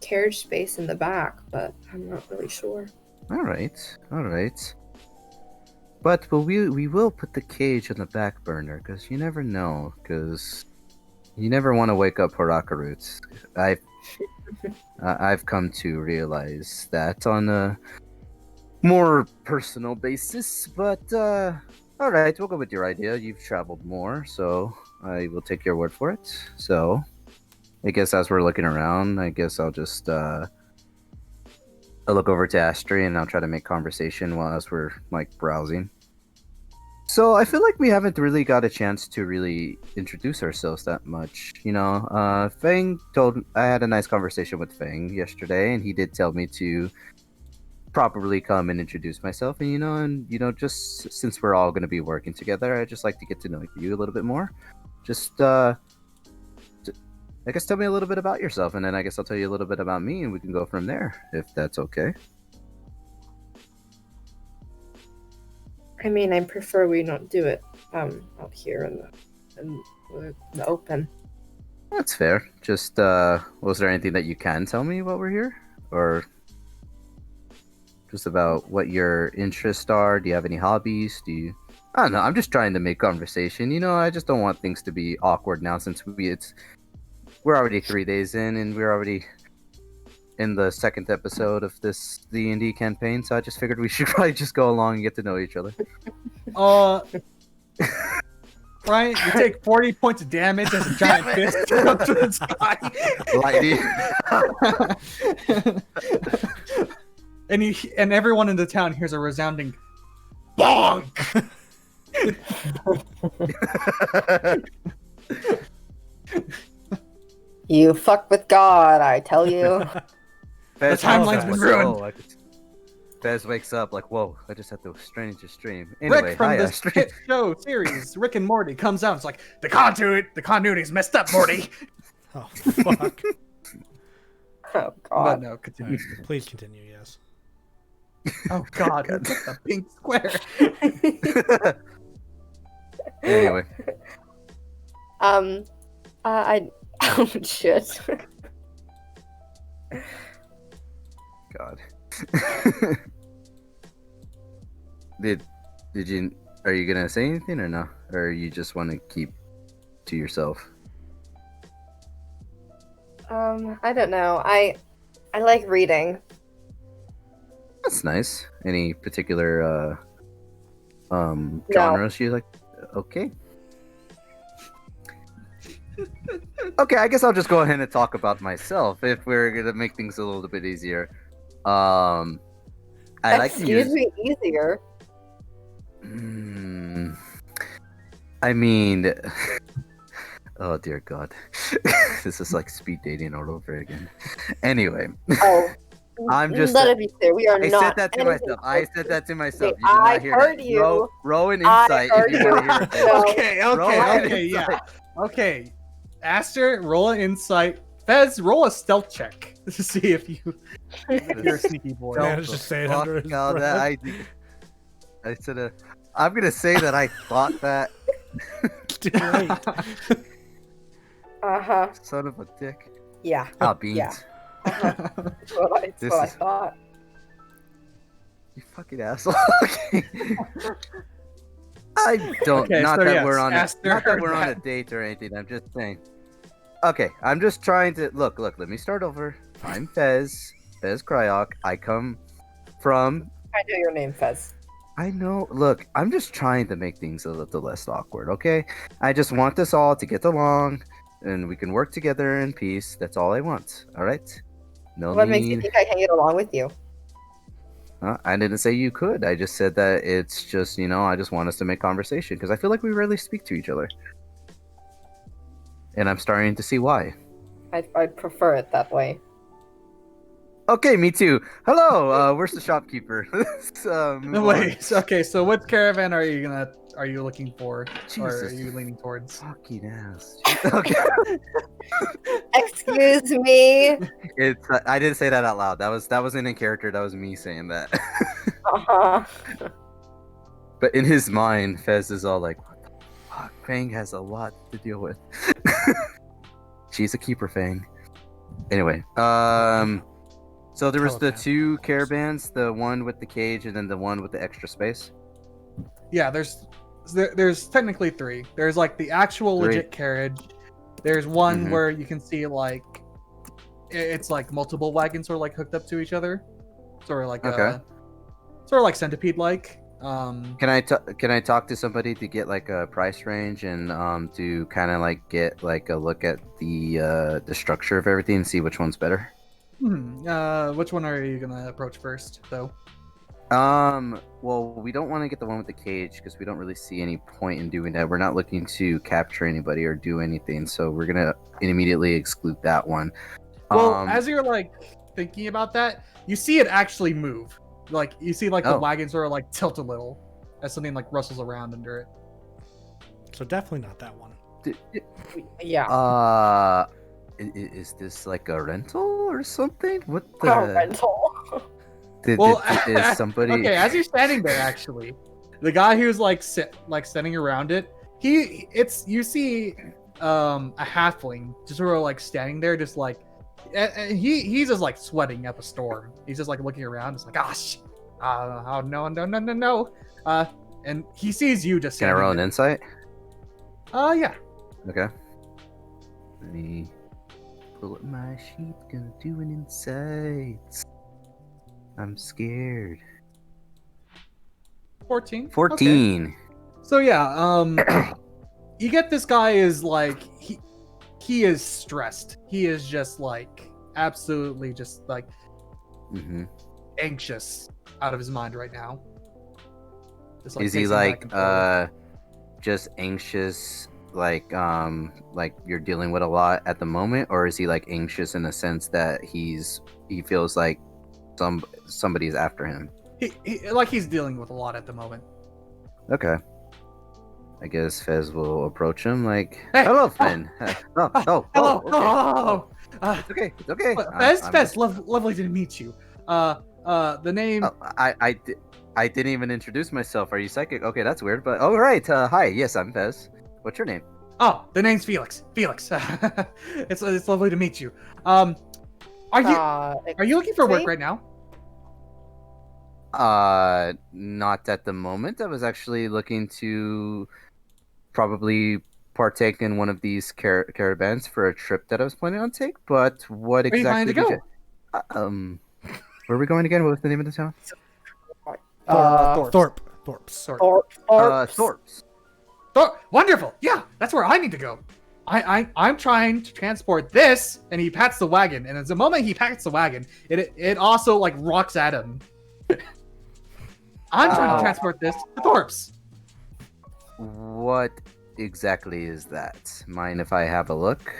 carriage space in the back, but I'm not really sure. All right. But we will put the cage on the back burner because you never know. Because you never want to wake up Horaka Roots. I've come to realize that on a more personal basis. But all right, we'll go with your idea. You've traveled more, so I will take your word for it. So I guess as we're looking around, I guess I'll just I'll look over to Astri and I'll try to make conversation while as we're like browsing. So I feel like we haven't really got a chance to really introduce ourselves that much. You know, Fang I had a nice conversation with Fang yesterday, and he did tell me to properly come and introduce myself. And just since we're all going to be working together, I just like to get to know you a little bit more. Just I guess tell me a little bit about yourself, and then I guess I'll tell you a little bit about me, and we can go from there, if that's okay. I mean, I prefer we not do it out here in the open. That's fair. Just was there anything that you can tell me while we're here, or just about what your interests are? Do you have any hobbies? I don't know. I'm just trying to make conversation. I just don't want things to be awkward now since we're already 3 days in, and we're already in the second episode of this D&D campaign, so I just figured we should probably just go along and get to know each other. Brian, you take 40 points of damage as a giant fist goes up to the sky. Lighty. and everyone in the town hears a resounding bonk. You fuck with God, I tell you. The timeline's been ruined. Fez wakes up like, whoa, I just had the strangest dream. Anyway, Rick from the skit show series, Rick and Morty, comes out. It's like, the continuity's messed up, Morty. Oh, fuck. Oh, But God. no, continue. Alright, please continue, yes. Oh, God. Look at the pink square. Anyway. Oh, shit. God. Are you gonna say anything or no? Or you just want to keep to yourself? I don't know. I like reading. That's nice. Any particular genres you like? Okay. Okay, I guess I'll just go ahead and talk about myself if we're gonna make things a little bit easier. I like to use. Excuse me, easier. I mean, oh dear God, this is like speed dating all over again. Anyway, Oh, I'm just. let it be clear. We are I not. said that to anything myself. I said that to myself. Wait, You did not I hear heard that. you. Roll an I insight heard if you want to hear it. you. Okay, yeah. Okay. Aster, roll an insight. Fez, roll a stealth check to see if you're a sneaky boy. Managed to say it under his Fuck, breath. I said, I'm gonna say that I thought that. Too late. Uh-huh. Son of a dick. Yeah. Ah, beans. Yeah. That's what I This is- thought. You fucking asshole. Okay. I don't. Okay, not so that yes, we're on. Aster Not that heard we're on a that. date or anything. I'm just saying. Okay, I'm just trying to look. Let me start over. I'm Fez Cryok. I come from. I know your name, Fez. I know. Look, I'm just trying to make things a little less awkward. Okay, I just want us all to get along, and we can work together in peace. That's all I want. All right. No What makes you need. think I can get along with you? I didn't say you could. I just said that it's just, I just want us to make conversation because I feel like we rarely speak to each other. And I'm starting to see why. I'd prefer it that way. Okay, me too. Hello, where's the shopkeeper? No, wait. Okay, so what caravan are you looking for? Or are Jesus. you leaning towards? Fucking ass. Okay. Excuse me. It's. I didn't say that out loud. That wasn't in character. That was me saying that. Uh-huh. But in his mind, Fez is all like, "What the fuck? Fang has a lot to deal with." She's a keeper, Fang. Anyway, so there was the Telepath. 2 caravans, the one with the cage and then the one with the extra space. Yeah, there's technically 3. There's like the actual 3. legit carriage. There's one Mhm. where you can see like it's like multiple wagons sort of like hooked up to each other, sort of like Okay. sort of like centipede like. Can I talk to somebody to get like a price range and to kind of like get like a look at the structure of everything and see which one's better? Which one are you gonna approach first, though? Well, we don't want to get the one with the cage because we don't really see any point in doing that. We're not looking to capture anybody or do anything, so we're gonna immediately exclude that one. Well, as you're like thinking about that, you see it actually move. Like you see like the Oh. wagons sort of like tilt a little as something like rustles around under it. So definitely not that one. Yeah. Is this like a rental or something? What A the? rental. Well, Is somebody? okay, as you're standing there, actually, the guy who's like standing around it, you see a halfling just sort of like standing there, just like and he's just like sweating up a storm. He's just like looking around, just like gosh, oh no, and he sees you just. Can I roll an insight? Yeah. Okay. Let me pull up my sheet. Gonna do an insight. I'm scared. 14. 14. Okay. So yeah, you get this guy is like he is stressed. He is just like absolutely just like Mm-hmm. anxious out of his mind right now. Just, Is he pacing back like and forth. just anxious like you're dealing with a lot at the moment, or is he like anxious in the sense that he feels like somebody's after him? He like he's dealing with a lot at the moment. Okay. I guess Fez will approach him like, Hey, hello, Finn. Oh, Hello. okay. Oh. It's okay. It's okay. Fez, lovely to meet you. The name. Oh, I didn't even introduce myself. Are you psychic? Okay, that's weird. But all right. Hi. Yes, I'm Fez. What's your name? Oh, the name's Felix. Felix. It's lovely to meet you. Are you looking for work right now? Not at the moment. I was actually looking to probably partake in one of these caravans for a trip that I was planning on take. But what Where are you planning exactly? to go? Where are we going again? What was the name of the town? Thorpe. Thorpe's. Thorpe's. Wonderful. Yeah, that's where I need to go. I'm trying to transport this, and he pats the wagon. And at the moment he pats the wagon, it also like rocks at him. I'm trying to transport this to Thorpe's. What exactly is that? Mind if I have a look?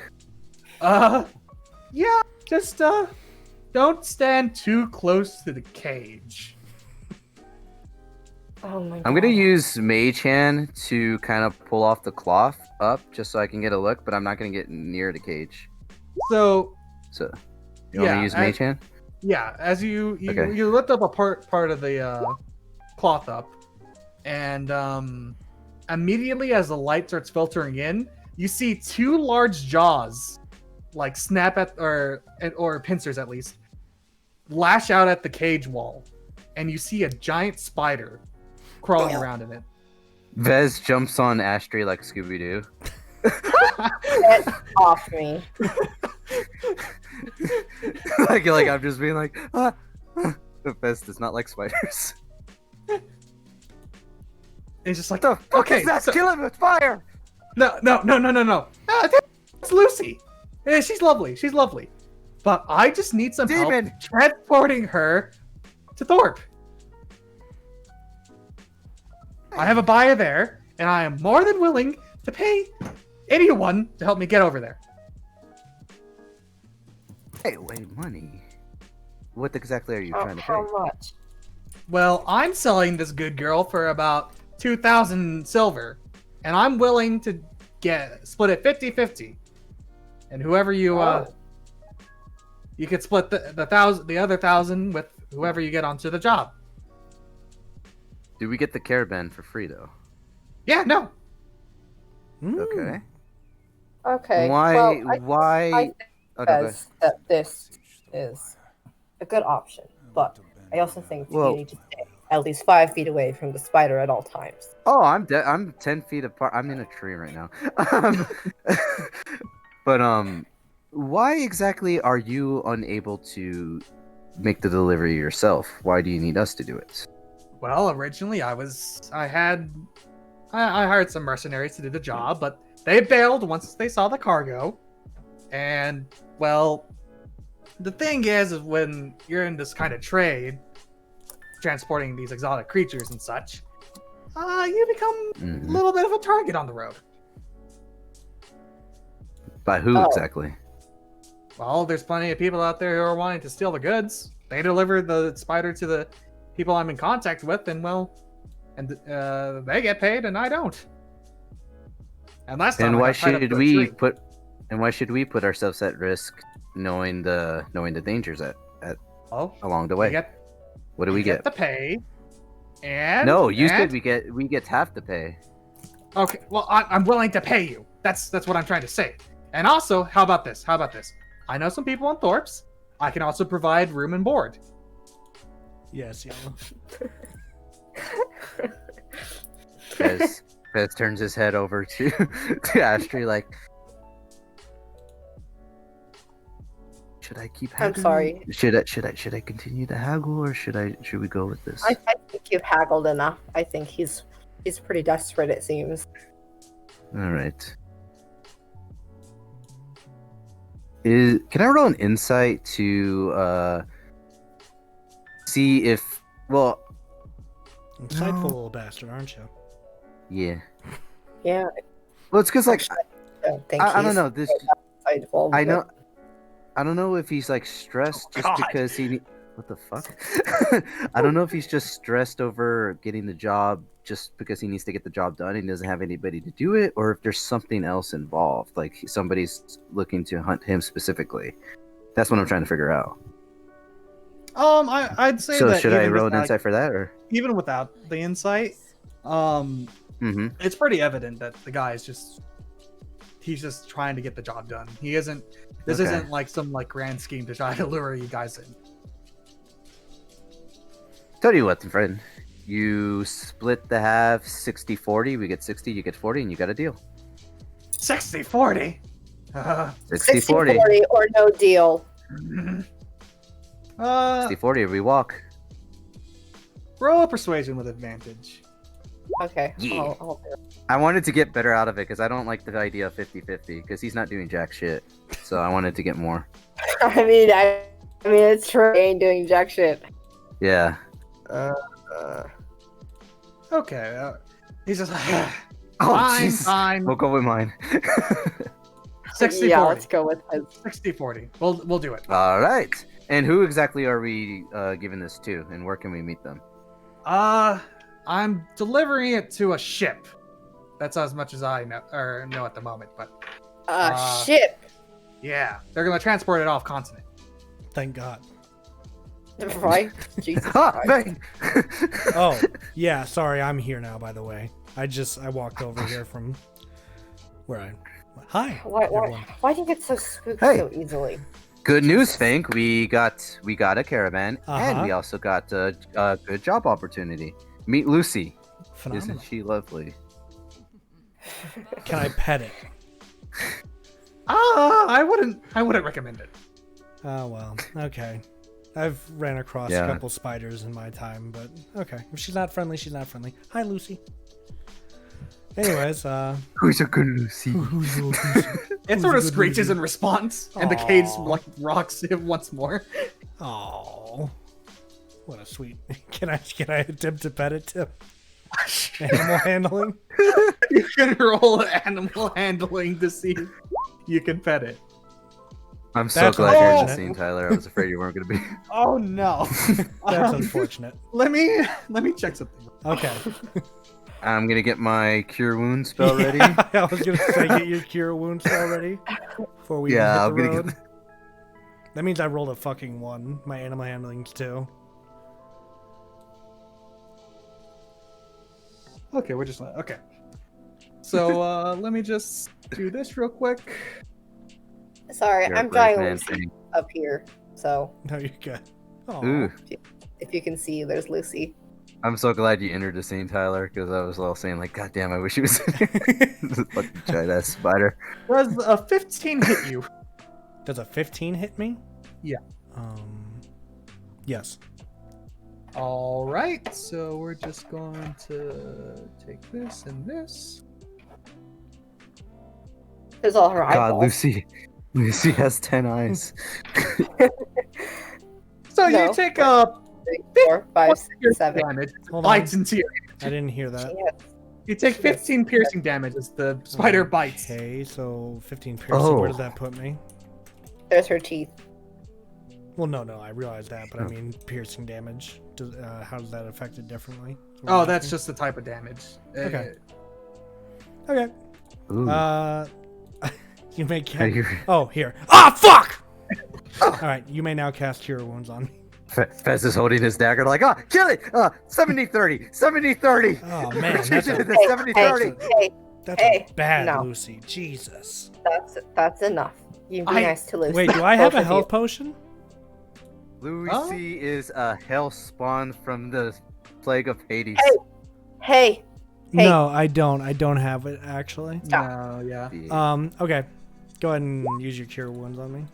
Yeah, just don't stand too close to the cage. Oh my god. I'm gonna use Mage Hand to kind of pull off the cloth up just so I can get a look, but I'm not gonna get near the cage. So So, you want me to use Mage Hand? yeah, as you Okay. you lift up a part of the cloth up, and immediately as the light starts filtering in, you see 2 large jaws, like snap at or pincers at least, lash out at the cage wall, and you see a giant spider crawling around in it. Vez jumps on Ashtray like Scooby Doo. Get off me. like I'm just being like, Vez does not like spiders. It's just like, The fuck okay, is that? so- Kill him with fire! no. That's Lucy. Yeah, she's lovely. She's lovely. But I just need some Demon! help transporting her to Thorpe. I have a buyer there, and I am more than willing to pay anyone to help me get over there. Hey, wait, money. What exactly are you trying to pay? How much? Well, I'm selling this good girl for about 2,000 silver, and I'm willing to split it 50-50. And whoever you you could split the other 1,000 with whoever you get onto the job. Do we get the caravan for free though? Yeah, no. Mm. Okay. Okay. Why? well, Why? Okay. says that this is a good option, but I also think Well- you need to stay at least 5 feet away from the spider at all times. Oh, I'm 10 feet apart. I'm in a tree right now. But why exactly are you unable to make the delivery yourself? Why do you need us to do it? Well, originally I hired some mercenaries to do the job, but they bailed once they saw the cargo. And well, the thing is when you're in this kind of trade, transporting these exotic creatures and such, you become a Mhm. little bit of a target on the road. By who Oh. exactly? Well, there's plenty of people out there who are wanting to steal the goods. They deliver the spider to the people I'm in contact with, and they get paid, and I don't. And last time, And I why got tied up should to a we tree. put? And why should we put ourselves at risk, knowing the dangers at Well, along the we way? get What do we get? the pay, and No, you and- said we get half the pay. Okay, well, I'm willing to pay you. That's what I'm trying to say. And also, how about this? I know some people in Thorpe's. I can also provide room and board. Yes, Yellow. Fez turns his head over to to Astrid like, should I keep I'm haggling? sorry. Should I continue to haggle, or should we go with this? I think you've haggled enough. I think he's pretty desperate, it seems. All right. Can I roll an insight to see if Insightful No. little bastard, aren't you? yeah. Yeah, Well, it's because like I don't think I don't he's know this. insightful, I but- know. I don't know if he's like stressed just God. because what the fuck? I don't know if he's just stressed over getting the job just because he needs to get the job done and he doesn't have anybody to do it, or if there's something else involved, like somebody's looking to hunt him specifically. That's what I'm trying to figure out. I'd say So that should I even roll an without- insight for that, or? even without the insight, Mm-hmm. it's pretty evident that the guy is he's just trying to get the job done. This Okay. isn't like some like grand scheme to try to lure you guys in. Tell you what, friend. You split the half 60-40. We get 60, you get 40, and you got a deal. 60-40. 60-40. 60-40 or no deal. 60-40, we walk. Roll a persuasion with advantage. Okay. Yeah. I'll do it. I wanted to get better out of it because I don't like the idea of 50-50 because he's not doing jack shit. So I wanted to get more. I mean, it's true. I ain't doing jack shit. Yeah. Okay. He's just like, Oh, fine, Jesus. fine. We'll go with mine. 60-40. Yeah, let's go with his. 60-40. We'll do it. All right. And who exactly are we giving this to, and where can we meet them? I'm delivering it to a ship. That's as much as I know at the moment. But Ship. yeah, they're gonna transport it off continent. Thank God. Right? Jesus Ah, Christ. bang! Oh, yeah, sorry, I'm here now, by the way. I walked over here from where Hi, everyone. Why do you get so spooked Hey. so easily? Good news, Fank. We got a caravan, and Uh-huh. we also got a good job opportunity. Meet Lucy. Phenomenal. Isn't she lovely? Can I pet it? I wouldn't recommend it. Oh, well, okay. I've ran across Yeah. a couple spiders in my time, but okay. If she's not friendly, she's not friendly. Hi, Lucy. Anyways, Who's a good Lucy? It sort of screeches in response, and the cage Aw. like rocks him once more. Oh, what a sweet. Can I attempt to pet it too? Animal handling. You can roll animal handling to see if you can pet it. I'm so That's glad you're in the unfortunate. scene, Tyler. I was afraid you weren't going to be. Oh no. That's unfortunate. Let me check something. Okay. I'm going to get my cure wound spell ready. Yeah, I was gonna say get your cure wounds already before we Yeah, hit I'm the gonna road. get. That means I rolled a fucking 1. My animal handling's 2. Okay, we're just okay. So let me just do this real quick. Sorry, You're a I'm brave drawing man, Lucy Fang. up here. So No, you're good. Aw. Ooh, if you can see, there's Lucy. I'm so glad you entered the scene, Tyler, because I was all saying like, God damn, I wish he was in here. This fucking giant ass spider. Does a 15 hit you? Does a 15 hit me? Yeah. Yes. All right, so we're just going to take this and this. There's all her God, eyeballs. Lucy has 10 eyes. So No. you take 3, 4, 5, 6, 7. damage. Hold on. Bites into you. I didn't hear that. You take 15 piercing damage as the spider bites. Okay, so 15 piercing. Where does Oh. that put me? There's her teeth. Well, no, I realize that, but I mean piercing damage. How does that affect it differently? Oh, that's just the type of damage. Okay. Okay. Ooh. You may Are cast. you- Oh, here. Ah, fuck! All right, you may now cast Cure Wounds on me. Fez is holding his dagger like, kill it! 70-30, 70-30. Oh We're man, that's changing it a, to 70-30. Hey, that's Hey, a bad no. Lucy. Jesus. that's enough. You be nice to Lucy. Wait, do I have Both a of health you. potion? Lucy is a hell spawn from the plague of Hades. Hey, Hey. No, I don't. I don't have it actually. No, yeah. Okay. Go ahead and use your Cure Wounds on me.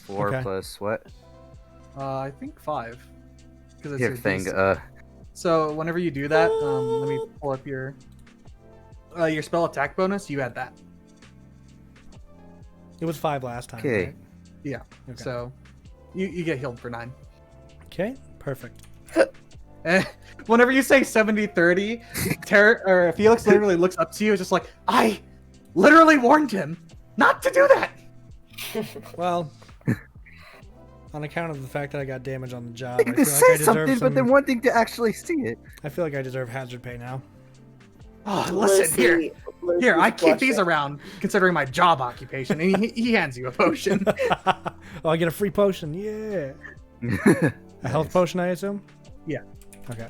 4 okay. plus what? I think 5. Because it's Here, your thing. DC. So whenever you do that, let me pull up your spell attack bonus. You add that. It was 5 last time. Okay. Right? Yeah. Okay. So you get healed for 9. Okay. Perfect. Whenever you say 70-30, Felix literally looks up to you, just like, I literally warned him not to do that. Well, on account of the fact that I got damage on the job, They I feel just like I say deserve something, but then some. wanting to actually see it. I feel like I deserve hazard pay now. Oh, listen here. Lucy's Here, I keep these blushing. around, considering my job occupation, and he hands you a potion. Oh, I get a free potion. Yeah. A health potion, I assume. Yeah. Okay.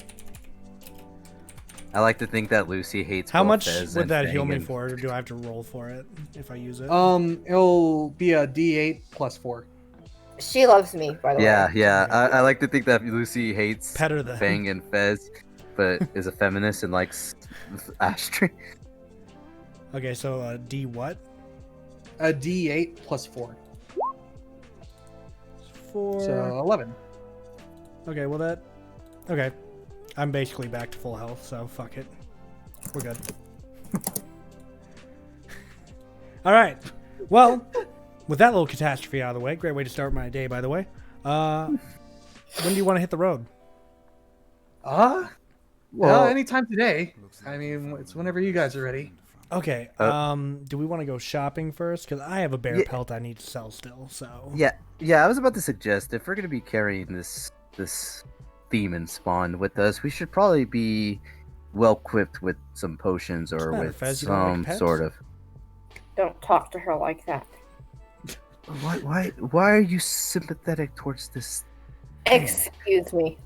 I like to think that Lucy hates How both much Fez would and that Fang heal me and- for, or do I have to roll for it if I use it? It'll be a D8 plus 4. She loves me, by the Yeah, way. yeah. I like to think that Lucy hates Better than. Fang and Fez, but is a feminist and likes Ashtray. Okay, so D what? A D8 plus 4. 4. So 11. Okay, well that. Okay, I'm basically back to full health, so fuck it. We're good. All right. Well, with that little catastrophe out of the way, great way to start my day, by the way. When do you want to hit the road? Anytime today. I mean, it's whenever you guys are ready. Okay. Do we want to go shopping first? Because I have a bear Yeah. pelt I need to sell still. So. Yeah. I was about to suggest if we're gonna be carrying this demon spawn with us, we should probably be well equipped with some potions or matter, with Fez? You don't like some pets? sort of. Don't talk to her like that. Why are you sympathetic towards this? Excuse me.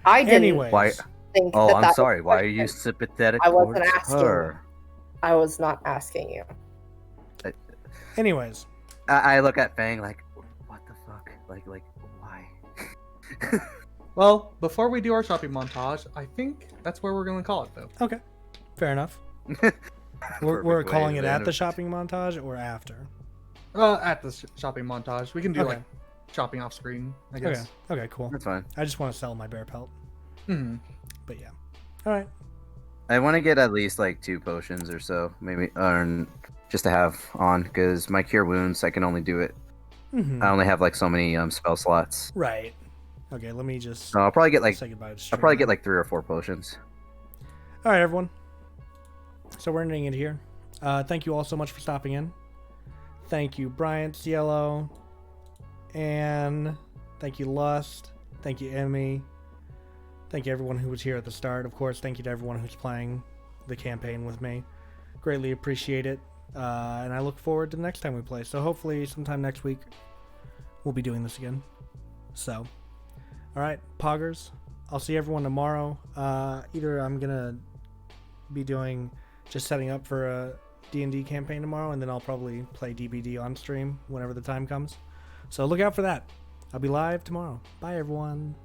I didn't Anyways. Why? think Oh, that I'm that sorry. was Why are you question. sympathetic I wasn't towards asking. her? I was not asking you. Anyways. I look at Fang like, what the fuck? Like why? Well, before we do our shopping montage, I think that's where we're going to call it, though. Okay. Fair enough. We're Perfect way calling to it at end the shopping montage or after? At the shopping montage. We can do, Okay. like, shopping off screen, I guess. Okay, cool. That's fine. I just want to sell my bear pelt. Hmm. But yeah. All right. I want to get at least like 2 potions or so, maybe, just to have on, because my cure wounds, I can only do it. Mhm. I only have like so many spell slots. Right. Okay, let me just So I'll probably get like say goodbye to I'll probably stream. get like 3 or 4 potions. All right, everyone. So we're ending it here. Thank you all so much for stopping in. Thank you, Bryant, Yellow, and thank you, Lust. Thank you, Emmy. Thank you, everyone who was here at the start. Of course, thank you to everyone who's playing the campaign with me. Greatly appreciate it. And I look forward to the next time we play. So hopefully sometime next week we'll be doing this again. So, all right, Poggers. I'll see everyone tomorrow. Either I'm going to be doing just setting up for D&D campaign tomorrow, and then I'll probably play DBD on stream whenever the time comes. So look out for that. I'll be live tomorrow. Bye, everyone.